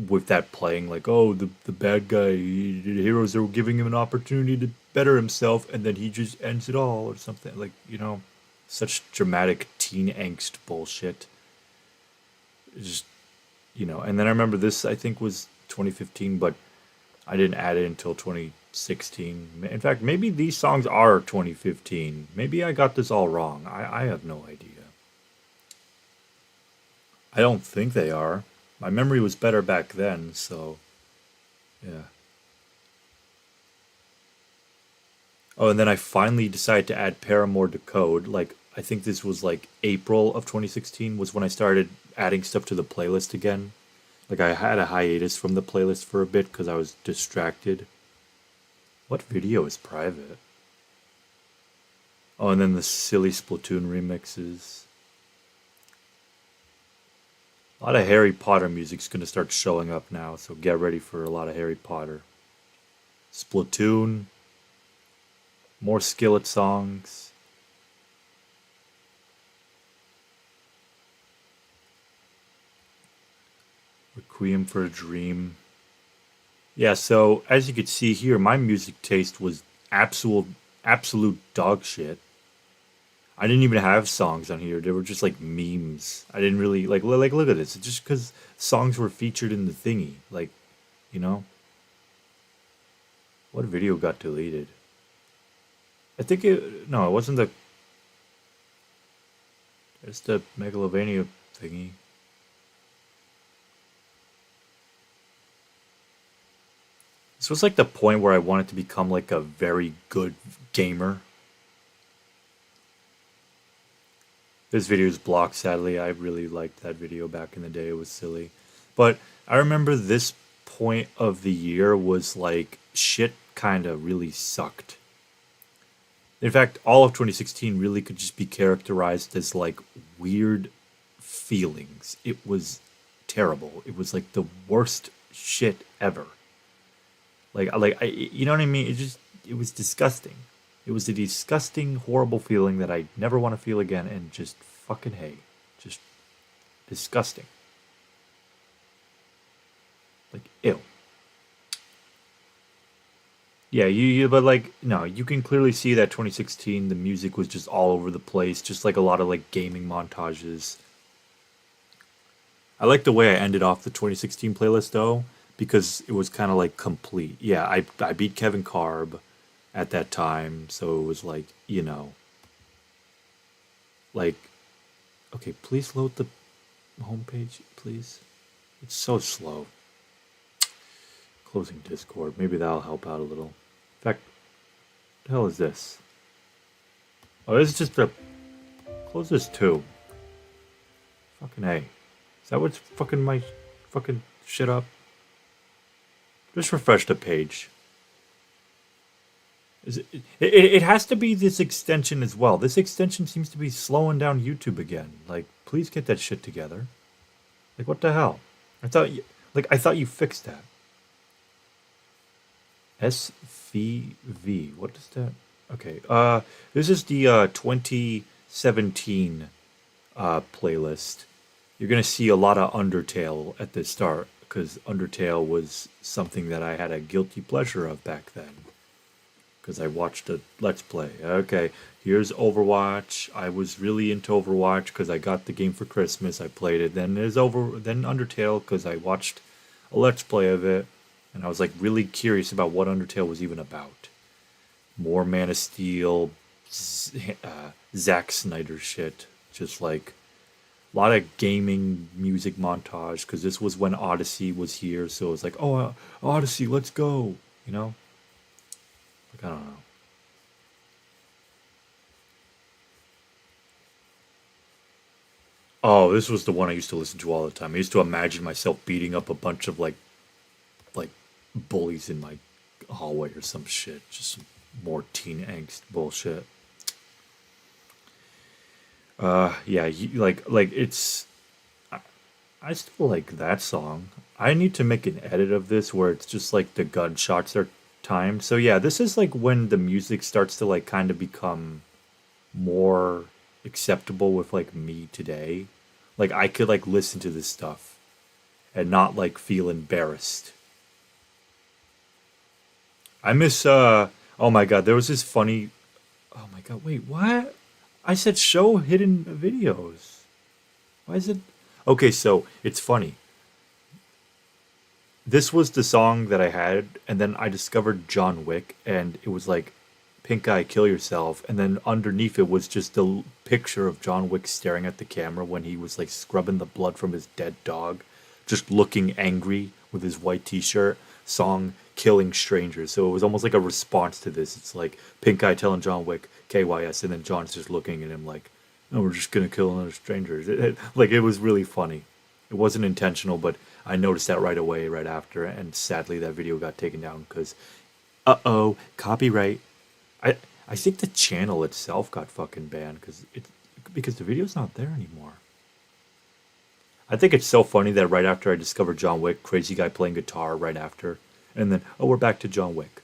S1: with that playing, like, oh, the bad guy, the heroes are giving him an opportunity to better himself, and then he just ends it all or something. Like, such dramatic teen angst bullshit. It's just, and then I remember this, I think, was 2015, but I didn't add it until 2016. In fact, maybe these songs are 2015. Maybe I got this all wrong. I have no idea. I don't think they are. My memory was better back then, so yeah. Oh, and then I finally decided to add Paramore to Code. Like, I think this was like April of 2016 was when I started adding stuff to the playlist again. Like, I had a hiatus from the playlist for a bit because I was distracted. What video is private? Oh, and then the silly Splatoon remixes. A lot of Harry Potter music's going to start showing up now, so get ready for a lot of Harry Potter. Splatoon. More Skillet songs. Requiem for a Dream. Yeah, so as you can see here, my music taste was absolute dog shit. I didn't even have songs on here. They were just like memes. I didn't really like look at this. It's just because songs were featured in the thingy. Like, you know? What video got deleted? I think no, it wasn't the... It's the Megalovania thingy. This was like the point where I wanted to become like a very good gamer. This video is blocked, sadly. I really liked that video back in the day. It was silly. But I remember this point of the year was like shit kind of really sucked. In fact, all of 2016 really could just be characterized as like weird feelings. It was terrible. It was like the worst shit ever. You know what I mean? It was disgusting. It was a disgusting, horrible feeling that I never want to feel again, and just fucking hey, just disgusting. Like, ew. Yeah, but like, no, you can clearly see that 2016, the music was just all over the place, just like a lot of like gaming montages. I like the way I ended off the 2016 playlist though, because it was kind of like complete. Yeah, I beat Kevin Karb at that time, so it was like, like, okay, please load the homepage, please. It's so slow. Closing Discord. Maybe that'll help out a little. In fact, what the hell is this? Oh, this is just a... Close this too. Fucking A. Is that what's fucking my fucking shit up? Just refresh the page. It has to be this extension as well. This extension seems to be slowing down YouTube again. Like, please get that shit together. Like, what the hell? I thought you fixed that. SVV. What is that? Okay. This is the 2017 playlist. You're gonna see a lot of Undertale at the start because Undertale was something that I had a guilty pleasure of back then because I watched a Let's Play. Okay, here's Overwatch. I was really into Overwatch because I got the game for Christmas. I played it. Then Undertale because I watched a Let's Play of it, and I was like really curious about what Undertale was even about. More Man of Steel, Zack Snyder shit, just like a lot of gaming music montage because this was when Odyssey was here. So it was like, oh, Odyssey, let's go. You know, like I don't know. Oh, this was the one I used to listen to all the time. I used to imagine myself beating up a bunch of like bullies in my hallway or some shit. Just some more teen angst bullshit. Yeah, like it's. I still like that song. I need to make an edit of this where it's just like the gunshots are timed. So yeah, this is like when the music starts to like kind of become more acceptable with like me today. Like I could like listen to this stuff and not like feel embarrassed. I miss oh my god, there was this funny oh my god, wait, what? I said show hidden videos. Why is it okay, so it's funny. This was the song that I had, and then I discovered John Wick, and it was like Pink Eye Kill Yourself, and then underneath it was just a picture of John Wick staring at the camera when he was like scrubbing the blood from his dead dog, just looking angry with his white t-shirt, song Killing Strangers. So it was almost like a response to this. It's like Pink Eye telling John Wick KYS, and then John's just looking at him like, "No, we're just gonna kill another stranger." Like it was really funny. It wasn't intentional, but I noticed that right away, right after, and sadly that video got taken down because, uh-oh, copyright. I I think the channel itself got fucking banned because the video's not there anymore. I think it's so funny that right after I discovered John Wick, crazy guy playing guitar right after, and then oh we're back to John Wick.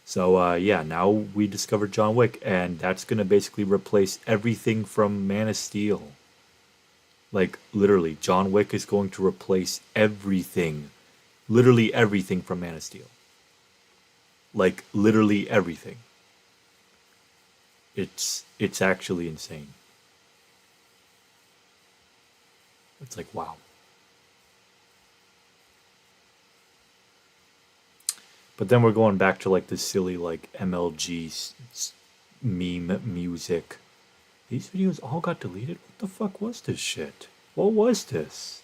S1: So yeah, now we discovered John Wick, and that's gonna basically replace everything from Man of Steel. Like literally, John Wick is going to replace everything, literally everything from Man of Steel. Like literally everything. It's actually insane. It's like wow. But then we're going back to like this silly like MLG meme music. These videos all got deleted. What the fuck was this shit? What was this?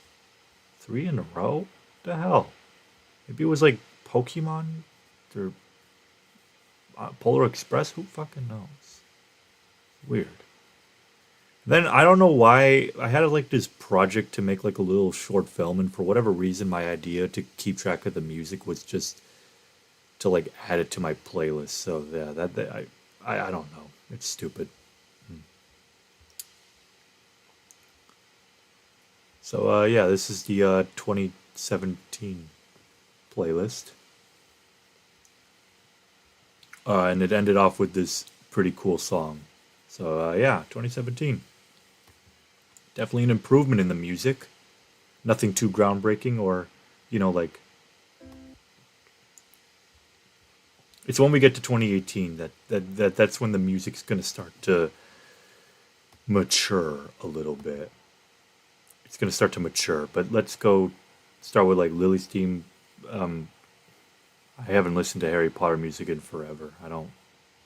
S1: 3 in a row? What the hell? Maybe it was like Pokemon or Polar Express. Who fucking knows? Weird. Then I don't know why I had like this project to make like a little short film, and for whatever reason, my idea to keep track of the music was just to like add it to my playlist. So yeah, I don't know. It's stupid. So yeah, this is the 2017 playlist, and it ended off with this pretty cool song. So yeah, 2017. Definitely an improvement in the music. Nothing too groundbreaking or, like it's when we get to 2018 that's when the music's gonna start to mature a little bit. It's gonna start to mature. But let's go start with like Lily's theme. Um, I haven't listened to Harry Potter music in forever. I don't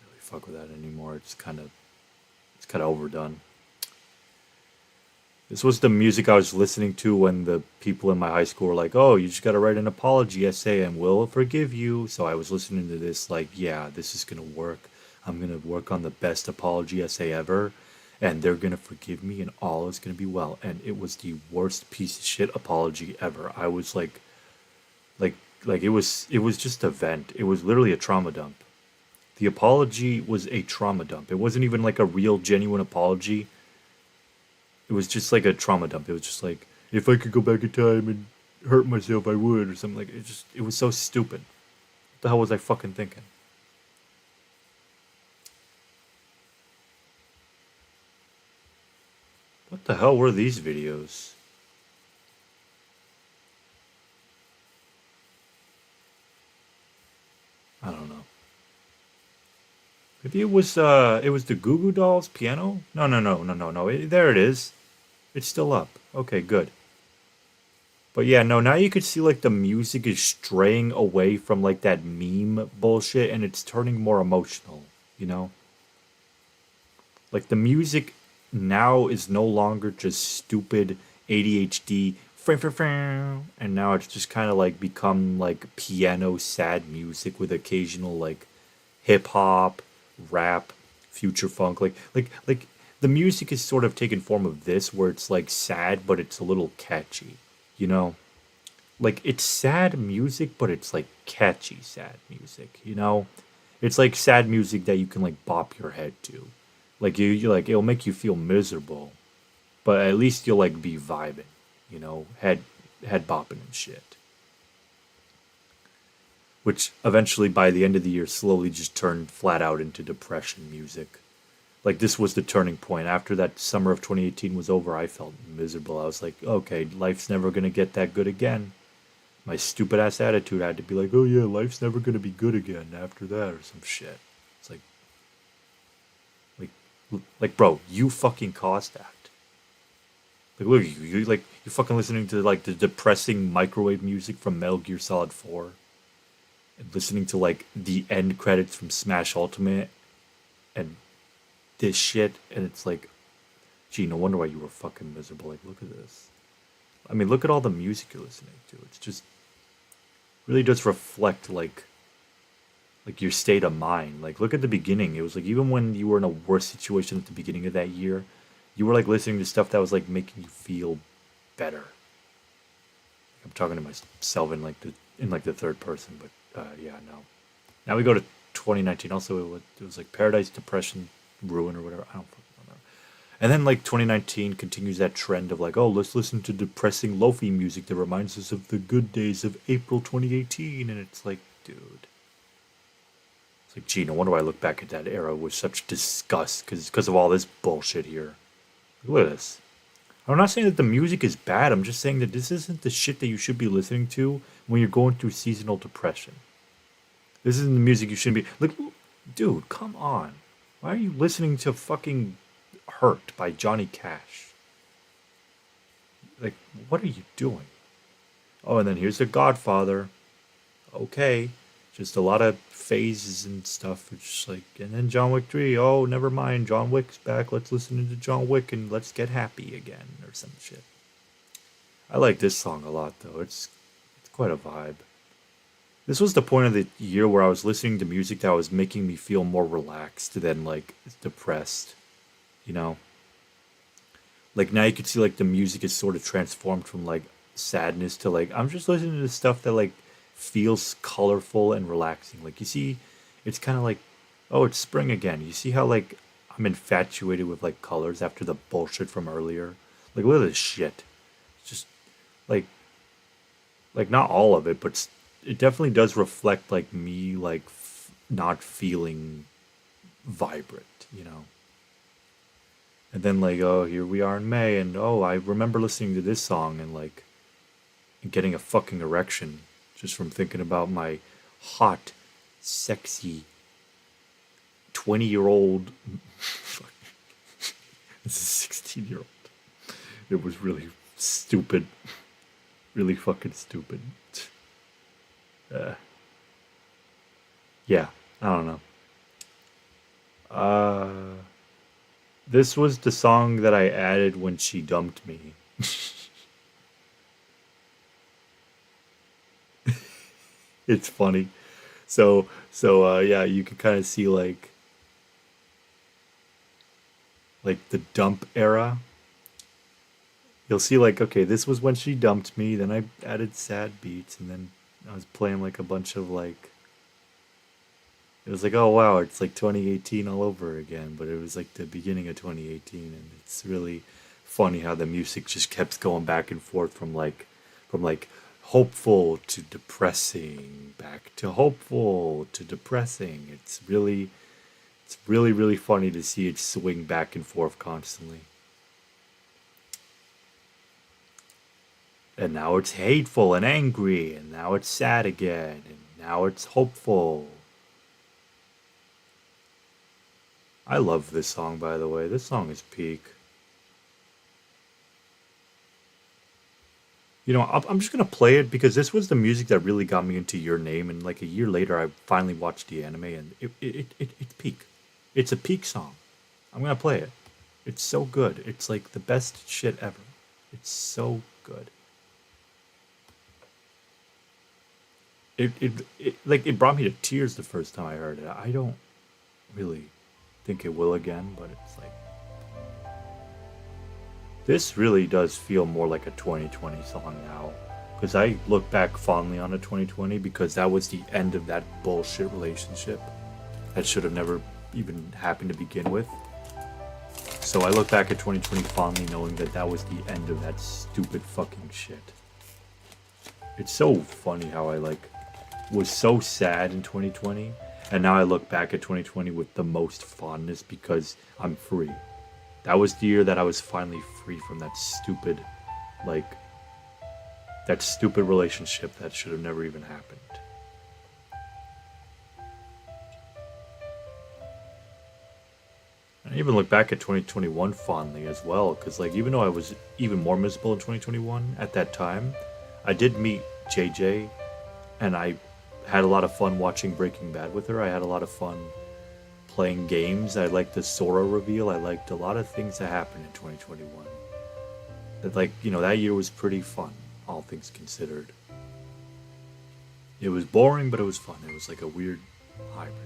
S1: really fuck with that anymore. It's kind of overdone. This was the music I was listening to when the people in my high school were like, "Oh, you just got to write an apology essay and we'll forgive you." So I was listening to this like, "Yeah, this is going to work. I'm going to work on the best apology essay ever and they're going to forgive me and all is going to be well." And it was the worst piece of shit apology ever. I was like it was just a vent. It was literally a trauma dump. The apology was a trauma dump. It wasn't even like a real genuine apology. It was just like a trauma dump. It was just like if I could go back in time and hurt myself, I would, or something like. It was so stupid. What the hell was I fucking thinking? What the hell were these videos? I don't know. Maybe it was the Goo Goo Dolls piano? No. There it is. It's still up. Okay, good. But yeah, no, now you could see like the music is straying away from like that meme bullshit and it's turning more emotional, you know? Like the music now is no longer just stupid ADHD and now it's just kind of like become like piano sad music with occasional like hip hop, rap, future funk like the music is sort of taken form of this where it's like sad but it's a little catchy, you know? Like it's sad music but it's like catchy sad music, you know? It's like sad music that you can like bop your head to. Like you like it'll make you feel miserable, but at least you'll like be vibing, you know, head bopping and shit. Which eventually by the end of the year slowly just turned flat out into depression music. Like this was the turning point. After that summer of 2018 was over, I felt miserable. I was like, okay, life's never gonna get that good again. My stupid ass attitude had to be like, oh yeah, life's never gonna be good again after that or some shit. It's like, like, bro, you fucking caused that. Like, look, you fucking listening to like the depressing microwave music from Metal Gear Solid 4, and listening to like the end credits from Smash Ultimate, and this shit, and it's like, gee, no wonder why you were fucking miserable. Like, look at this. I mean, look at all the music you're listening to. It's just really does reflect like your state of mind. Like look at the beginning. It was like even when you were in a worse situation at the beginning of that year, you were like listening to stuff that was like making you feel better. I'm talking to myself in like the third person, but yeah, no. Now we go to 2019. Also, it was like Paradise, Depression, Ruin, or whatever. I don't fucking know. And then like 2019 continues that trend of like, oh, let's listen to depressing lofi music that reminds us of the good days of April 2018, and it's like, dude. It's like, gee, no wonder I look back at that era with such disgust because of all this bullshit here. Look at this. I'm not saying that the music is bad. I'm just saying that this isn't the shit that you should be listening to when you're going through seasonal depression. This isn't the music you shouldn't be. Like, dude, come on. Why are you listening to fucking Hurt by Johnny Cash? Like, what are you doing? Oh, and then here's The Godfather. Okay. Just a lot of phases and stuff. It's just like, and then John Wick 3. Oh, never mind. John Wick's back. Let's listen to John Wick and let's get happy again or some shit. I like this song a lot though. It's quite a vibe. This was the point of the year where I was listening to music that was making me feel more relaxed than like depressed, you know? Like now you can see like the music is sort of transformed from like sadness to like I'm just listening to stuff that like feels colorful and relaxing. Like you see, it's kind of like, oh, it's spring again. You see how like I'm infatuated with like colors after the bullshit from earlier. Like look at this shit. It's just like not all of it, but it definitely does reflect like me like not feeling vibrant, you know. And then like oh here we are in May and oh I remember listening to this song and like and getting a fucking erection just from thinking about my hot, sexy 20-year-old. This is 16-year-old. It was really stupid. Really fucking stupid. Uh, yeah, I don't know. This was the song that I added when she dumped me. It's funny. So yeah, you can kind of see like the dump era. You'll see like okay, this was when she dumped me, then I added sad beats and then I was playing like a bunch of like it was like oh wow, it's like 2018 all over again, but it was like the beginning of 2018 and it's really funny how the music just kept going back and forth from like hopeful to depressing, back to hopeful to depressing. It's really really funny to see it swing back and forth constantly. And now it's hateful and angry, and now it's sad again, and now it's hopeful. I love this song, by the way. This song is peak. You know, I'm just gonna play it because this was the music that really got me into Your Name, and like a year later, I finally watched the anime, and it's peak. It's a peak song. I'm gonna play it. It's so good. It's like the best shit ever. It's so good. It brought me to tears the first time I heard it. I don't really think it will again, but it's like this really does feel more like a 2020 song now. Because I look back fondly on a 2020 because that was the end of that bullshit relationship that should have never even happened to begin with. So I look back at 2020 fondly knowing that that was the end of that stupid fucking shit. It's so funny how I like was so sad in 2020 and now I look back at 2020 with the most fondness because I'm free. That was the year that I was finally free from that stupid, like, that stupid relationship that should have never even happened. And I even look back at 2021 fondly as well, because, like, even though I was even more miserable in 2021 at that time, I did meet JJ, and I had a lot of fun watching Breaking Bad with her. I had a lot of fun playing games. I liked the Sora reveal. I liked a lot of things that happened in 2021. That, like, you know, that year was pretty fun, all things considered. It was boring, but it was fun. It was like a weird hybrid.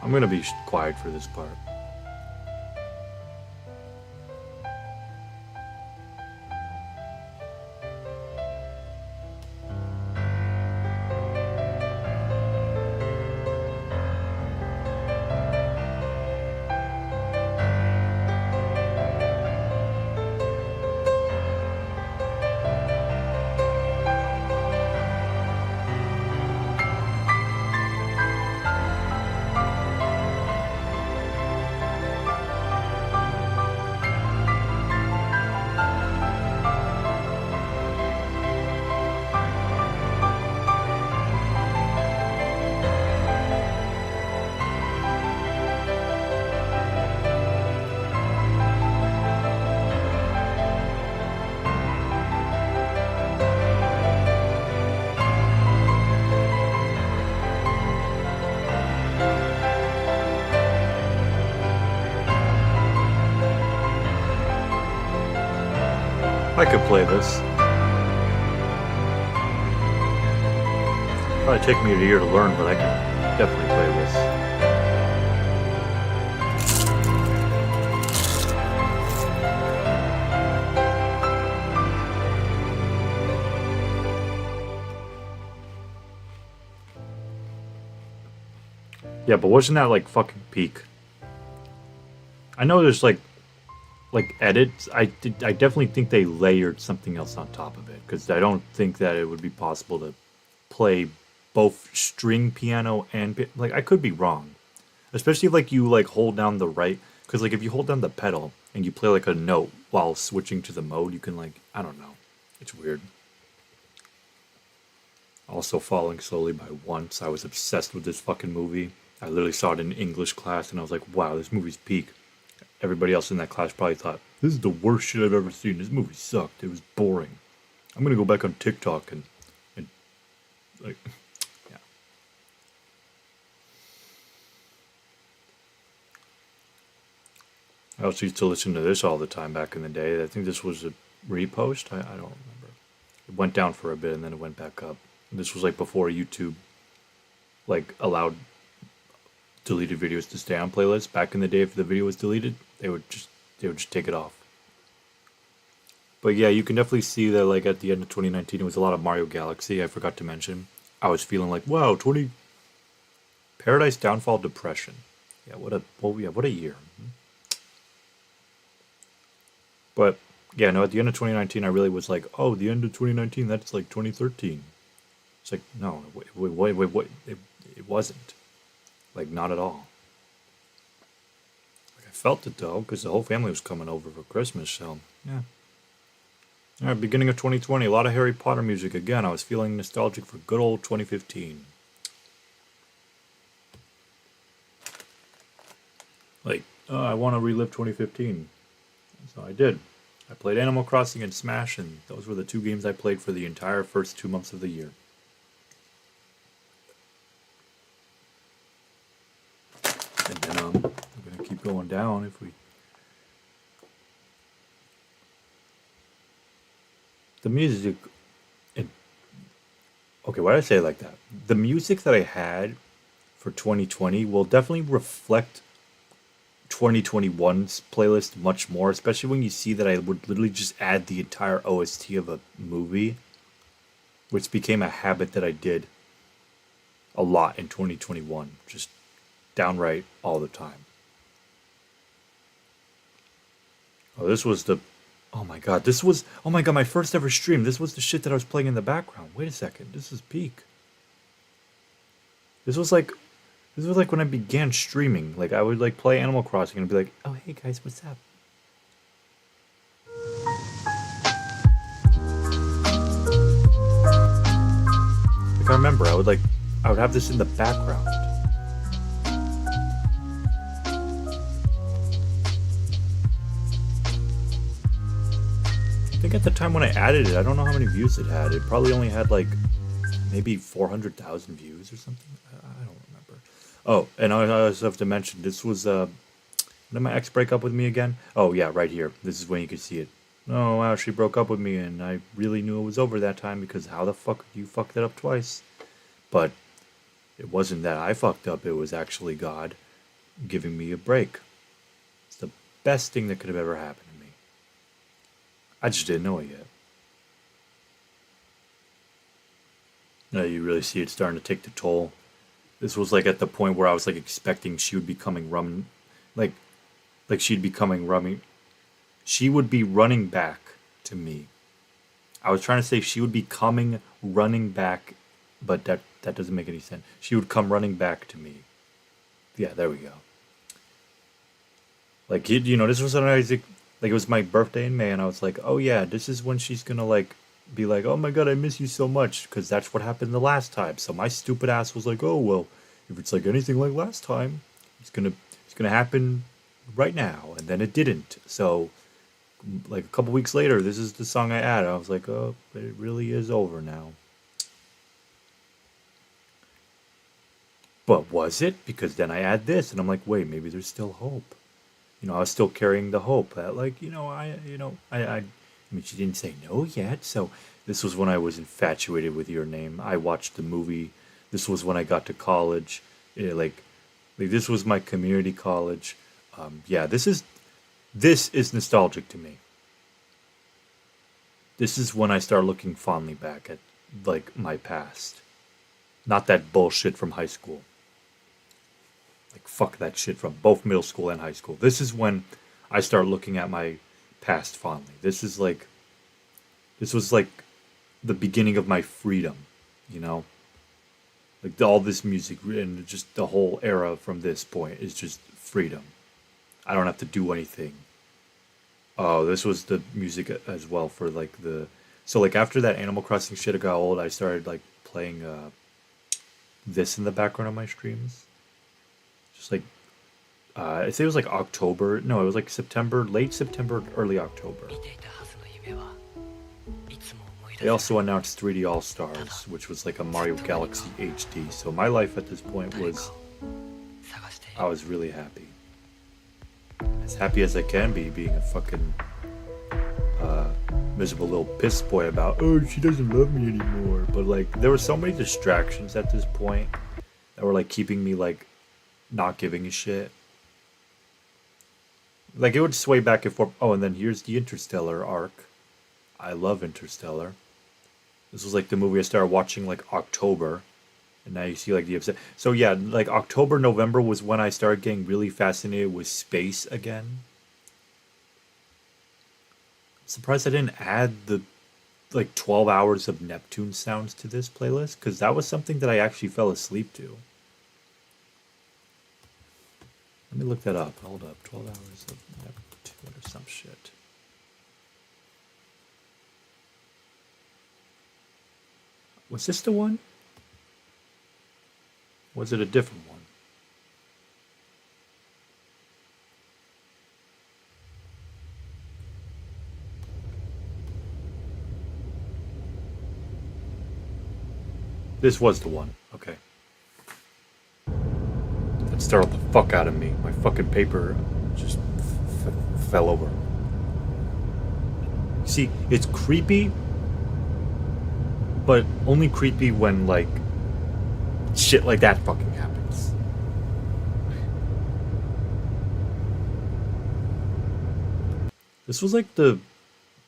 S1: I'm gonna be quiet for this part. I could play this. Probably take me a year to learn, but I can definitely play this. Yeah, but wasn't that like fucking peak? I know there's like edits. I definitely think they layered something else on top of it because I don't think that it would be possible to play both string piano and like I could be wrong, especially if like you like hold down the right because like if you hold down the pedal and you play like a note while switching to the mode, you can like I don't know, it's weird. Also, Falling Slowly by Once. I was obsessed with this fucking movie. I literally saw it in English class and I was like, wow, this movie's peak. Everybody else in that class probably thought, this is the worst shit I've ever seen. This movie sucked. It was boring. I'm gonna go back on TikTok and like, yeah. I also used to listen to this all the time back in the day. I think this was a repost. I don't remember. It went down for a bit and then it went back up. This was like before YouTube like allowed deleted videos to stay on playlists. Back in the day, if the video was deleted, they would just take it off. But yeah, you can definitely see that like at the end of 2019, it was a lot of Mario Galaxy. I forgot to mention. I was feeling like, wow, 20 Paradise Downfall Depression. Yeah, what a year. But Yeah, no, at the end of 2019, I really was like, oh, the end of 2019, that's like 2013. It's like, no, wait. It wasn't. Like, not at all. Like, I felt it though, because the whole family was coming over for Christmas, so yeah. All right, beginning of 2020, a lot of Harry Potter music again. I was feeling nostalgic for good old 2015. Like, I want to relive 2015. So I did. I played Animal Crossing and Smash, and those were the two games I played for the entire first 2 months of the year. And then I'm gonna keep going down if we. The music. It, okay, why did I say it like that? The music that I had for 2020 will definitely reflect 2021's playlist much more, especially when you see that I would literally just add the entire OST of a movie, which became a habit that I did a lot in 2021, just downright all the time. Oh, this was the. Oh my god, this was. Oh my god, my first ever stream. This was the shit that I was playing in the background. Wait a second, this is peak. This was like. This was like when I began streaming. Like, I would like play Animal Crossing and be like, oh, hey guys, what's up? Like, I remember, I would have this in the background. I think at the time when I added it, I don't know how many views it had. It probably only had like maybe 400,000 views or something. I don't remember. Oh, and I also have to mention this was did my ex break up with me again? Oh yeah, right here. This is when you can see it. Oh wow, she broke up with me, and I really knew it was over that time because how the fuck you fucked it up twice? But it wasn't that I fucked up. It was actually God giving me a break. It's the best thing that could have ever happened to me. I just didn't know it yet. Now you really see it starting to take the toll. This was like at the point where I was like expecting she would be coming rum, like, like she'd be coming running. She would be running back to me. I was trying to say she would be coming running back, but that doesn't make any sense. She would come running back to me. Yeah, there we go. Like this was when I was like it was my birthday in May, and I was like, oh yeah, this is when she's gonna like be like, oh my god, I miss you so much, because that's what happened the last time. So my stupid ass was like, oh well, if it's like anything like last time, it's gonna happen right now, and then it didn't. So like a couple weeks later, this is the song I added. I was like, oh, but it really is over now. But was it? Because then I add this, and I'm like, wait, maybe there's still hope. I was still carrying the hope that, like, I mean, she didn't say no yet. So this was when I was infatuated with your name. I watched the movie. This was when I got to college. Like this was my community college. Yeah, this is nostalgic to me. This is when I start looking fondly back at like my past, not that bullshit from high school. Like fuck that shit from both middle school and high school. This is when I start looking at my past fondly. This was like the beginning of my freedom, you know? Like all this music and just the whole era from this point is just freedom. I don't have to do anything. Oh, this was the music as well for like the so like after that Animal Crossing shit got old, I started like playing this in the background of my streams. Just like I say it was like October. No, it was like September, late September, early October. They also announced 3D All Stars, which was like a Mario Galaxy HD. So my life at this point was, I was really happy. As happy as I can be, being a fucking miserable little piss boy about, oh, she doesn't love me anymore. But like, there were so many distractions at this point that were like keeping me like not giving a shit. Like it would sway back and forth. Oh, and then here's the Interstellar arc. I love Interstellar. This was like the movie I started watching like October. And now you see like the episode. So yeah, like October, November was when I started getting really fascinated with space again. Surprised I didn't add the like 12 hours of Neptune sounds to this playlist because that was something that I actually fell asleep to. Let me look that up. Hold up. 12 hours of Neptune or some shit. Was this the one? Was it a different one? This was the one. Okay. That startled the fuck out of me. My fucking paper just fell over. See, it's creepy, but only creepy when, like, shit like that fucking happens. This was like the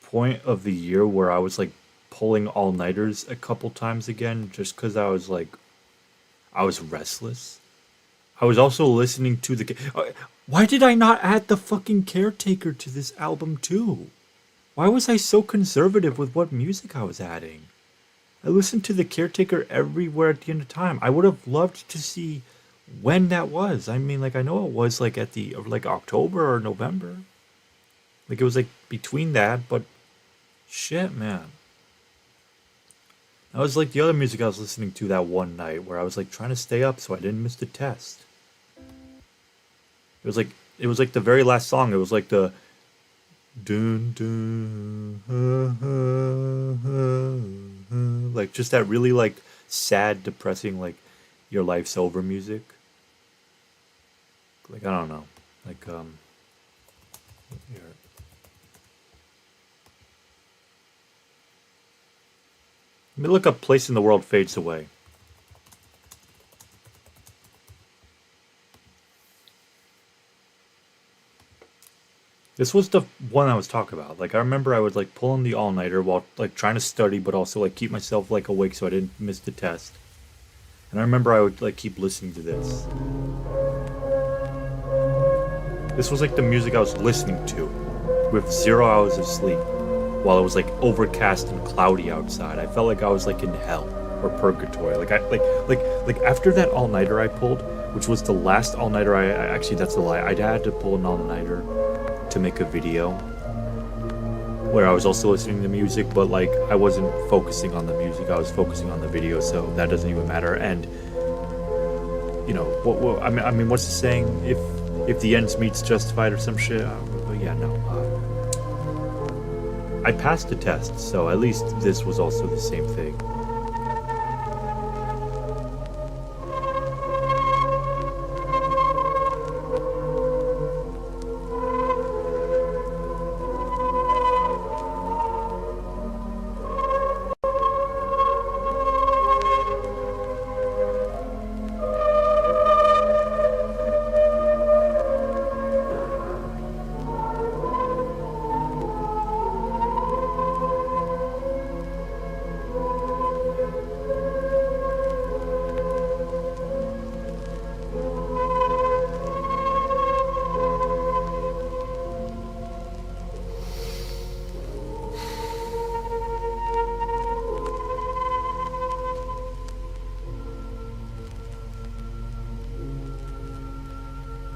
S1: point of the year where I was like pulling all-nighters a couple times again just because I was restless. I was also listening to why did I not add the fucking Caretaker to this album too? Why was I so conservative with what music I was adding? I listened to the Caretaker everywhere at the end of time. I would have loved to see when that was. I mean, like, I know it was like at the like October or November. Like it was like between that, but shit, man. That was like the other music I was listening to that one night where I was like trying to stay up so I didn't miss the test. It was like the very last song. It was like the dun dun like just that really like sad, depressing like your life's over music. Like I don't know. Like here. Let me look up Place in the World Fades Away. This was the one I was talking about. Like I remember I would like pull on the all-nighter while like trying to study but also like keep myself like awake so I didn't miss the test. And I remember I would like keep listening to this. This was like the music I was listening to with 0 hours of sleep while it was like overcast and cloudy outside. I felt like I was like in hell or purgatory. Like after that all-nighter I pulled, which was the last all-nighter I actually that's a lie. I had to pull an all-nighter to make a video where I was also listening to music, but like I wasn't focusing on the music. I was focusing on the video, so that doesn't even matter. And you know, what I mean, what's the saying? If the ends meets justified or some shit. But yeah, no. I passed the test, so at least this was also the same thing.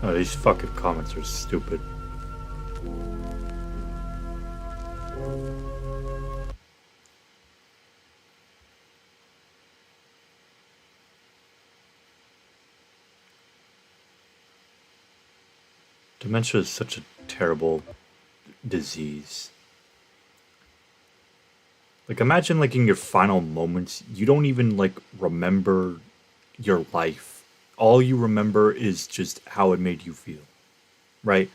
S1: Oh, these fucking comments are stupid. Dementia is such a terrible disease. Like imagine like in your final moments, you don't even like remember your life. All you remember is just how it made you feel. Right?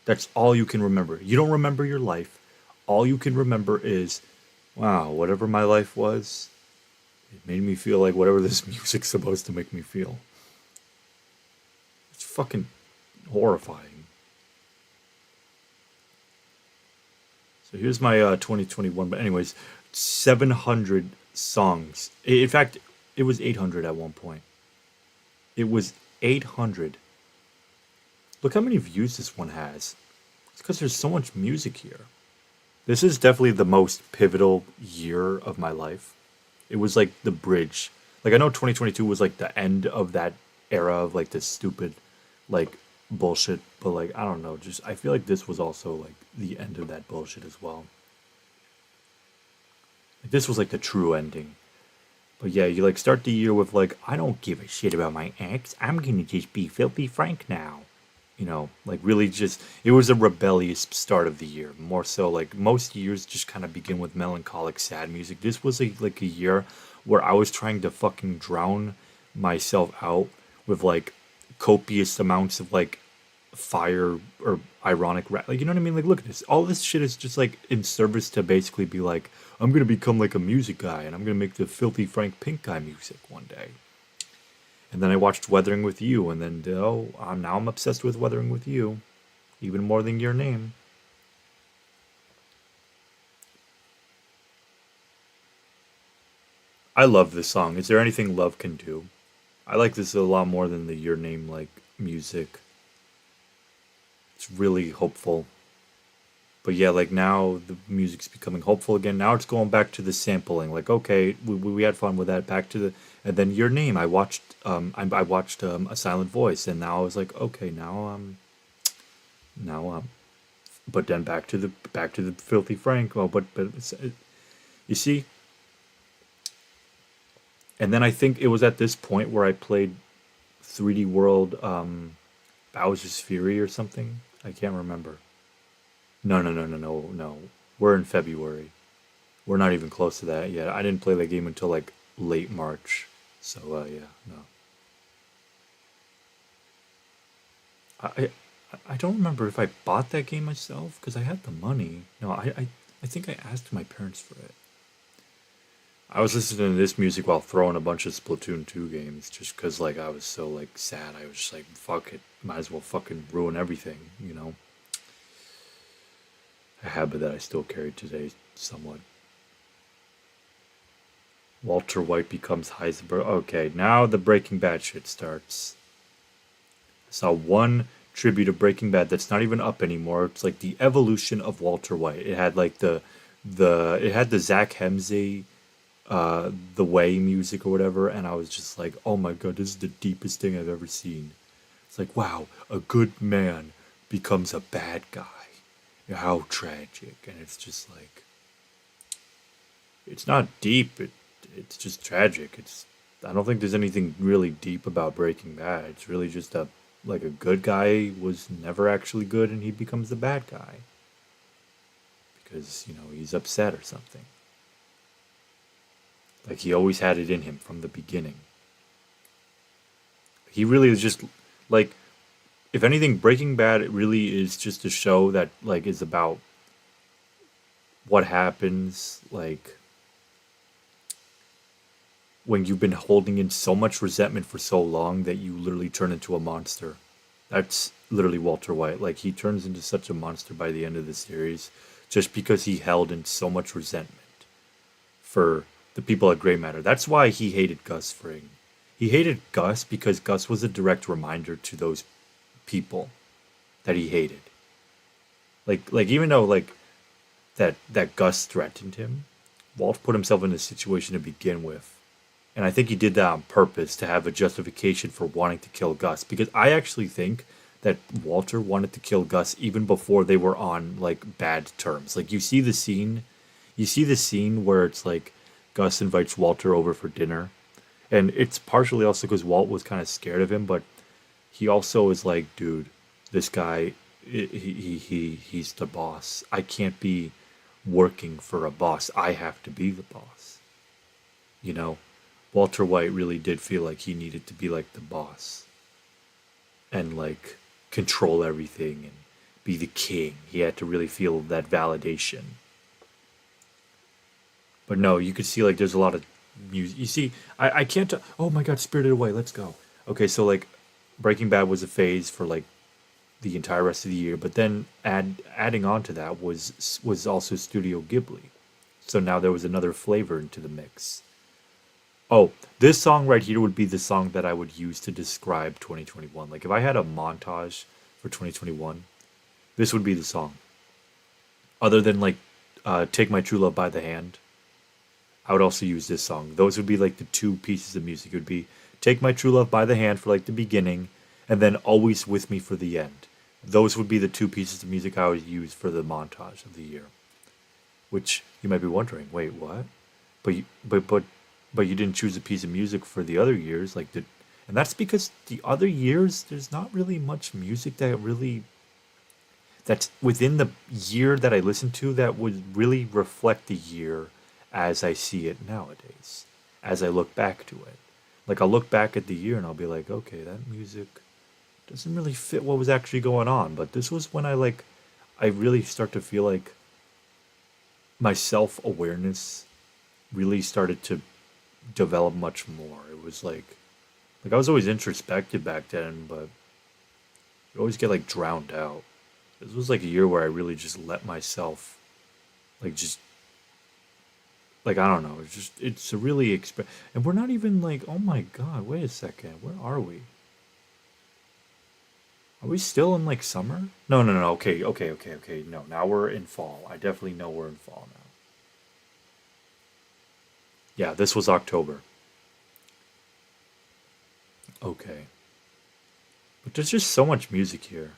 S1: That's all you can remember. You don't remember your life. All you can remember is, wow, whatever my life was, it made me feel like whatever this music's supposed to make me feel. It's fucking horrifying. So here's my 2021. But anyways, 700 songs. In fact, it was 800 at one point. It was 800. Look how many views this one has. It's because there's so much music here. This is definitely the most pivotal year of my life. It was like the bridge. Like I know 2022 was like the end of that era of like this stupid like bullshit, but like I don't know, just I feel like this was also like the end of that bullshit as well. Like, this was like the true ending. But yeah, you like start the year with like I don't give a shit about my ex. I'm gonna just be filthy frank now. Like really just it was a rebellious start of the year. More so like most years just kind of begin with melancholic sad music. This was like a year where I was trying to fucking drown myself out with like copious amounts of like fire or ironic rap. Like you know what I mean? Like look at this. All this shit is just like in service to basically be like I'm gonna become like a music guy and I'm gonna make the filthy Frank Pink guy music one day. And then I watched Weathering with You, and then now I'm obsessed with Weathering with You, even more than Your Name. I love this song. Is there anything love can do? I like this a lot more than the Your Name like music. It's really hopeful. But yeah, like now the music's becoming hopeful again. Now it's going back to the sampling. Like okay, we had fun with that. Back to the and then Your Name. I watched A Silent Voice, and now I was like okay, now but then back to the Filthy Frank. Well, but you see, and then I think it was at this point where I played 3D World Bowser's Fury or something. I can't remember. No, no, no, no, no, no. We're in February. We're not even close to that yet. I didn't play that game until like late March. So yeah, no. I I don't remember if I bought that game myself because I had the money. No, I think I asked my parents for it. I was listening to this music while throwing a bunch of Splatoon 2 games just because like I was so like sad. I was just like fuck it, might as well fucking ruin everything. A habit that I still carry today somewhat. Walter White becomes Heisenberg. Okay, now the Breaking Bad shit starts. I saw one tribute of Breaking Bad that's not even up anymore. It's like the evolution of Walter White. It had like the Zach Hemsey the way music or whatever, and I was just like, oh my god, this is the deepest thing I've ever seen. It's like, wow, a good man becomes a bad guy. How tragic. And it's just like it's not deep, it's just tragic. I don't think there's anything really deep about Breaking Bad. It's really just a good guy was never actually good and he becomes the bad guy because he's upset or something. Like he always had it in him from the beginning. He really is just like, if anything, Breaking Bad really is just a show that like is about what happens like when you've been holding in so much resentment for so long that you literally turn into a monster. That's literally Walter White. Like he turns into such a monster by the end of the series just because he held in so much resentment for the people at Grey Matter. That's why he hated Gus Fring. He hated Gus because Gus was a direct reminder to those people that he hated. Like even though like that Gus threatened him, Walt put himself in a situation to begin with. And I think he did that on purpose to have a justification for wanting to kill Gus. Because I actually think that Walter wanted to kill Gus even before they were on like bad terms. Like you see the scene where it's like Gus invites Walter over for dinner. And it's partially also because Walt was kind of scared of him, but he also is like, dude, this guy, he's the boss. I can't be working for a boss. I have to be the boss. You know, Walter White really did feel like he needed to be like the boss and like control everything and be the king. He had to really feel that validation. But no, you could see like there's a lot of music. You see, I can't. Oh my God, Spirited Away. Let's go. Okay, so like Breaking Bad was a phase for like the entire rest of the year, but then adding on to that was also Studio Ghibli. So now there was another flavor into the mix. Oh, this song right here would be the song that I would use to describe 2021. Like if I had a montage for 2021, this would be the song. Other than like Take My True Love by the Hand. I would also use this song. Those would be like the two pieces of music. It would be Take My True Love by the Hand for like the beginning, and then Always With Me for the end. Those would be the two pieces of music I would use for the montage of the year. Which you might be wondering, wait, what? But you, but you didn't choose a piece of music for the other years, like the, and that's because the other years there's not really much music that really that's within the year that I listened to that would really reflect the year as I see it nowadays, as I look back to it. Like I'll look back at the year and I'll be like, okay, that music doesn't really fit what was actually going on. But this was when I really start to feel like my self awareness really started to develop much more. It was like I was always introspective back then, but you always get like drowned out. This was like a year where I really just let myself just like I don't know. It's a really and we're not even like, oh my god, wait a second, where are we? Are we still in like summer? No, no, no. Okay, okay, okay, okay. No, now we're in fall. I definitely know we're in fall now. Yeah, this was October. Okay, but there's just so much music here.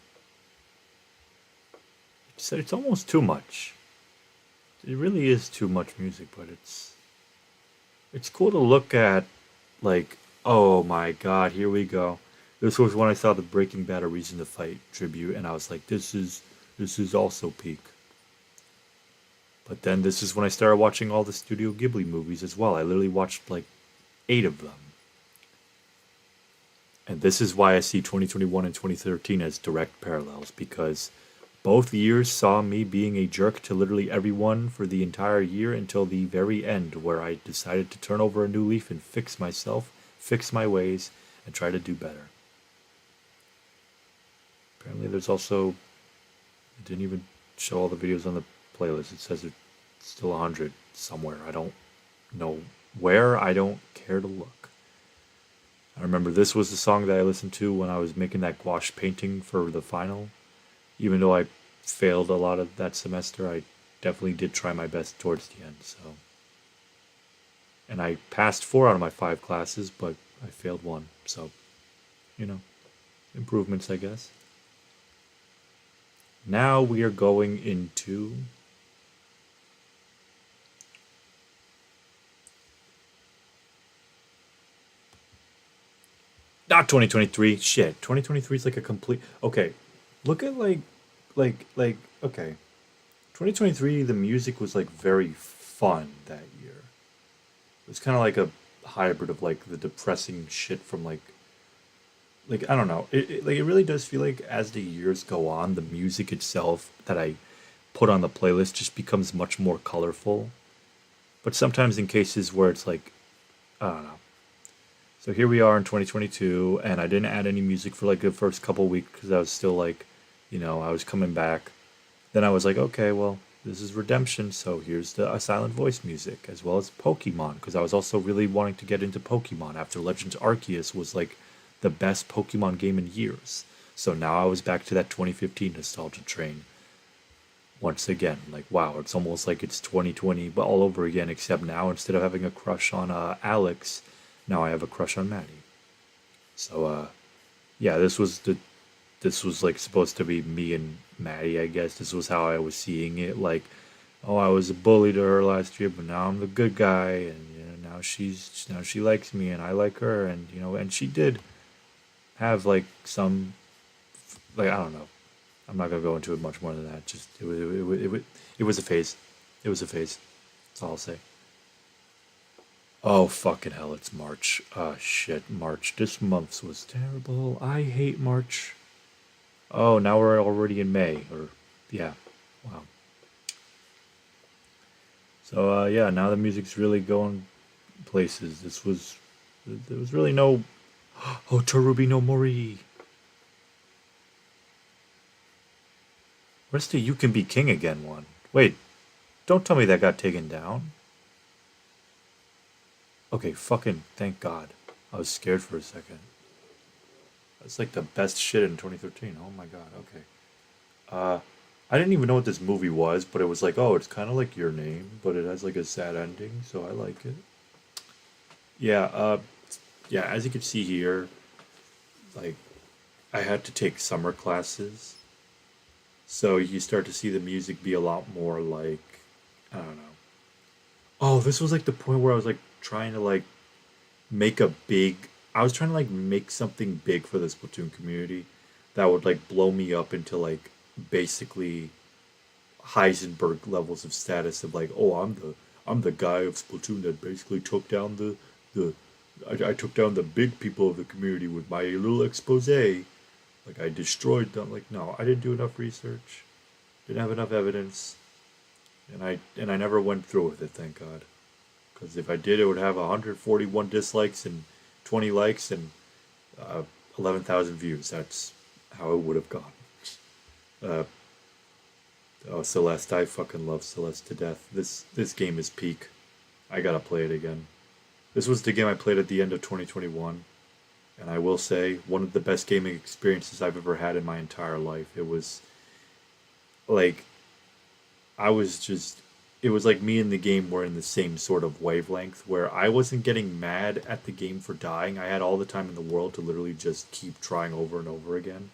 S1: It's almost too much. It really is too much music, but it's cool to look at. Like, oh my god, here we go. This was when I saw the Breaking Bad: A Reason to Fight tribute, and I was like, this is also peak. But then this is when I started watching all the Studio Ghibli movies as well. I literally watched like 8 of them. And this is why I see 2021 and 2013 as direct parallels because both years saw me being a jerk to literally everyone for the entire year until the very end, where I decided to turn over a new leaf and fix myself, fix my ways, and try to do better. Apparently, there's also, it didn't even show all the videos on the playlist. It says it's still 100 somewhere. I don't know where, I don't care to look. I remember this was the song that I listened to when I was making that gouache painting for the final. Even though I failed a lot of that semester, I definitely did try my best towards the end. So, and I passed 4 out of my 5 classes, but I failed one. So, you know, improvements, I guess. Now we are going into not 2023. Shit, 2023 is like a complete. Okay, look at okay. 2023, the music was like very fun that year. It was kind of like a hybrid of like the depressing shit from like I don't know. Like it really does feel like as the years go on, the music itself that I put on the playlist just becomes much more colorful. But sometimes in cases where it's like I don't know. So here we are in 2022, and I didn't add any music for like the first couple weeks because I was still like, I was coming back. Then I was like, okay, well, this is Redemption, so here's the Silent Voice music, as well as Pokemon, because I was also really wanting to get into Pokemon after Legends Arceus was like the best Pokemon game in years. So now I was back to that 2015 nostalgia train once again. Like, wow, it's almost like it's 2020, but all over again, except now instead of having a crush on Alex, now I have a crush on Maddie. So, yeah, this was like supposed to be me and Maddie, I guess. This was how I was seeing it. Like, oh, I was a bully to her last year, but now I'm the good guy, and now she likes me, and I like her, and and she did have like some, like I don't know. I'm not gonna go into it much more than that. Just it was a phase. It was a phase. That's all I'll say. Oh fucking hell! It's March. Shit, March. This month was terrible. I hate March. Oh, now we're already in May, or yeah, wow. So yeah, now the music's really going places. There was really no oh Terubi no Mori. Where's the You Can Be King Again one? Wait, don't tell me that got taken down. Okay, fucking thank God. I was scared for a second. That's like the best shit in 2013. Oh my God. Okay. Uh, I didn't even know what this movie was, but it was like, oh, it's kind of like Your Name, but it has like a sad ending, so I like it. Yeah, yeah. As you can see here, like I had to take summer classes, so you start to see the music be a lot more like, I don't know. Oh, this was like the point where I was like trying to like make a big. I was trying to like make something big for the Splatoon community that would like blow me up into like basically Heisenberg levels of status of like, oh, I'm the guy of Splatoon that basically took down the I took down the big people of the community with my little expose. Like I destroyed them. Like no, I didn't do enough research. Didn't have enough evidence, and I never went through with it. Thank God. Because if I did, it would have 141 dislikes and 20 likes and 11,000 views. That's how it would have gone. Uh, oh, Celeste, I fucking love Celeste to death. This game is peak. I gotta play it again. This was the game I played at the end of 2021, and I will say one of the best gaming experiences I've ever had in my entire life. It was like I was just it was like me and the game were in the same sort of wavelength where I wasn't getting mad at the game for dying. I had all the time in the world to literally just keep trying over and over again,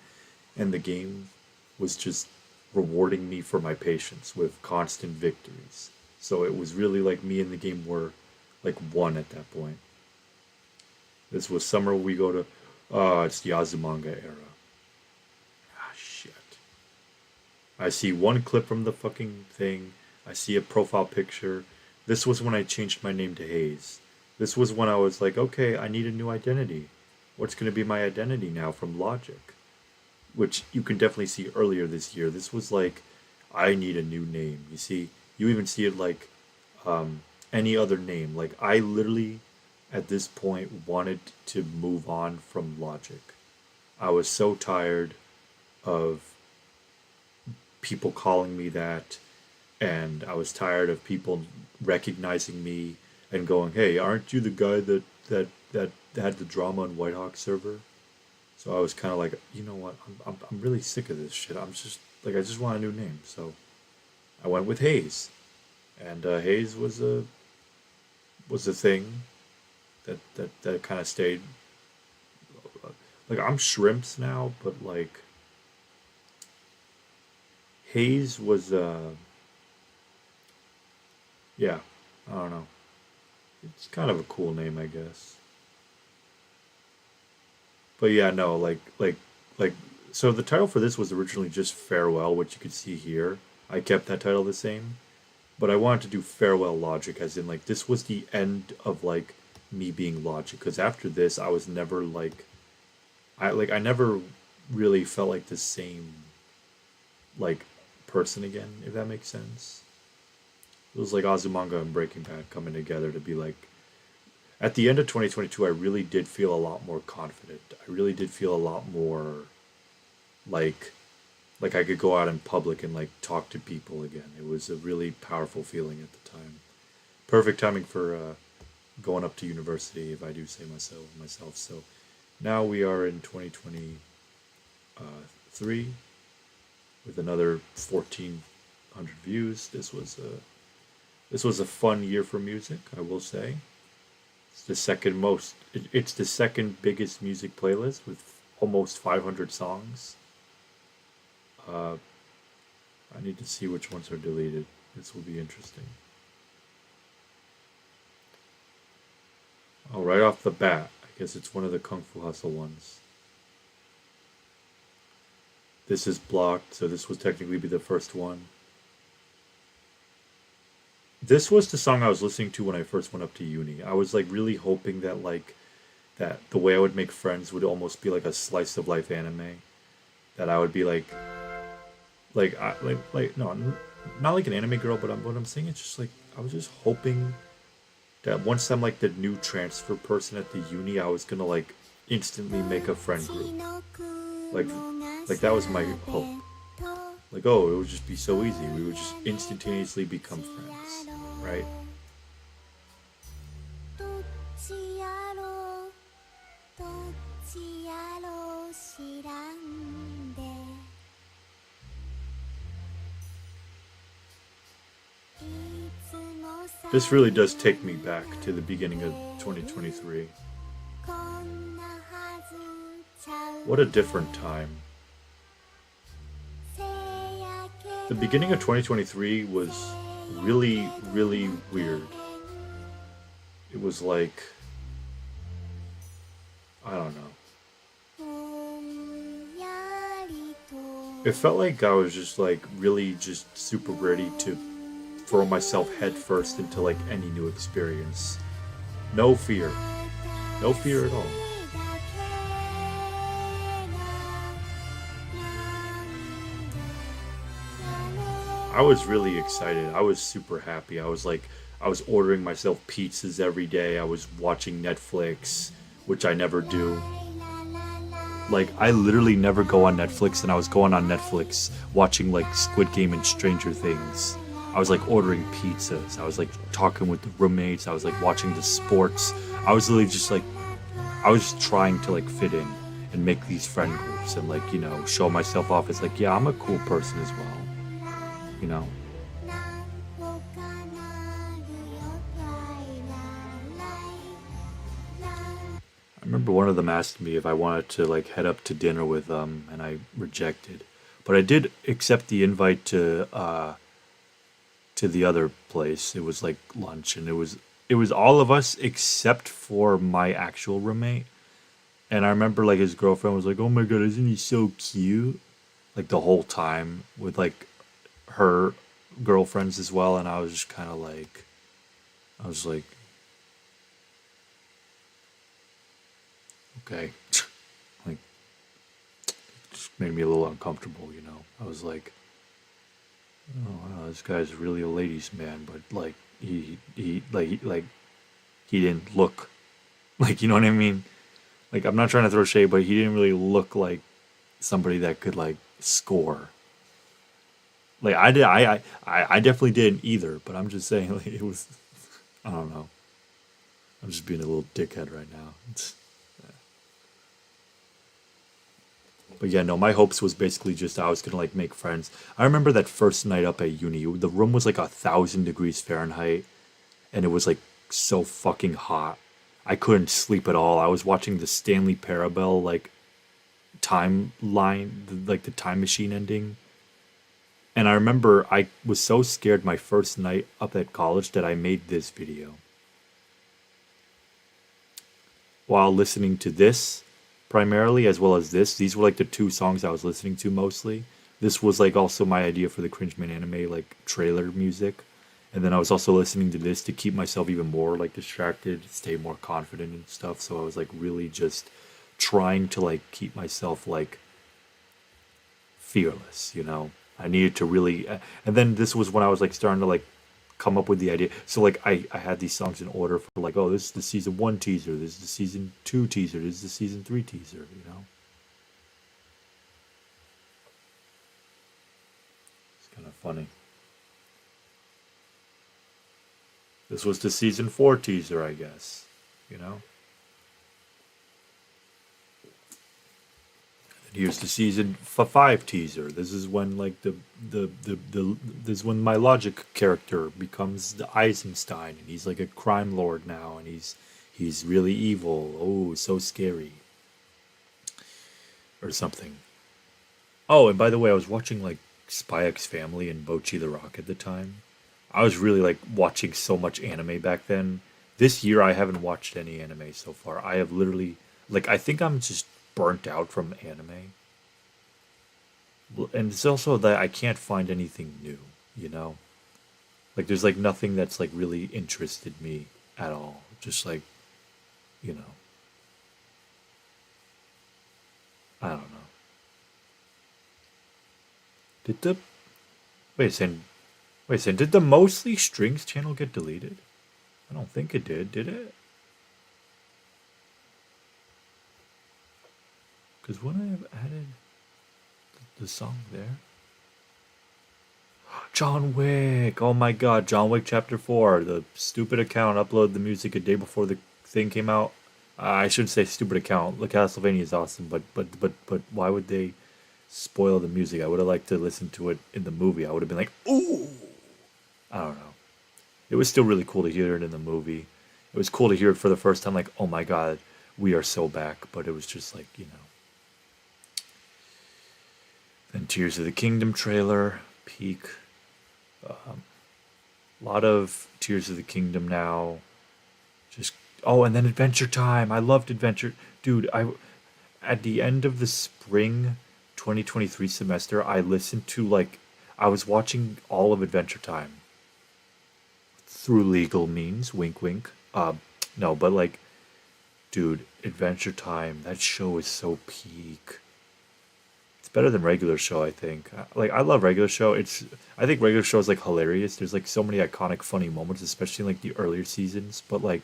S1: and the game was just rewarding me for my patience with constant victories. So it was really like me and the game were like one at that point. This was summer. We go to, it's the Azumanga era. Ah, shit. I see one clip from the fucking thing. I see a profile picture. This was when I changed my name to Hayes. This was when I was like, okay, I need a new identity. What's going to be my identity now from Logic? Which you can definitely see earlier this year. This was like, I need a new name. You see, you even see it like any other name. Like, I literally, at this point, wanted to move on from Logic. I was so tired of people calling me that, and I was tired of people recognizing me and going, "Hey, aren't you the guy that had the drama on Whitehawk server?" So I was kind of like, you know what? I'm really sick of this shit. I'm just like I just want a new name. So I went with Hayes, and Hayes was a thing that kind of stayed. Like I'm Shrimps now, but like Hayes was yeah, I don't know. It's kind of a cool name, I guess. But yeah, no, like so the title for this was originally just Farewell, which you could see here. I kept that title the same, but I wanted to do Farewell Logic as in like this was the end of like me being Logic because after this I was never I never really felt like the same like person again, if that makes sense. It was like Azumanga and Breaking Bad coming together to be like at the end of 2022 I really did feel a lot more confident. I really did feel a lot more like I could go out in public and like talk to people again. It was a really powerful feeling at the time. Perfect timing for going up to university, if I do say myself. So now we are in 2023 with another 1,400 views. This was a fun year for music, I will say. It's the second most. It's the second biggest music playlist with almost 500 songs. Uh, I need to see which ones are deleted. This will be interesting. Oh, right off the bat, I guess it's one of the Kung Fu Hustle ones. This is blocked, so this would technically be the first one. This was the song I was listening to when I first went up to uni. I was like really hoping that that the way I would make friends would almost be like a slice of life anime. That I would be like no, not like an anime girl, but what I'm saying is just like I was just hoping that once I'm like the new transfer person at the uni, I was gonna like instantly make a friend group. Like like that was my hope. Like oh, it would just be so easy. We would just instantaneously become friends, right? This really does take me back to the beginning of 2023. What a different time. The beginning of 2023 was really, really weird. It was like, I don't know. It felt like I was just like really just super ready to throw myself headfirst into like any new experience. No fear. No fear at all. I was really excited. I was super happy. I was ordering myself pizzas every day. I was watching Netflix, which I never do. Like, I literally never go on Netflix, and I was going on Netflix watching like Squid Game and Stranger Things. I was like ordering pizzas. I was like talking with the roommates. I was like watching the sports. I was literally just like, I was just trying to like fit in and make these friend groups and like, you know, show myself off as like, yeah, I'm a cool person as well, you know. I remember one of them asked me if I wanted to like head up to dinner with them, and I rejected. But I did accept the invite to the other place. It was like lunch, and it was all of us except for my actual roommate. And I remember like his girlfriend was like, "Oh my god, isn't he so cute?" Like the whole time with like her girlfriends as well, and I was just kind of like, I was like, okay, like just made me a little uncomfortable, you know. I was like, oh wow, this guy's really a ladies' man, but like he didn't look like, you know what I mean. Like, I'm not trying to throw shade, but he didn't really look like somebody that could like score. Like I did, I definitely didn't either. But I'm just saying, like it was, I don't know. I'm just being a little dickhead right now. But yeah, no, my hopes was basically just I was gonna like make friends. I remember that first night up at uni. The room was like 1,000 degrees Fahrenheit, and it was like so fucking hot. I couldn't sleep at all. I was watching the Stanley Parable like timeline, like the time machine ending. And I remember I was so scared my first night up at college that I made this video while listening to this primarily, as well as this. These were like the two songs I was listening to mostly. This was like also my idea for the Cringeman anime like trailer music. And then I was also listening to this to keep myself even more like distracted, stay more confident and stuff. So I was like really just trying to like keep myself like fearless, you know. I needed to really, and then this was when I was like starting to like come up with the idea. So like I had these songs in order for like, oh, this is the season one teaser, this is the season two teaser, this is the season three teaser, you know. It's kind of funny. This was the season four teaser, I guess, you know. Here's the season five teaser. This is when like the this is when my logic character becomes the Eisenstein, and he's like a crime lord now, and he's really evil. Oh, so scary, or something. Oh, and by the way, I was watching like Spy X Family and Bochi the Rock at the time. I was really like watching so much anime back then. This year I haven't watched any anime so far. I have literally like I think I'm just burnt out from anime. And it's also that I can't find anything new, you know? Like there's like nothing that's like really interested me at all. Just like, you know, I don't know. Did the wait a second, wait a second, did the Mostly Strings channel get deleted? I don't think it did it? Because when I have added the song there. John Wick! Oh my god, John Wick Chapter 4. The stupid account uploaded the music a day before the thing came out. I should say stupid account. The Castlevania is awesome, but why would they spoil the music? I would have liked to listen to it in the movie. I would have been like, ooh! I don't know. it was still really cool to hear it in the movie. It was cool to hear it for the first time, like, oh my god, we are so back. But it was just like, Then Tears of the Kingdom trailer, peak. A lot of Tears of the Kingdom now. Just and then Adventure Time. I loved Adventure, dude. I At the end of the spring 2023 semester, I listened to I was watching all of Adventure Time through legal means. Wink, wink. No, but dude, Adventure Time. That show is so peak. It's better than regular show, I think. I love regular show. I think regular show is hilarious. There's so many iconic funny moments, especially in the earlier seasons, but I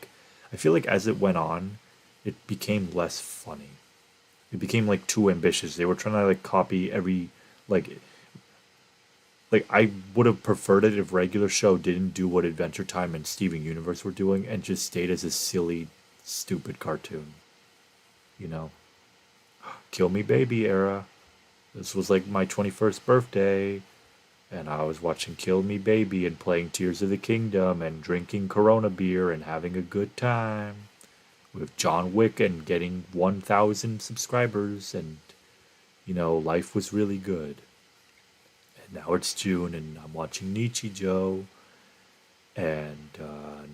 S1: feel like as it went on, it became less funny. It became too ambitious. They were trying to copy every like I would have preferred it if regular show didn't do what Adventure Time and Steven Universe were doing and just stayed as a silly, stupid cartoon. You know? Kill Me Baby era. This was my 21st birthday, and I was watching Kill Me Baby and playing Tears of the Kingdom and drinking Corona beer and having a good time with John Wick and getting 1,000 subscribers, and life was really good. And now it's June, and I'm watching Nichijou, and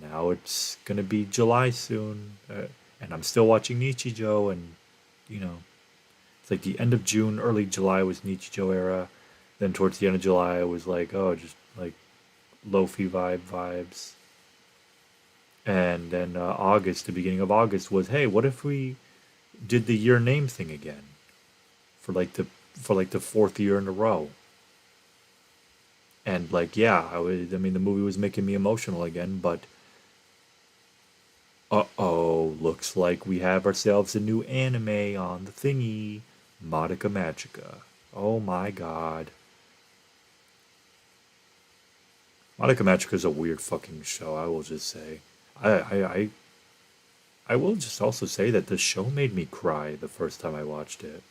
S1: now it's gonna be July soon, and I'm still watching Nichijou, and you know, it's the end of June, early July was Nichijou era. Then towards the end of July, it was just Lofi vibes. And then August, the beginning of August was, hey, what if we did the year name thing again for the fourth year in a row? And yeah, I mean, the movie was making me emotional again, but looks like we have ourselves a new anime on the thingy, Madoka Magica. Oh my god. Madoka Magica is a weird fucking show, I will just say. I will just also say that the show made me cry the first time I watched it.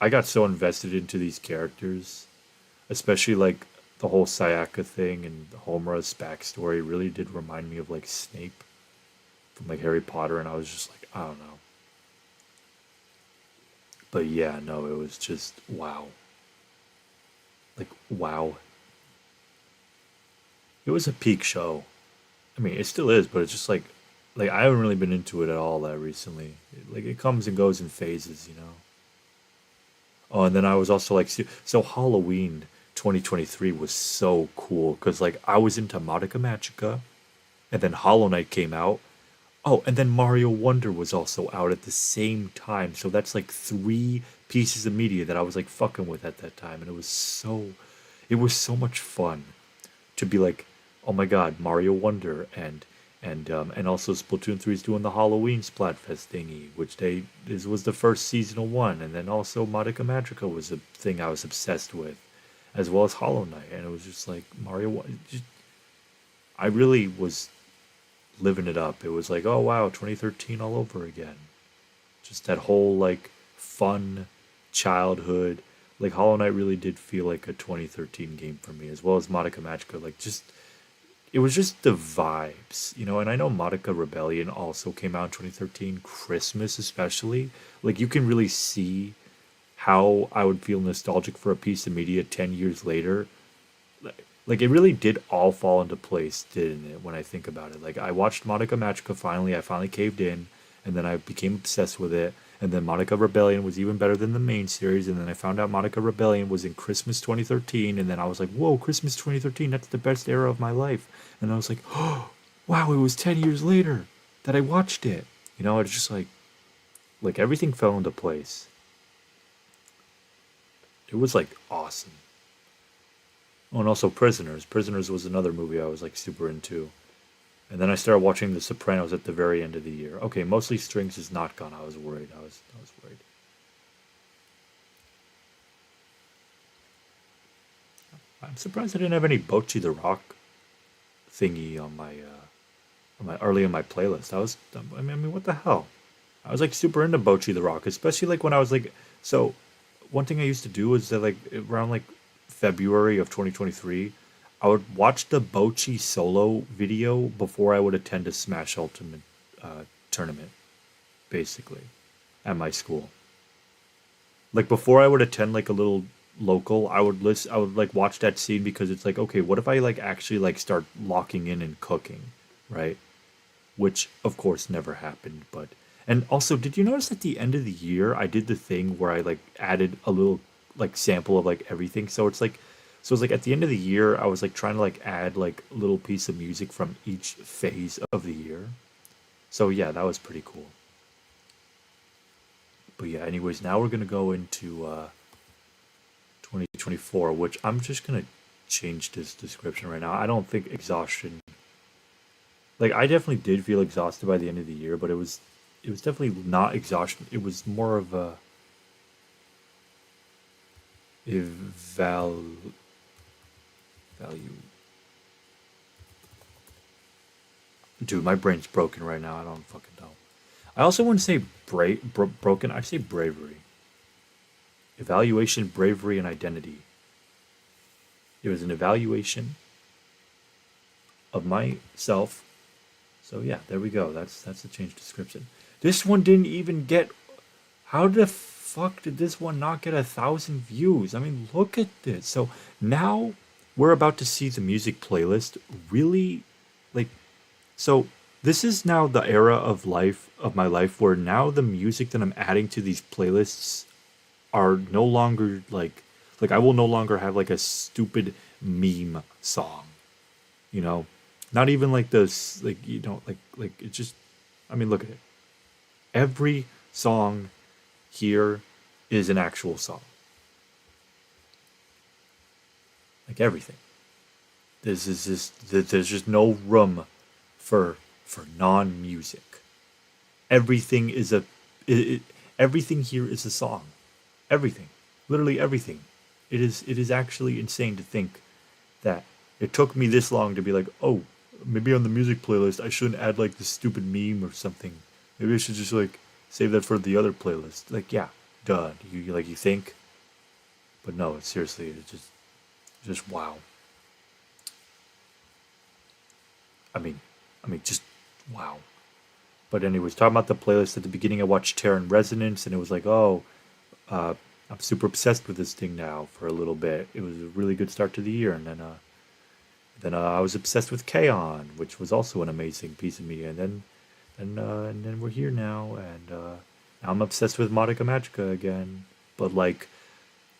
S1: I got so invested into these characters, especially the whole Sayaka thing and Homura's backstory really did remind me of Snape from Harry Potter, and I was just I don't know. But yeah, no, it was just wow. Wow. It was a peak show. I mean, it still is, but it's just I haven't really been into it at all that recently. It comes and goes in phases. Oh, and then I was also so Halloween 2023 was so cool because I was into Madoka Magica, and then Hollow Knight came out. Oh, and then Mario Wonder was also out at the same time. So that's three pieces of media that I was fucking with at that time, and it was so much fun to be oh my god, Mario Wonder and also Splatoon 3 is doing the Halloween Splatfest thingy, which this was the first seasonal one, and then also Madoka Magica was a thing I was obsessed with, as well as Hollow Knight, and it was just Mario. I really was living it up. It was oh wow, 2013 all over again. Just that whole fun childhood. Hollow Knight really did feel like a 2013 game for me, as well as Madoka Magica. It was just the vibes, and I know Madoka Rebellion also came out in 2013, Christmas especially. You can really see how I would feel nostalgic for a piece of media 10 years later. It really did all fall into place, didn't it, when I think about it? I watched Madoka Magica finally, I finally caved in, and then I became obsessed with it. And then Madoka Rebellion was even better than the main series. And then I found out Madoka Rebellion was in Christmas 2013. And then I was whoa, Christmas 2013, that's the best era of my life. And I was oh, wow, it was 10 years later that I watched it. It's just everything fell into place. It was awesome. Oh, and also Prisoners. Prisoners was another movie I was super into. And then I started watching The Sopranos at the very end of the year. Okay, Mostly Strings is not gone. I was worried. I was worried. I'm surprised I didn't have any Bocchi the Rock thingy on my early in my playlist. I mean, what the hell? I was super into Bocchi the Rock, especially when I was so. One thing I used to do is that around February of 2023, I would watch the Bochi solo video before I would attend a Smash Ultimate tournament, basically, at my school. Like before I would attend like a little local, I would like watch that scene because it's like, okay, what if I like actually like start locking in and cooking, right? Which of course never happened, but and also did you notice at the end of the year I did the thing where I like added a little like sample of like everything. So it's like at the end of the year I was like trying to like add like a little piece of music from each phase of the year. So yeah, that was pretty cool. But yeah, anyways, now we're gonna go into 2024, which I'm just gonna change this description right now. I don't think exhaustion. Like I definitely did feel exhausted by the end of the year, but it was definitely not exhaustion. It was more of a eval value. Dude, my brain's broken right now. I don't fucking know. I also wouldn't say broken. I say bravery, evaluation, bravery, and identity. It was an evaluation of myself. So yeah, there we go. That's the change description. This one didn't even get. How the fuck did this one not get 1,000 views? I mean, look at this. So now we're about to see the music playlist really, like, so this is now the era of my life where now the music that I'm adding to these playlists are no longer like I will no longer have like a stupid meme song, you know, not even like this like you know like it just I mean look at it. Every song here is an actual song. Like everything. There's just no room for non-music. Everything is it, everything here is a song. Everything. Literally everything. It is actually insane to think that it took me this long to be like, "Oh, maybe on the music playlist I shouldn't add like this stupid meme or something. Maybe I should just like save that for the other playlist." Like, yeah, duh. You think, but no, seriously, it's just wow. I mean, just wow. But anyways, talking about the playlist at the beginning, I watched Terran Resonance, and it was like, oh, uh, I'm super obsessed with this thing now for a little bit. It was a really good start to the year, and then I was obsessed with K-On, which was also an amazing piece of media, and then we're here now, and now I'm obsessed with Madoka Magica again. But like,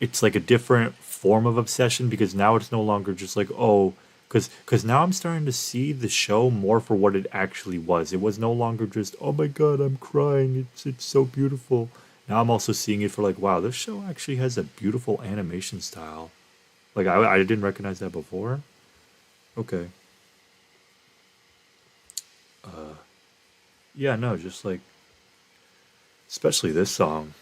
S1: it's like a different form of obsession because now it's no longer just like oh because now I'm starting to see the show more for what it actually was. It was no longer just oh my god I'm crying, it's so beautiful. Now I'm also seeing it for like wow, this show actually has a beautiful animation style. Like I didn't recognize that before. Okay. Yeah, no, just like especially this song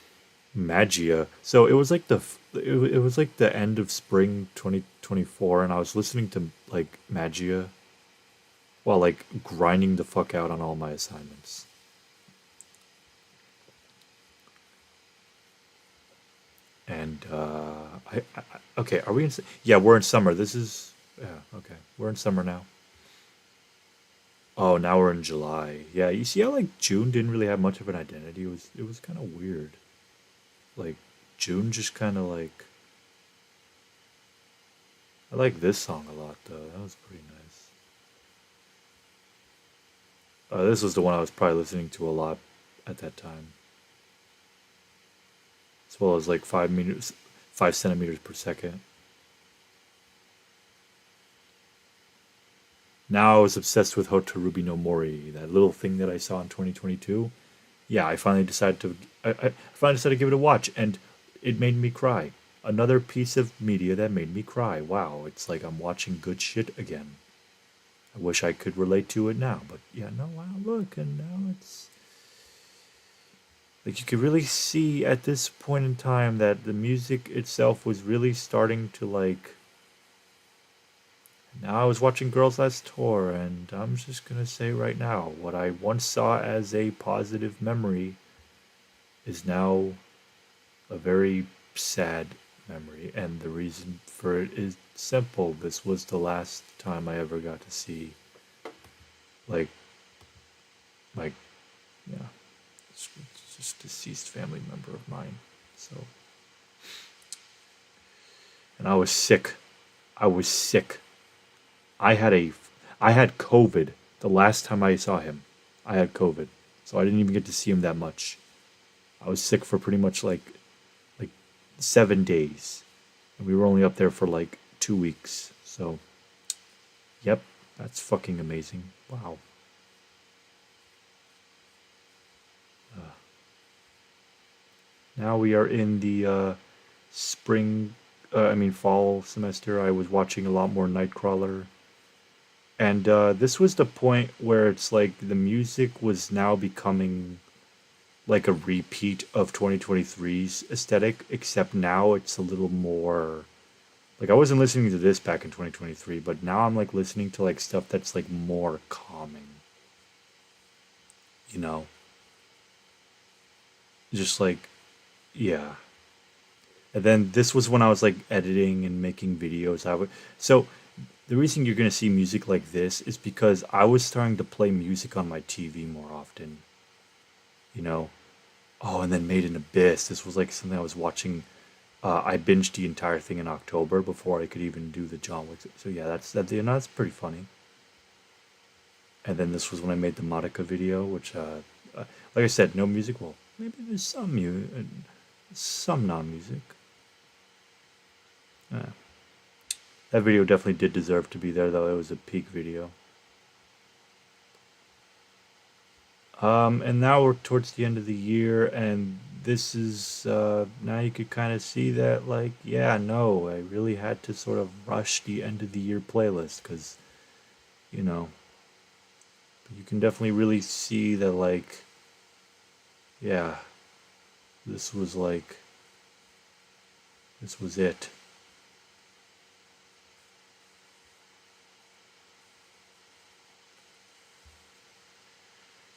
S1: Magia. So it was like it was like the end of spring 2024, and I was listening to like Magia while like grinding the fuck out on all my assignments. And okay, are we in? Yeah, we're in summer. This is yeah. Okay, we're in summer now. Oh, now we're in July. Yeah, you see how like June didn't really have much of an identity. It was kind of weird. Like June just kind of like I like this song a lot though. That was pretty nice. This was the one I was probably listening to a lot at that time, as well as like 5 meters, 5 centimeters per second. Now I was obsessed with Hotarubi no Mori, that little thing that I saw in 2022. Yeah, I finally decided to give it a watch, and it made me cry. Another piece of media that made me cry. Wow, it's like I'm watching good shit again. I wish I could relate to it now, but yeah, no, wow, look, and now it's like you could really see at this point in time that the music itself was really starting to like. Now I was watching Girls Last Tour, and I'm just gonna say right now, what I once saw as a positive memory is now a very sad memory, and the reason for it is simple. This was the last time I ever got to see, like, my, yeah, it's just deceased family member of mine. So, and I was sick. I was sick. I had a, I had COVID the last time I saw him. I had COVID, so I didn't even get to see him that much. I was sick for pretty much like 7 days, and we were only up there for like 2 weeks. So, yep, that's fucking amazing. Wow. Now we are in the spring, fall semester. I was watching a lot more Nightcrawler. And this was the point where it's like the music was now becoming like a repeat of 2023's aesthetic, except now it's a little more. Like I wasn't listening to this back in 2023, but now I'm like listening to like stuff that's like more calming, you know? Just like, yeah. And then this was when I was like editing and making videos. So the reason you're gonna see music like this is because I was starting to play music on my TV more often. You know. Oh, and then Made in Abyss. This was like something I was watching. I binged the entire thing in October before I could even do the John Wick. So yeah, that's pretty funny. And then this was when I made the Monica video, which, like I said, no music. Well, maybe there's some non-music. Yeah. That video definitely did deserve to be there, though. It was a peak video. And now we're towards the end of the year, and this is now you could kind of see that, like, yeah, no, I really had to sort of rush the end of the year playlist because, you know, you can definitely really see that, like, yeah, this was like, this was it.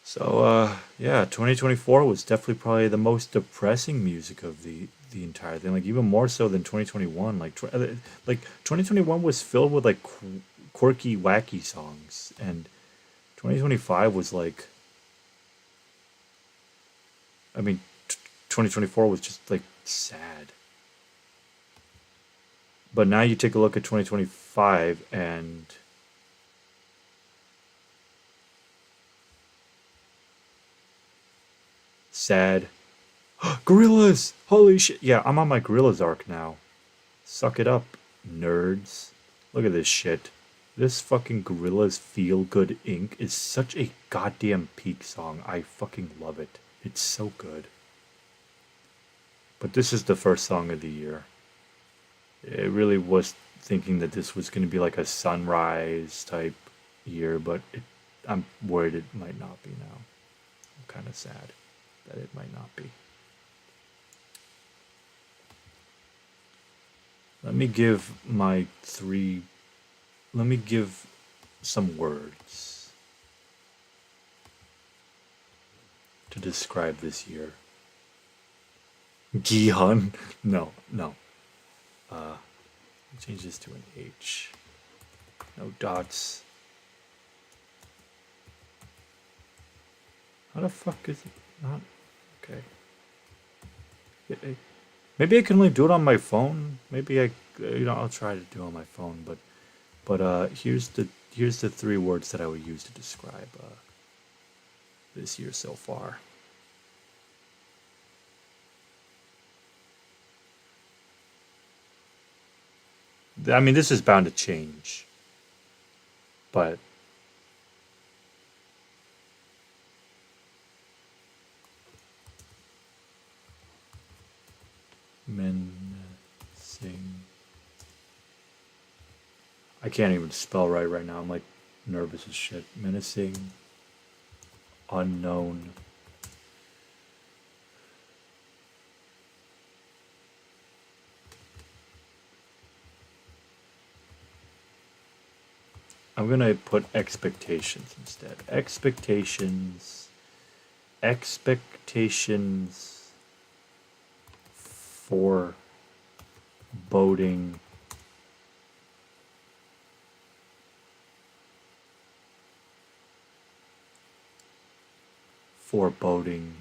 S1: So yeah, 2024 was definitely probably the most depressing music of the entire thing. Like even more so than 2021. Like 2021 was filled with like quirky, wacky songs, and 2025 was like, I mean, 2024 was just like sad. But now you take a look at 2025 and sad. Gorillas! Holy shit! Yeah, I'm on my Gorillas arc now. Suck it up, nerds. Look at this shit. This fucking Gorillaz Feel Good Inc. is such a goddamn peak song. I fucking love it. It's so good. But this is the first song of the year. It really was thinking that this was going to be like a sunrise type year, but I'm worried it might not be now. I'm kind of sad that it might not be. Let me give my three. Let me give some words to describe this year. Gihan? No, no. Change this to an H. No dots. How the fuck is it not? Okay. Maybe I can only do it on my phone. Maybe I'll try to do it on my phone. But here's the three words that I would use to describe this year so far. I mean, this is bound to change, but menacing. I can't even spell right now. I'm like nervous as shit. Menacing, unknown. I'm gonna put expectations instead. Expectations for boating. Foreboding.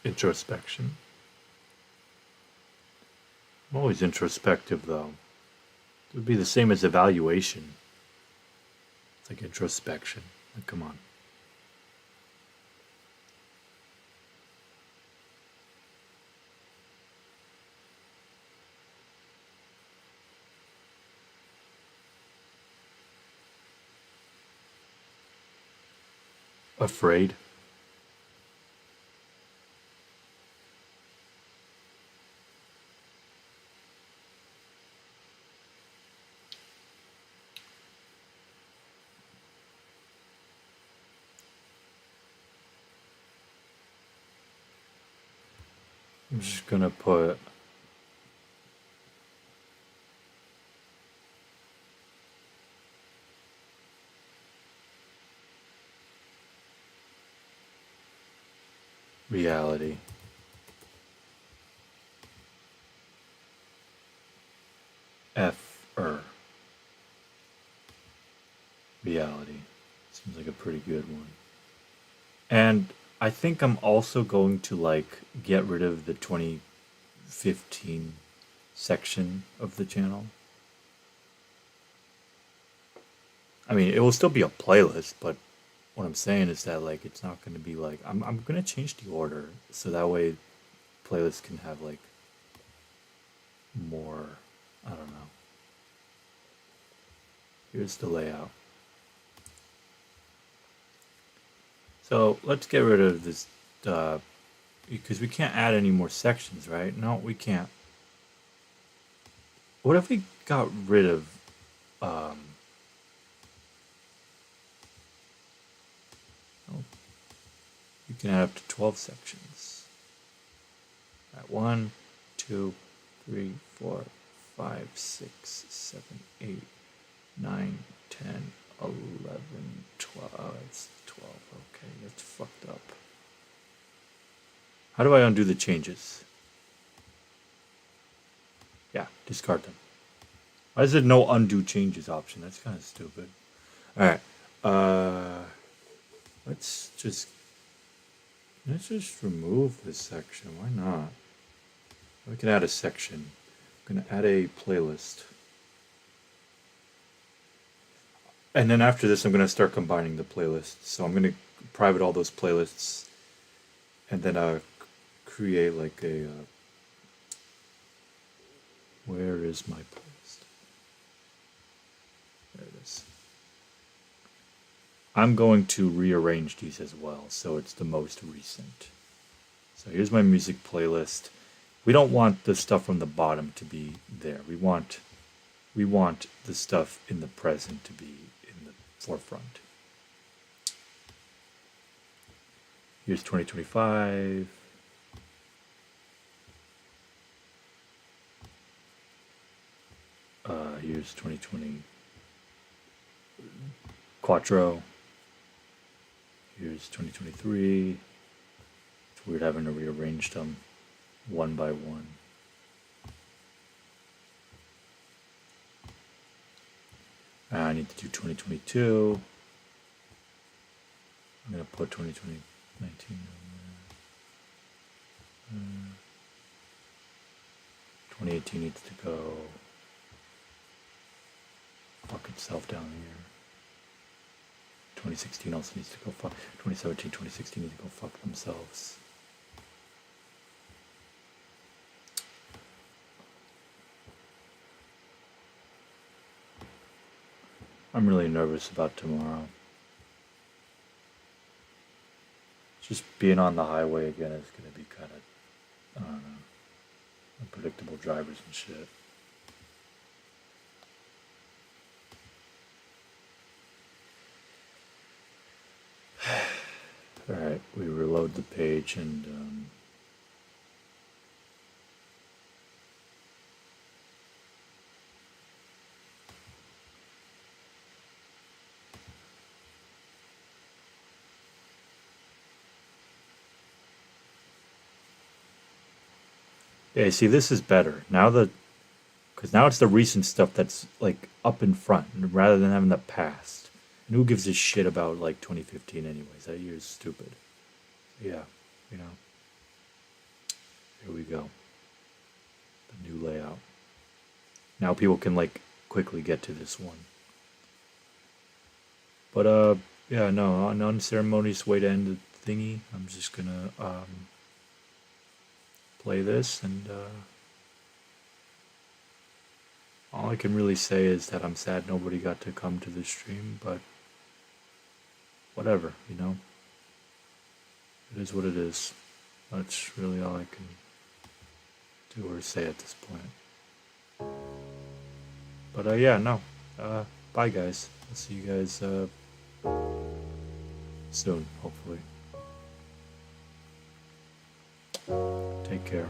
S1: Introspection. I'm always introspective, though. It would be the same as evaluation. It's like introspection. Like, come on. Afraid. I'm just gonna put reality. F-er. Reality. Seems like a pretty good one. And I think I'm also going to like get rid of the 2015 section of the channel. I mean, it will still be a playlist, but what I'm saying is that like it's not going to be like I'm going to change the order so that way playlists can have like more, I don't know. Here's the layout. So let's get rid of this because we can't add any more sections, right? No, we can't. What if we got rid of um, oh, you can add up to 12 sections. All right, 1, 2, 3, 4, 5, 6, 7, 8, 9, 10, 11, 12. Oh, it's 12. Okay, that's fucked up. How do I undo the changes? Yeah, discard them. Why is there no undo changes option? That's kind of stupid. All right. Let's just remove this section. Why not? We can add a section. I'm gonna add a playlist. And then after this, I'm gonna start combining the playlists. So I'm gonna private all those playlists, and then create like a. Where is my playlist? There it is. I'm going to rearrange these as well, so it's the most recent. So here's my music playlist. We don't want the stuff from the bottom to be there. We want the stuff in the present to be in the forefront. Here's 2025. Here's 2020 Quattro. Here's 2023. It's weird having to rearrange them one by one. I need to do 2022. I'm going to put 2019 on there. 2018 needs to go fuck itself down here. 2016 also needs to go fuck. 2017, 2016 need to go fuck themselves. I'm really nervous about tomorrow. Just being on the highway again is gonna be kind of, I don't know, unpredictable drivers and shit. Alright, we reload the page and yeah, see, this is better. Because now it's the recent stuff that's like up in front rather than having the past. And who gives a shit about like 2015 anyways? That year is stupid. Yeah, you know, here we go. The new layout. Now people can like quickly get to this one. But yeah, no, an unceremonious way to end the thingy. I'm just gonna play this and all I can really say is that I'm sad nobody got to come to the stream, but whatever, you know? It is what it is. That's really all I can do or say at this point. But yeah, no. Bye guys. I'll see you guys soon, hopefully. Take care.